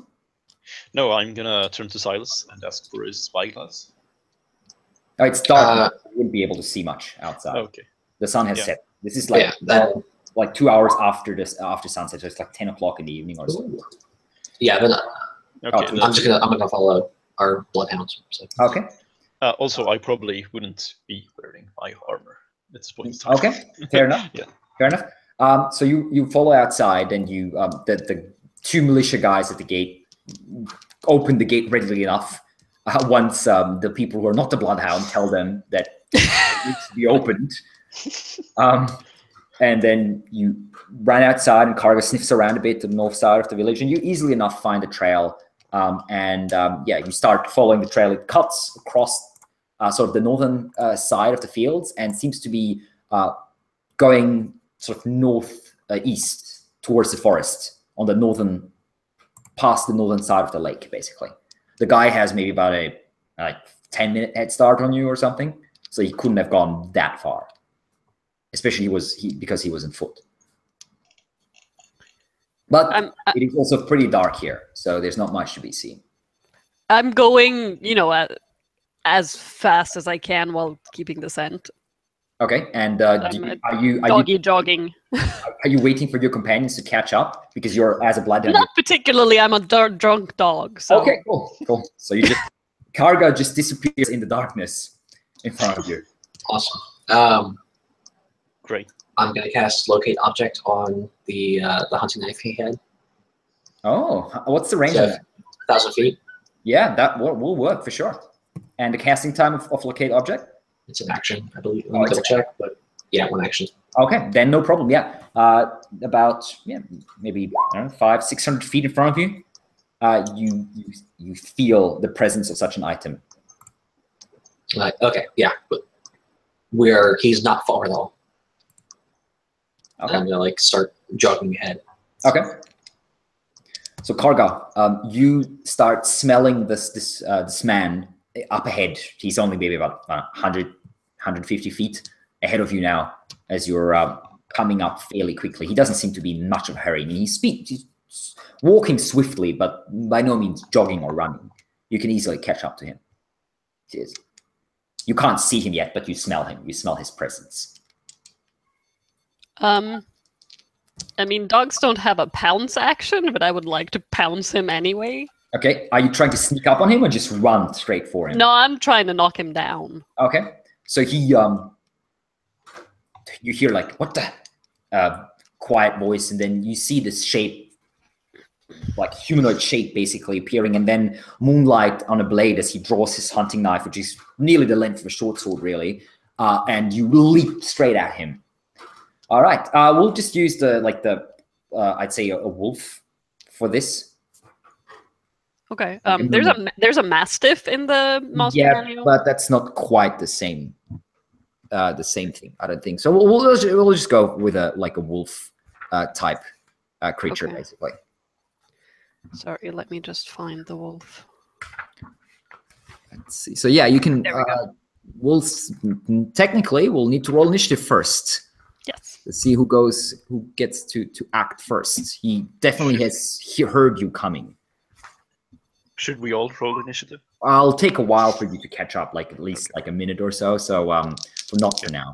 No, I'm gonna turn to Silas and ask for his spyglass. Oh, it's dark. You wouldn't be able to see much outside. Okay. The sun has Yeah. set. This is like like 2 hours after sunset. So it's like 10 o'clock in the evening or so. Yeah, but Okay. Oh, I'm gonna follow our bloodhounds. So. Okay. Also, I probably wouldn't be wearing my armor at this point in time. Okay. Fair enough. Yeah. Fair enough. So you follow outside, and you the two militia guys at the gate open the gate readily enough. Once the people who are not the bloodhound tell them that it needs to be opened, and then you run outside, and Karga sniffs around a bit to the north side of the village, and you easily enough find the trail. You start following the trail. It cuts across sort of the northern side of the fields and seems to be going sort of north east towards the forest on the northern, past the northern side of the lake, basically. The guy has maybe about a 10-minute head start on you or something, so he couldn't have gone that far. Especially because he was on foot. But it is also pretty dark here, so there's not much to be seen. I'm going, as fast as I can while keeping the scent. Okay, and Jogging. Are you waiting for your companions to catch up because you're as a bloodhound? Not particularly. I'm a drunk dog. So. Okay, cool. So you Karga just disappears in the darkness in front of you. Awesome. Great. I'm gonna cast locate object on the hunting knife he had. Oh, what's the range So, of that? 1,000 feet. Yeah, that will work for sure. And the casting time of locate object? It's an action, I believe. Let me double check, but yeah, one action. Okay, then no problem. Yeah, about maybe 500-600 feet in front of you, you feel the presence of such an item. Okay, yeah, but he's not far at all. Okay. I'm gonna start jogging ahead. Okay. So Karga, you start smelling this man up ahead. He's only maybe about 100, 150 feet ahead of you now as you're coming up fairly quickly. He doesn't seem to be in much of a hurry. I mean, he's walking swiftly, but by no means jogging or running. You can easily catch up to him. You can't see him yet, but you smell him. You smell his presence. I mean, dogs don't have a pounce action, but I would like to pounce him anyway. Okay. Are you trying to sneak up on him or just run straight for him? No, I'm trying to knock him down. Okay. So he, you hear like, what the quiet voice, and then you see this shape, like humanoid shape basically appearing, and then moonlight on a blade as he draws his hunting knife, which is nearly the length of a short sword, really, and you leap straight at him. All right, we'll just use I'd say a wolf for this. Okay. There's a mastiff in the monster manual. But that's not quite the same. The same thing, I don't think. So we'll just go with a wolf type creature, basically. Sorry, let me just find the wolf. Let's see. So yeah, you can. There we go. We'll need to roll initiative first. Yes. Let's see who gets to act first. He definitely has heard you coming. Should we all roll initiative? I'll take a while for you to catch up, at least a minute or so. So not for now.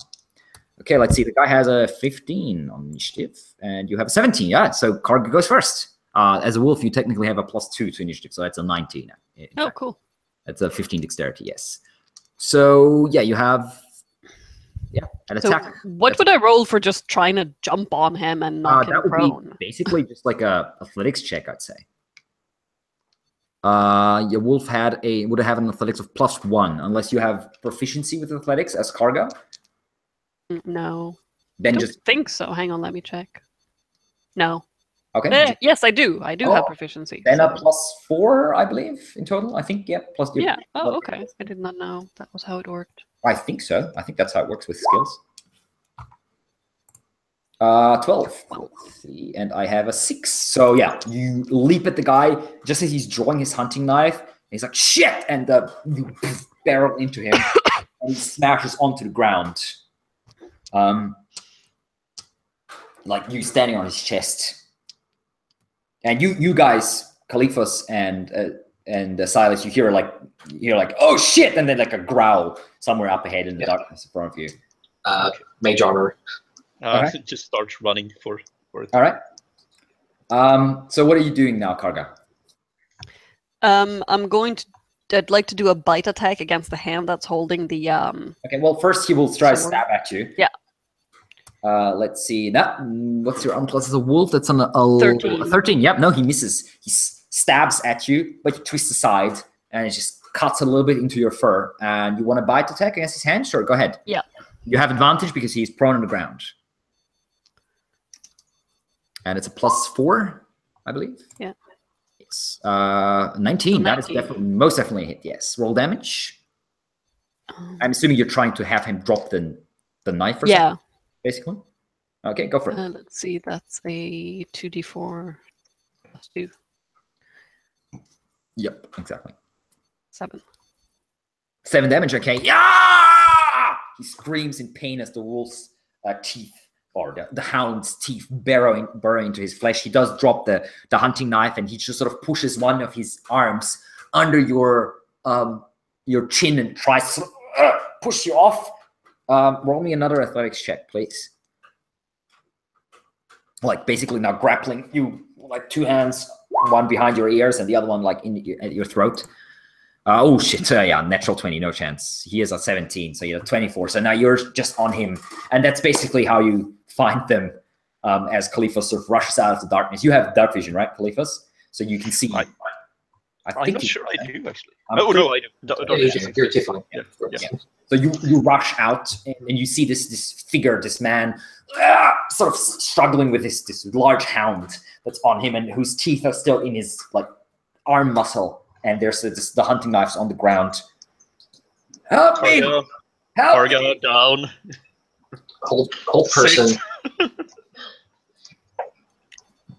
Okay, let's see. The guy has a 15 on initiative, and you have a 17. Yeah, so Karga goes first. As a wolf, you technically have a +2 to initiative, so that's a 19. Oh, cool. That's a 15 dexterity, yes. So, yeah, you have an So attack. what would I roll for just trying to jump on him and knock him That would prone? be basically just like a athletics check, I'd say. Your wolf would have an athletics of +1, unless you have proficiency with athletics as Karga. No. Then I don't just think so. Hang on, let me check. No. okay. Yes, I do. I do have proficiency. Then a so- +4, I believe, in total. I think, yeah. Yeah. Oh, okay. I did not know that was how it worked. I think so. I think that's how it works with skills. 12. Let's see. And I have a 6. So yeah, you leap at the guy just as he's drawing his hunting knife. He's like, shit! And you barrel into him and he smashes onto the ground. Like you standing on his chest. And you guys, Caliphus and Silas, you hear like, oh shit! And then like a growl somewhere up ahead in the darkness in front of you. Mage armor. Okay. Just starts running for it. All right. So what are you doing now, Karga? I'd like to do a bite attack against the hand that's holding the Okay, well, first he will try to sword. stab at you. Yeah. Let's see. What's your arm plus as a wolf? That's on a 13. 13. Yep, no, he misses. He stabs at you, but you twist aside, and it just cuts a little bit into your fur. And you want a bite attack against his hand? Sure, go ahead. Yeah. You have advantage because he's prone on the ground. And it's a +4, I believe. Yeah. It's 19. That is most definitely a hit, yes. Roll damage. I'm assuming you're trying to have him drop the knife or something, basically. Okay, go for it. Let's see, that's a 2d4 +2. Yep, exactly. 7. 7 damage, okay. Yeah! He screams in pain as the wolf's teeth, or the hound's teeth, burrow into his flesh. He does drop the hunting knife, and he just sort of pushes one of his arms under your chin and tries to push you off. Roll me another athletics check, please. Like basically now grappling you, like 2 hands, one behind your ears and the other one like at your throat. Oh shit! Yeah, natural 20, no chance. He is a 17, so you're 24. So now you're just on him, and that's basically how you find them. As Caliphus sort of rushes out of the darkness, you have dark vision, right, Caliphus? So you can see. I'm not sure I do actually. No, I do. You're too fine. Yeah. So you rush out and you see this figure, this man, sort of struggling with this large hound that's on him and whose teeth are still in his like arm muscle, and there's the hunting knives on the ground. Help me! Help me! Karga down. Hold person.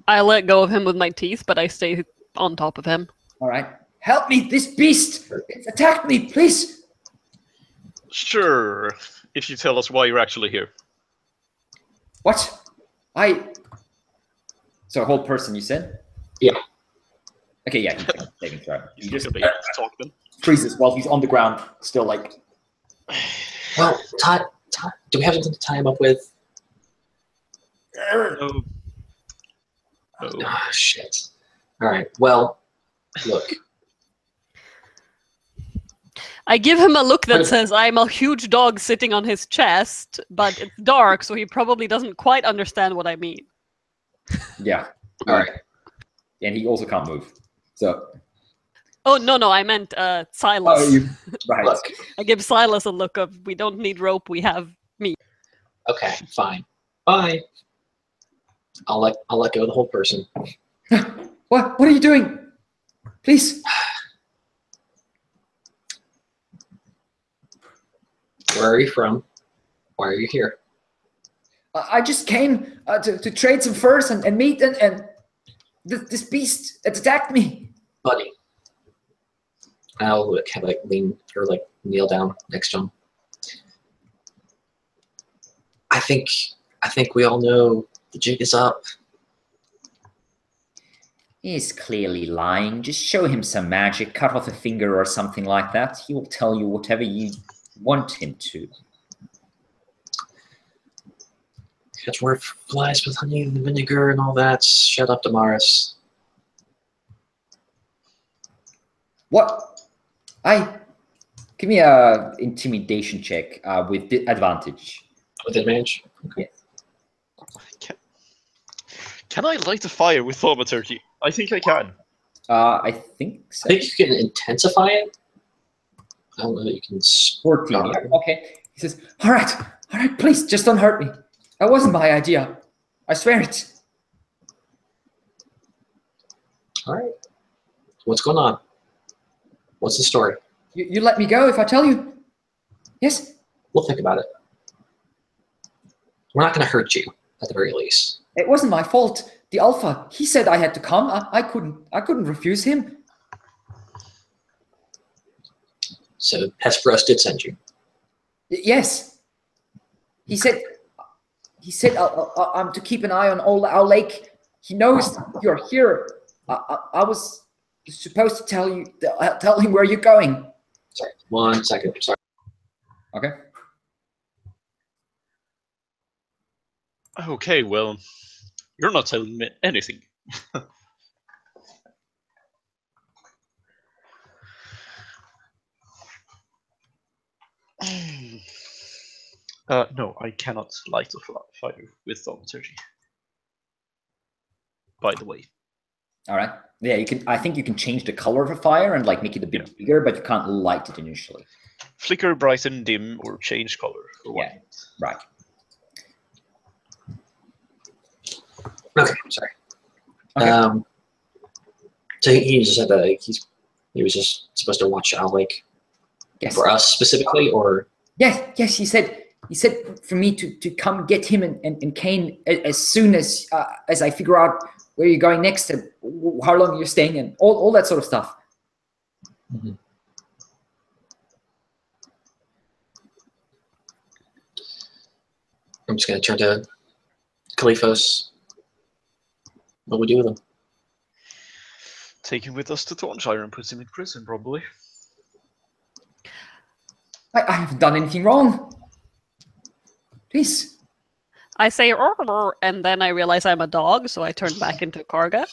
I let go of him with my teeth, but I stay on top of him. All right. Help me! This beast! It's attacked me, please! Sure, if you tell us why you're actually here. What? So a whole person, you said? Yeah. Okay, yeah, he can try. He just Talk then. freezes while he's on the ground, still like... Well, do we have something to tie him up with? No. Oh, shit. All right, well, look. I give him a look that says, I'm a huge dog sitting on his chest, but it's dark, so he probably doesn't quite understand what I mean. Yeah. All right. And he also can't move. So... Oh, no, I meant Silas. Oh, right. Look. I give Silas a look of, we don't need rope, we have me. Okay, fine. Bye. I'll let go of the whole person. What are you doing? Please. Where are you from? Why are you here? I just came to trade some furs and meat, and this beast attacked me. Buddy. I'll lean or kneel down next to him. I think we all know the jig is up. He's clearly lying. Just show him some magic, cut off a finger or something like that. He will tell you whatever you want him to. It's where it flies with honey and vinegar and all that. Shut up, Daemaris. What? Give me a intimidation check with advantage. With advantage? Yes. Can I light a fire with thaumaturgy? I think I can. I think so. I think you can intensify it. I don't know that you can. 14. Yeah. Okay. He says, all right, please, just don't hurt me. That wasn't my idea. I swear it. All right. What's going on? What's the story? You let me go if I tell you? Yes? We'll think about it. We're not going to hurt you, at the very least. It wasn't my fault. The Alpha, he said I had to come. I couldn't refuse him. So Hesperos did send you. Yes. He said I'm to keep an eye on our lake. He knows you're here. I was supposed to tell him where you're going. Sorry, 1 second. Sorry. Okay. Okay, well, you're not telling me anything. No, I cannot light a fire with thaumaturgy. By the way. All right. Yeah, you can. I think you can change the color of a fire and like make it a bit bigger, but you can't light it initially. Flicker, brighten, dim, or change color. Yeah. Right. Okay, sorry. Okay. So he just said that he was just supposed to watch Owl Lake Yes. for us specifically, or Yes. He said for me to come get him and Kane as soon as I figure out where you're going next and how long you're staying and all that sort of stuff. Mm-hmm. I'm just gonna turn to Kalifos. What do we do with him? Take him with us to Dragonshard and put him in prison, probably. I haven't done anything wrong. Please. I say "Rrr," and then I realize I'm a dog, so I turn back into Karga.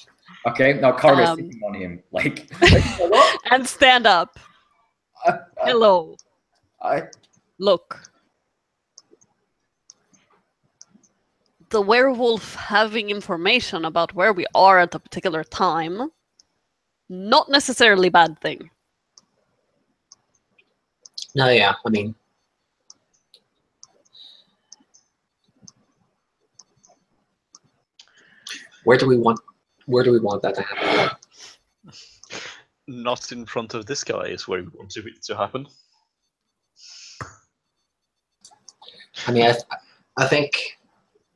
Okay, now Karga's sitting on him. Like what? And stand up. Hello. Look. The werewolf having information about where we are at a particular time, not necessarily bad thing. No, yeah, I mean, where do we want that to happen? Not in front of this guy is where we want it to happen. I mean, I think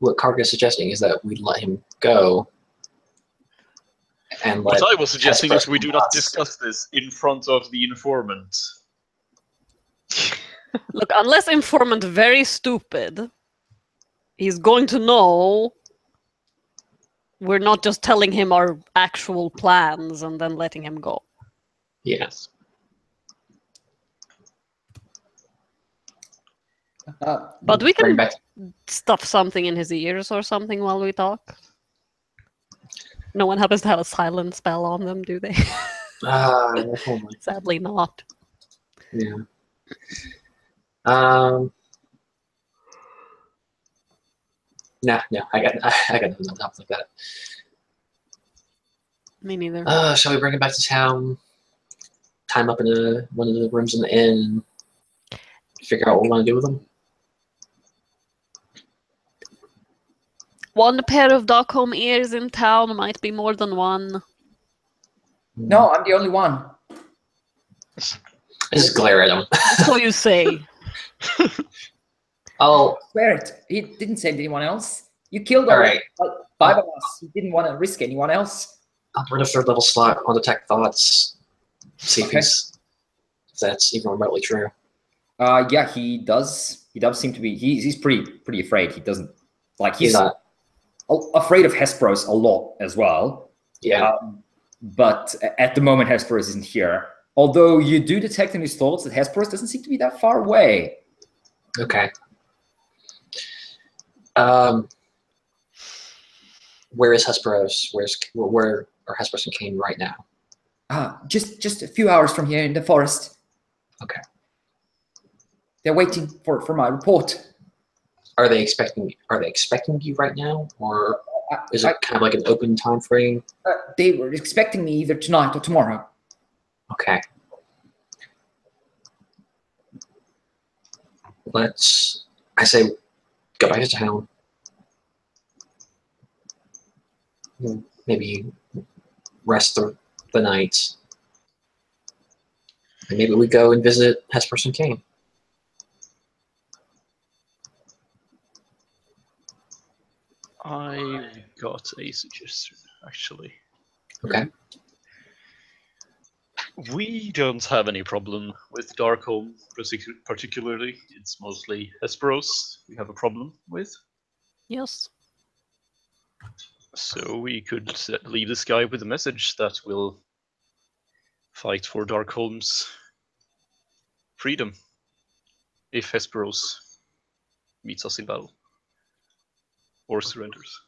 what Karga is suggesting is that we let him go. And what I was suggesting is Hesperos we do not discuss this in front of the informant. Look, unless informant very stupid, he's going to know we're not just telling him our actual plans and then letting him go. Yes. But we can back. stuff something in his ears or something while we talk. No one happens to have a silent spell on them, do they? Sadly not. Yeah. No, I got nothing like that. Me neither. Shall we bring him back to town? Tie him up in one of the rooms in the inn. Figure out what we want to do with him. One pair of Stockholm ears in town might be more than one. No, I'm the only one. I just glare at him. So you say. Oh, Swear it. He didn't send anyone else. You killed all right. like 5 of us. He didn't want to risk anyone else. I'll run a 3rd level slot on detect thoughts. See Okay. if that's even remotely true. Yeah, he does. He does seem to be. He's pretty afraid. He doesn't like. He's not. Afraid of Hesperos a lot as well. Yeah. But at the moment, Hesperos isn't here. Although you do detect in his thoughts that Hesperos doesn't seem to be that far away. Okay. Where is Hesperos? Where are Hesperos and Kane right now? Just a few hours from here in the forest. Okay. They're waiting for my report. Are they expecting you right now, or is it kind of like an open time frame? They were expecting me either tonight or tomorrow. Okay. I say, go back to town. Maybe rest the night. And maybe we go and visit Hesperos and Kane. I got a suggestion, actually. Okay. We don't have any problem with Darkholm, particularly. It's mostly Hesperos we have a problem with. Yes. So we could leave this guy with a message that will fight for Darkholm's freedom if Hesperos meets us in battle or surrenders.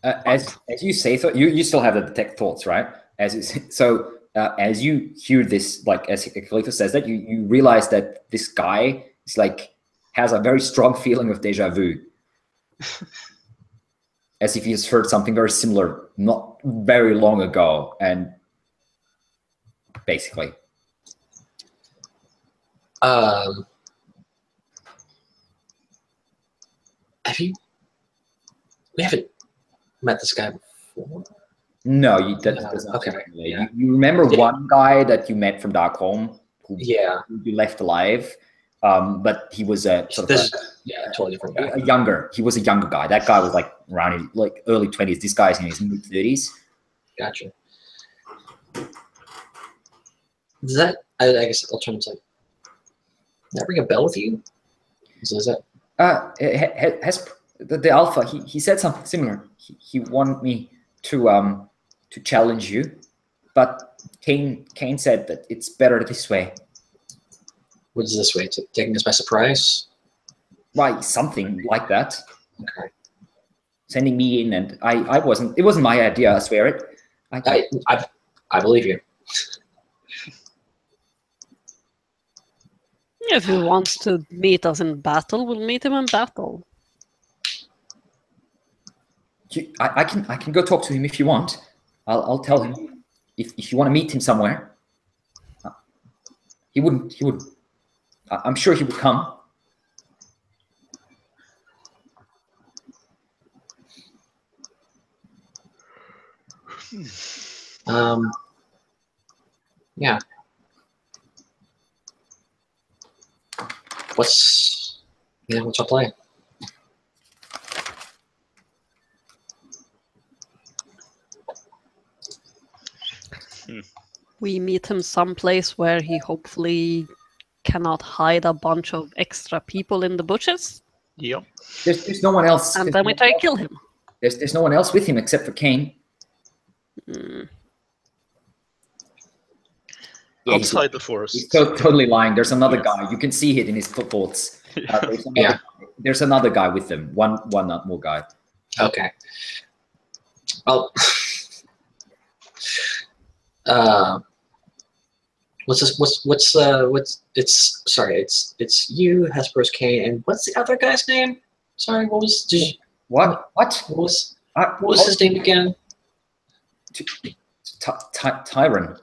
As you say, so you still have the detect thoughts, right? As you hear this, like as Khalifa says that, you realize that this guy is like has a very strong feeling of deja vu, as if he's heard something very similar not very long ago, and basically. We haven't met this guy before? No, that's not Okay, technically. yeah. You remember one guy that you met from Darkholm who you left alive, but he was a sort of totally different guy. He was a younger guy. That guy was like around his, like early 20s. This guy's in his mid 30s. Gotcha. Does that? I guess I'll turn to. Does that ring a bell with you? Is that? The Alpha, he said something similar. He wanted me to challenge you, but Kane said that it's better this way. What is this way? Taking us by surprise? Why, something like that. Okay. Sending me in, and it wasn't my idea, I swear it. I believe you. If he wants to meet us in battle, we'll meet him in battle. I can go talk to him if you want. I'll tell him if you want to meet him somewhere. He would. I'm sure he would come. Yeah. What's our play? We meet him someplace where he hopefully cannot hide a bunch of extra people in the bushes. Yep. There's no one else. And then we try to kill him. There's no one else with him except for Kane. Mm. Yeah, Outside the forest. He's totally lying. There's another guy. You can see it in his thoughts. There's another guy with them. One more guy. Okay. Well, it's you, Hesperos, Kane, and what's the other guy's name? Sorry, what was his name again? Tyron.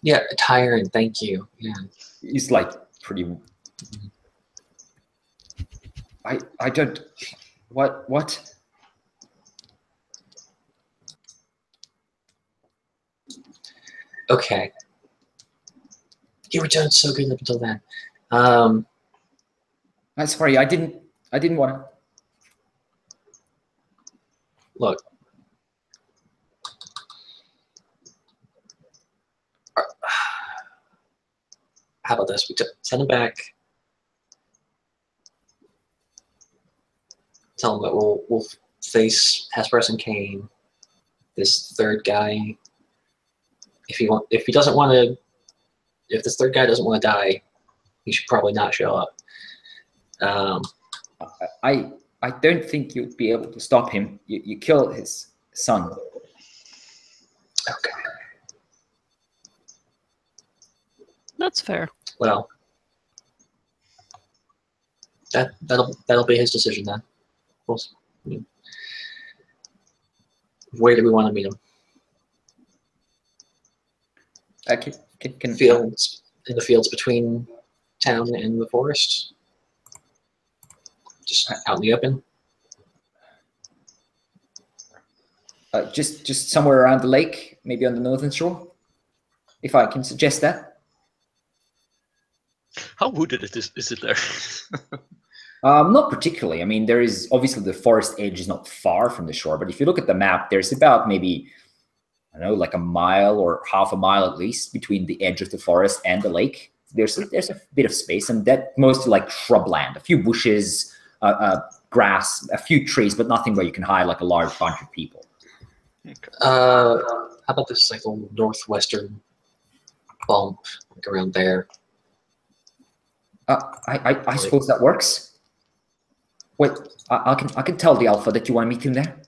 Yeah, Tyron. Thank you. Yeah. He's like pretty. I don't. What? Okay. You were doing so good up until then. I'm sorry. I didn't want to. Look. How about this? We send him back. Tell him that we'll face Hesperos and Kane. This third guy. If this third guy doesn't want to die, he should probably not show up. I don't think you'd be able to stop him. You kill his son. Okay. That's fair. Well, that'll be his decision then. Where do we want to meet him? Can Fields, in the fields between town and the forest. Just out in the open. Just somewhere around the lake, maybe on the northern shore, if I can suggest that. How wooded is it there? Not particularly. I mean, there is obviously the forest edge is not far from the shore, but if you look at the map, there's about maybe, I don't know, like a mile or half a mile at least between the edge of the forest and the lake. There's a bit of space, and that mostly like shrubland, a few bushes, grass, a few trees, but nothing where you can hide like a large bunch of people. Okay. How about this like little northwestern bump, like around there? I suppose that works. Wait, I can tell the Alpha that you want to meet him there.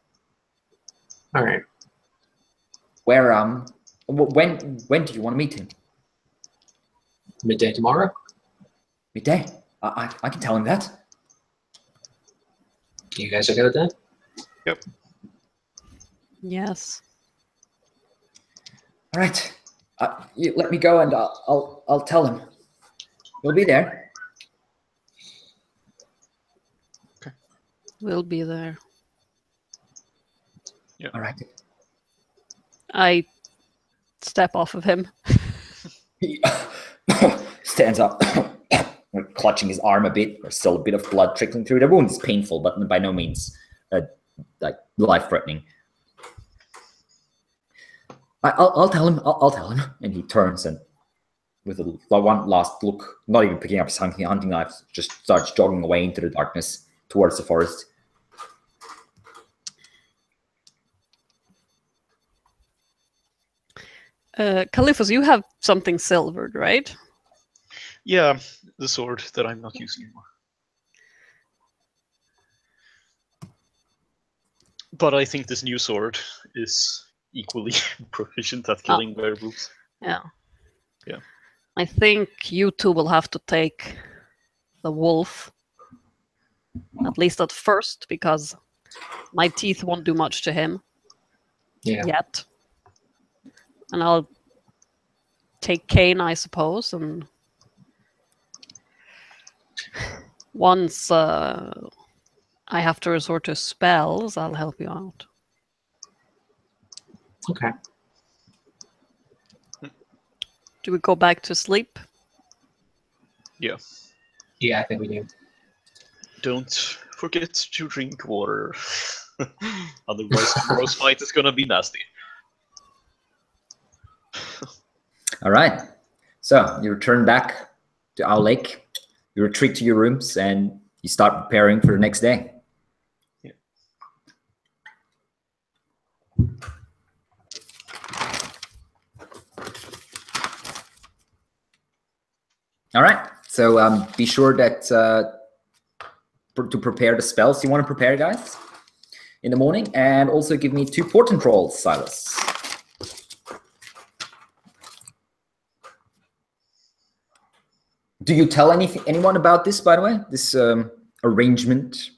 All right. Where when do you want to meet him? Midday tomorrow? Midday. I can tell him that. You guys are good at that? Yep. Yes. All right. You let me go, and I'll tell him. He'll be there. We'll be there. Yeah. All right. I step off of him. He stands up, clutching his arm a bit. There's still a bit of blood trickling through. The wound is painful, but by no means like life-threatening. I'll tell him. I'll tell him. And he turns and, with one last look, not even picking up his hunting knife, just starts jogging away into the darkness towards the forest. Caliphus, you have something silvered, right? Yeah, the sword that I'm not using anymore. But I think this new sword is equally proficient at killing werewolves. Yeah. Yeah. I think you two will have to take the wolf, at least at first, because my teeth won't do much to him yet. And I'll take Kane, I suppose, and once I have to resort to spells, I'll help you out. Okay. Do we go back to sleep? Yeah. Yeah, I think we do. Don't forget to drink water. Otherwise, tomorrow's fight is gonna be nasty. All right. So you return back to Owl Lake. You retreat to your rooms, and you start preparing for the next day. Yeah. All right. So be sure that to prepare the spells you want to prepare, guys, in the morning, and also give me 2 portent rolls, Silas. Do you tell anyone about this, by the way? This arrangement?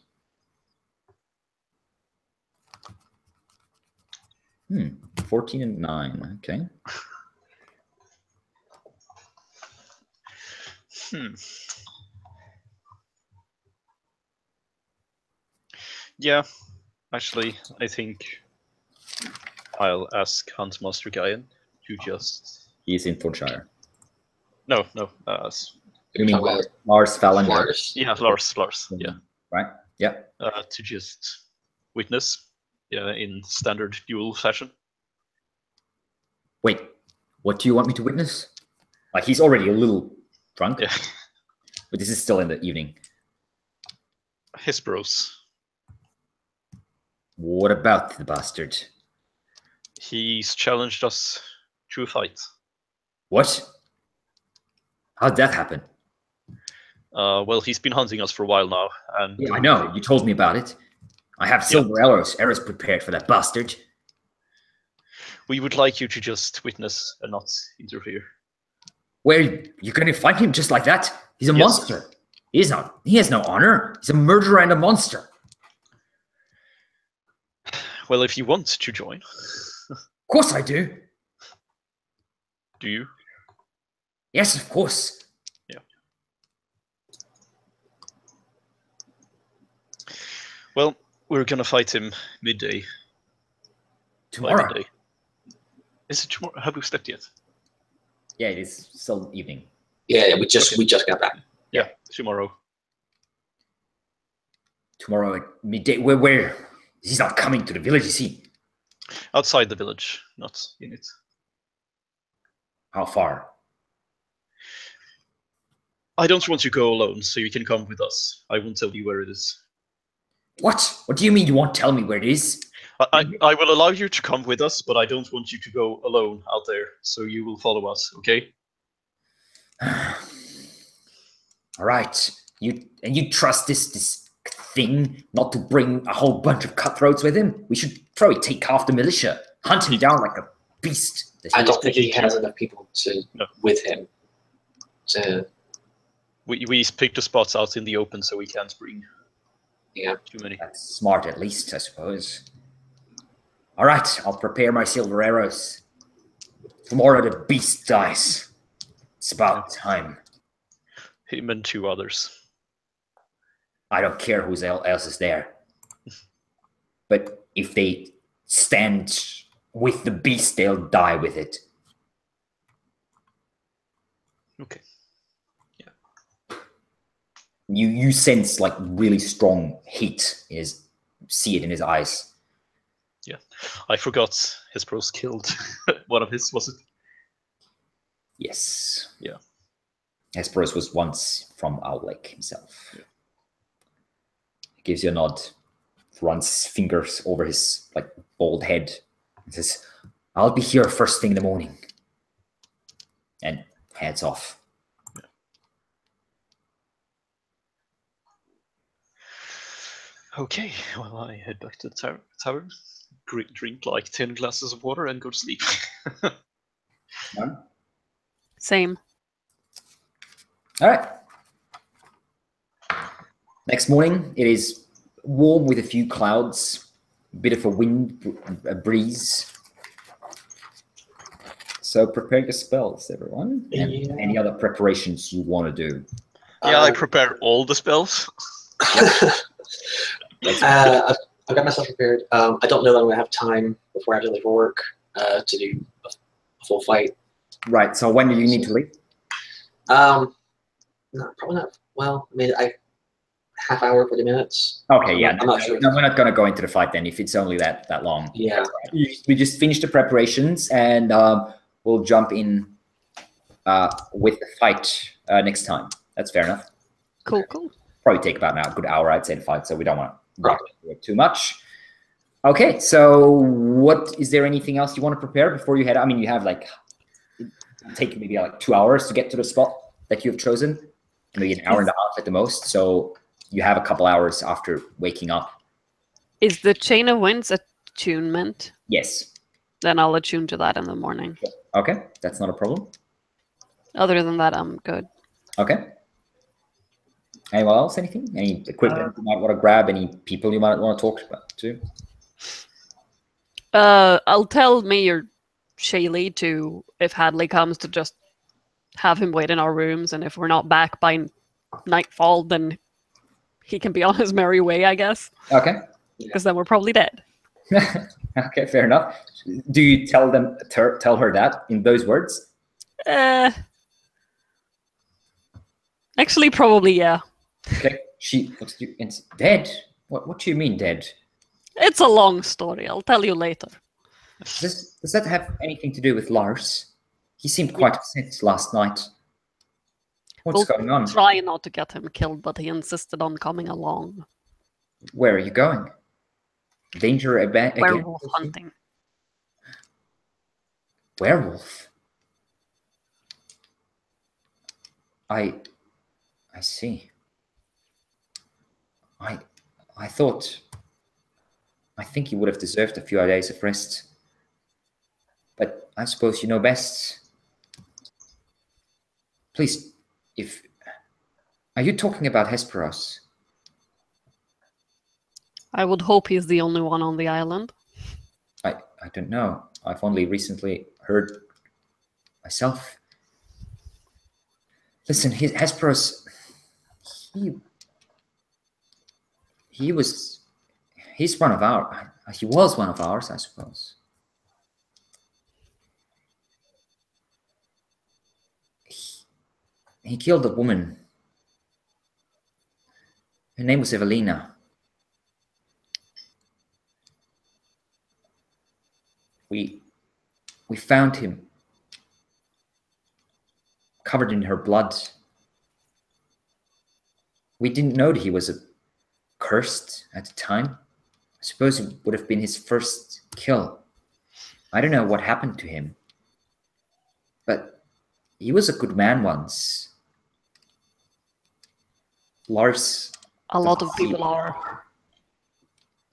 14 and 9. Okay. Yeah, actually, I think I'll ask Huntmaster Guyan to just... He's in Thornshire. No. You mean Talking about Lars Fallon? Lars? Yeah, Lars, yeah. Right? Yeah. To just witness, in standard duel fashion. Wait, what do you want me to witness? Like, he's already a little drunk, Yeah. but this is still in the evening. Hesperos. What about the bastard? He's challenged us to a fight. What? How'd that happen? Well, he's been hunting us for a while now, and Yeah, I know. You told me about it. I have silver arrows prepared for that bastard. we would like you to just witness and not interfere. Where you're going to fight him just like that? He's a Yes. monster. He has no honor. He's a murderer and a monster. Well, if you want to join, Of course I do. do you? Yes, of course. Yeah. Well, we're gonna fight him midday. By Tomorrow. midday. Is it tomorrow? Have we slept yet? Yeah, it is still evening. Yeah, we just got back. Yeah, tomorrow. Tomorrow at midday. Where? He's not coming to the village, is he? Outside the village, not in it. How far? I don't want you to go alone, so you can come with us. I won't tell you where it is. What? What do you mean you won't tell me where it is? I will allow you to come with us, but I don't want you to go alone out there, so you will follow us, okay? All right. You trust this thing not to bring a whole bunch of cutthroats with him? We should probably take half the militia, hunt him down like a beast. I don't think he has enough people with him. We picked the spots out in the open, so we can't bring too many. That's smart, at least, I suppose. All right, I'll prepare my silver arrows. Tomorrow the beast dies. It's about time. Him and 2 others. I don't care who else is there. But if they stand with the beast, they'll die with it. Okay. Yeah. You sense like really strong hate. See it in his eyes. Yeah. I forgot Hesperos killed one of his, was it? Yes. Yeah. Hesperos was once from Owl Lake himself. Yeah. He gives you a nod, runs his fingers over his like bald head, and says, "I'll be here first thing in the morning," and heads off. Yeah. Okay, well, I head back to the tavern, drink like 10 glasses of water, and go to sleep. Yeah. Same. All right. Next morning, it is warm with a few clouds, a bit of a wind, a breeze. So prepare your spells, everyone, and any other preparations you want to do. Yeah, I prepare all the spells. I've got myself prepared. I don't know that I'm going to have time before I have to leave for work to do a full fight. Right, so when do you need to leave? No, probably not. Well, I mean, half hour, 40 minutes. Okay, yeah. I'm not sure. No, we're not going to go into the fight then if it's only that long. Yeah. We just finished the preparations and we'll jump in with the fight next time. That's fair enough. Cool. Probably take about a good hour, I'd say, to fight, so we don't want to do it too much. Okay, so what is there anything else you want to prepare before you head? I mean, you have like take maybe like 2 hours to get to the spot that you've chosen, maybe an hour and a half at the most. So you have a couple hours after waking up. Is the Chain of Winds attunement? Yes. Then I'll attune to that in the morning. Okay, that's not a problem. Other than that, I'm good. Okay. Anyone else? Anything? Any equipment you might want to grab? Any people you might want to talk to? I'll tell Mayor Shaylee to, if Hadley comes, to just have him wait in our rooms, and if we're not back by nightfall, then he can be on his merry way, I guess. Okay. Because then we're probably dead. Okay, fair enough. Do you tell her that in those words? Actually, probably, yeah. Okay. She looks at you and says, dead? What do you mean dead? It's a long story. I'll tell you later. Does that have anything to do with Lars? He seemed quite upset last night. What's going on? Try not to get him killed, but he insisted on coming along. Where are you going? Danger again? Werewolf hunting. Werewolf? I see. I thought... I think he would have deserved a few days of rest. But I suppose you know best. Please, if... Are you talking about Hesperos? I would hope he's the only one on the island. I don't know. I've only recently heard myself. Listen, Hesperos... He's one of our... He was one of ours, I suppose. He killed a woman. Her name was Evelina. We found him covered in her blood. We didn't know that he was cursed at the time. I suppose it would have been his first kill. I don't know what happened to him. But he was a good man once. Lars... A lot of people are.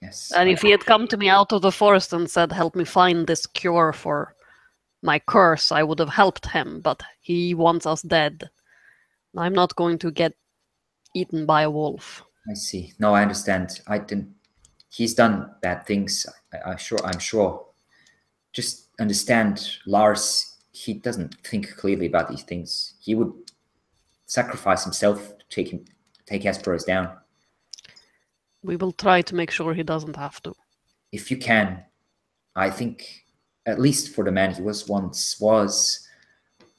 Yes. And if he had come to me out of the forest and said, help me find this cure for my curse, I would have helped him. But he wants us dead. I'm not going to get eaten by a wolf. I see. No, I understand. He's done bad things. I'm sure. Just understand, Lars, he doesn't think clearly about these things. He would sacrifice himself to take Hesperos down. We will try to make sure he doesn't have to. If you can, I think, at least for the man he once was,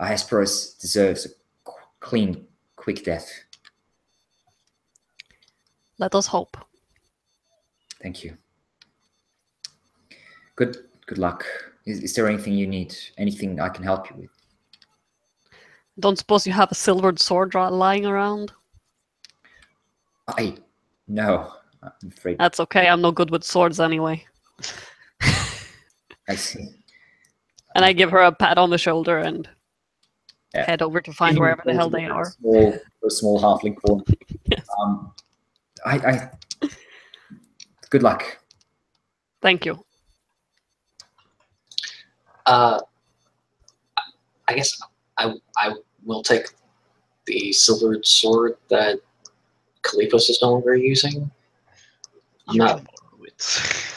Hesperos deserves a clean, quick death. Let us hope. Thank you. Good luck. Is there anything you need? Anything I can help you with? Don't suppose you have a silvered sword lying around? No, I'm afraid. That's okay, I'm no good with swords anyway. I see. And I give her a pat on the shoulder and head over to find wherever the hell they are. A small halfling form. Yes. Good luck. Thank you. I guess I will take the silvered sword that Kalipos is no longer using. I'm You not. can borrow it.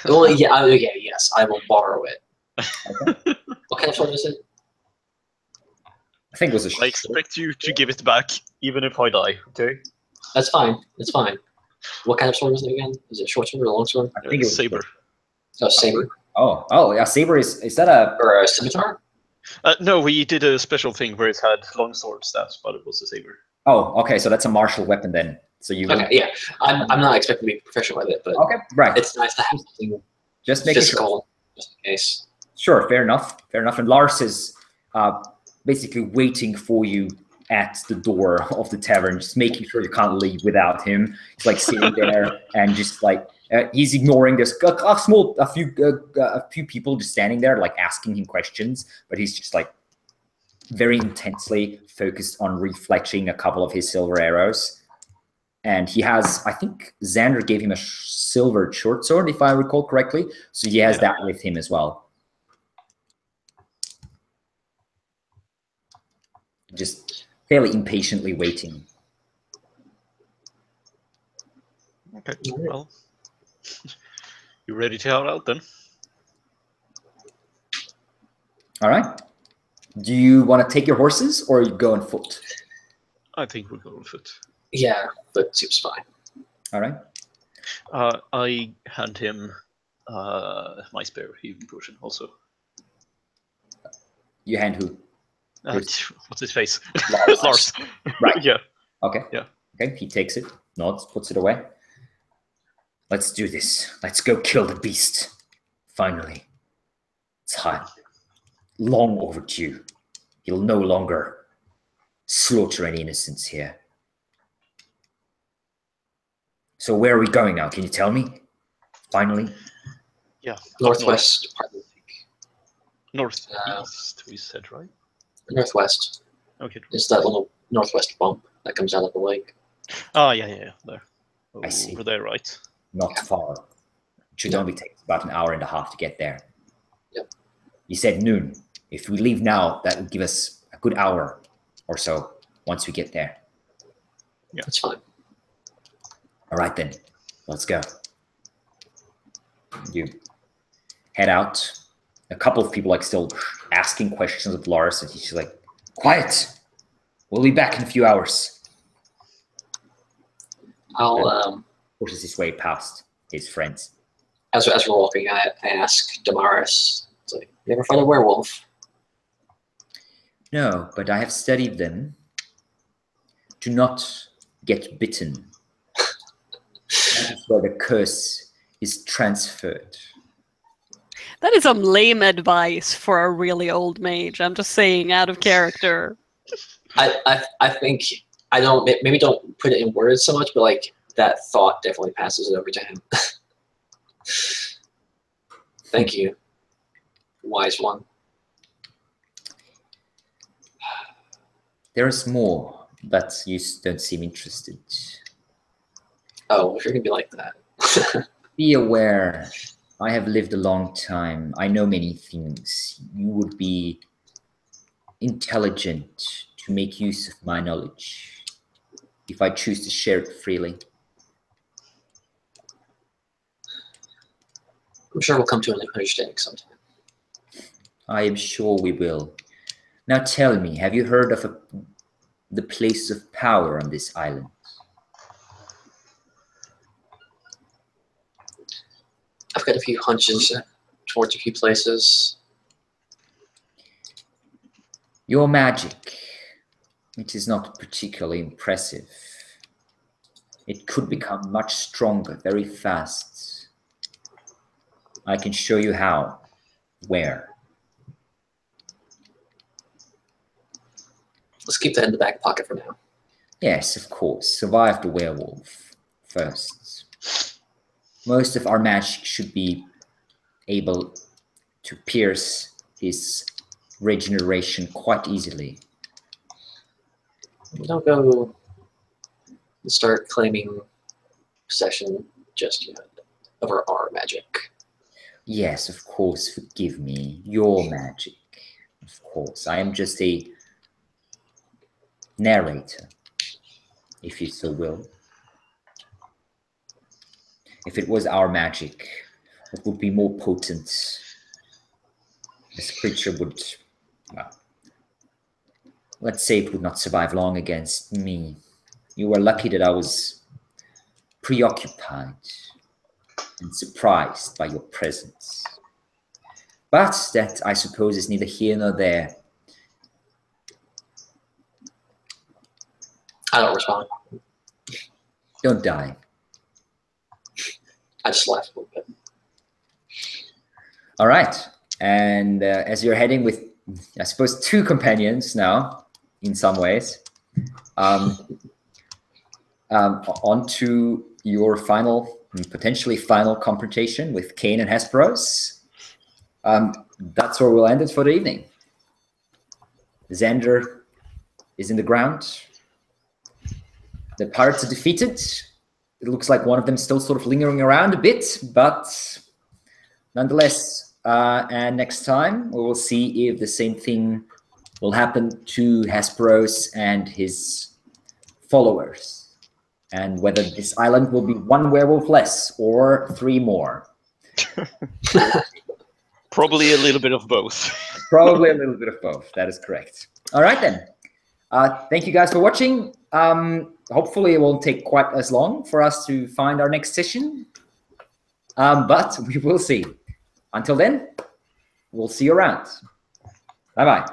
Well, yeah, yes, I will borrow it. Okay. What kind of sword is it? I think it was a I expect you to give it back, even if I die. Okay. That's fine. That's fine. What kind of sword is it again? Is it a short sword or a long sword? I think it was Saber. Oh, saber Oh, yeah, saber is that a... or a scimitar? No, we did a special thing where it had long sword stats, but it was a saber. Oh, okay, so that's a martial weapon then. So you Okay, yeah. I'm not expecting to be professional with it, but Okay, right. it's nice to have something Just making sure. physical, just in case. Sure, fair enough. And Lars is basically waiting for you at the door of the tavern, just making sure you can't leave without him. He's like sitting there and just like he's ignoring this a few people just standing there like asking him questions, but he's just like very intensely focused on refletching a couple of his silver arrows. And he has, I think Zann'der gave him a silver short sword, if I recall correctly. So he has that with him as well. Just fairly impatiently waiting. Okay, well, you ready to head out then? All right. Do you want to take your horses or you go on foot? I think we'll go on foot. Yeah, but seems fine. All right. I hand him my spare healing potion also. You hand who? What's his face? Lars. Lars. Right. Yeah. Okay. Yeah. Okay. He takes it, nods, puts it away. Let's do this. Let's go kill the beast. Finally. It's hot. Long overdue. He'll no longer slaughter any innocents here. So where are we going now? Can you tell me? Finally? Yeah. Northwest. Northeast, we said, right? Northwest. Okay. It's that little northwest bump. that comes out of the lake. Oh, yeah. There. I see. Over there, right? Not far. It should only take about an hour and a half to get there. Yep. You said noon. If we leave now, that would give us a good hour or so once we get there. Yeah, that's fine. All right, then. Let's go. You head out. A couple of people like still asking questions of Lars, and she's like, "Quiet. We'll be back in a few hours." I'll pushes his way past his friends. As we're walking, I ask Daemaris, it's like, "You ever fight a werewolf?" No, but I have studied them. Do not get bitten. That is where the curse is transferred. That is some lame advice for a really old mage. I'm just saying, out of character. I think I don't maybe don't put it in words so much, but like that thought definitely passes it over to him. Thank you, wise one. There is more, but you don't seem interested. Oh, if you're gonna be like that. Be aware, I have lived a long time. I know many things. You would be intelligent to make use of my knowledge if I choose to share it freely. I'm sure we'll come to an understanding sometime. I am sure we will. Now tell me, have you heard of the place of power on this island? I've got a few hunches towards a few places. Your magic, it is not particularly impressive. It could become much stronger very fast. I can show you how, where. Let's keep that in the back pocket for now. Yes, of course. Survive the werewolf first. Most of our magic should be able to pierce his regeneration quite easily. Don't go and start claiming possession just yet over our magic. Yes, of course. Forgive me. Your magic. Of course. I am just a narrator, if you so will. If it was our magic, it would be more potent. This creature would, well, let's say it would not survive long against me. You were lucky that I was preoccupied and surprised by your presence. But that, I suppose, is neither here nor there. I don't respond. Don't die. I just laughed a little bit. All right. And as you're heading with, I suppose, two companions now, in some ways, onto your final, potentially final confrontation with Kane and Hesperos. That's where we'll end it for the evening. Zann'der is in the ground. The pirates are defeated. It looks like one of them still sort of lingering around a bit, but nonetheless, and next time we will see if the same thing will happen to Hesperos and his followers, and whether this island will be one werewolf less or 3 more. Probably a little bit of both. Probably a little bit of both. That is correct. All right, then. Thank you guys for watching. Hopefully it won't take quite as long for us to find our next session, but we will see. Until then, we'll see you around. Bye-bye.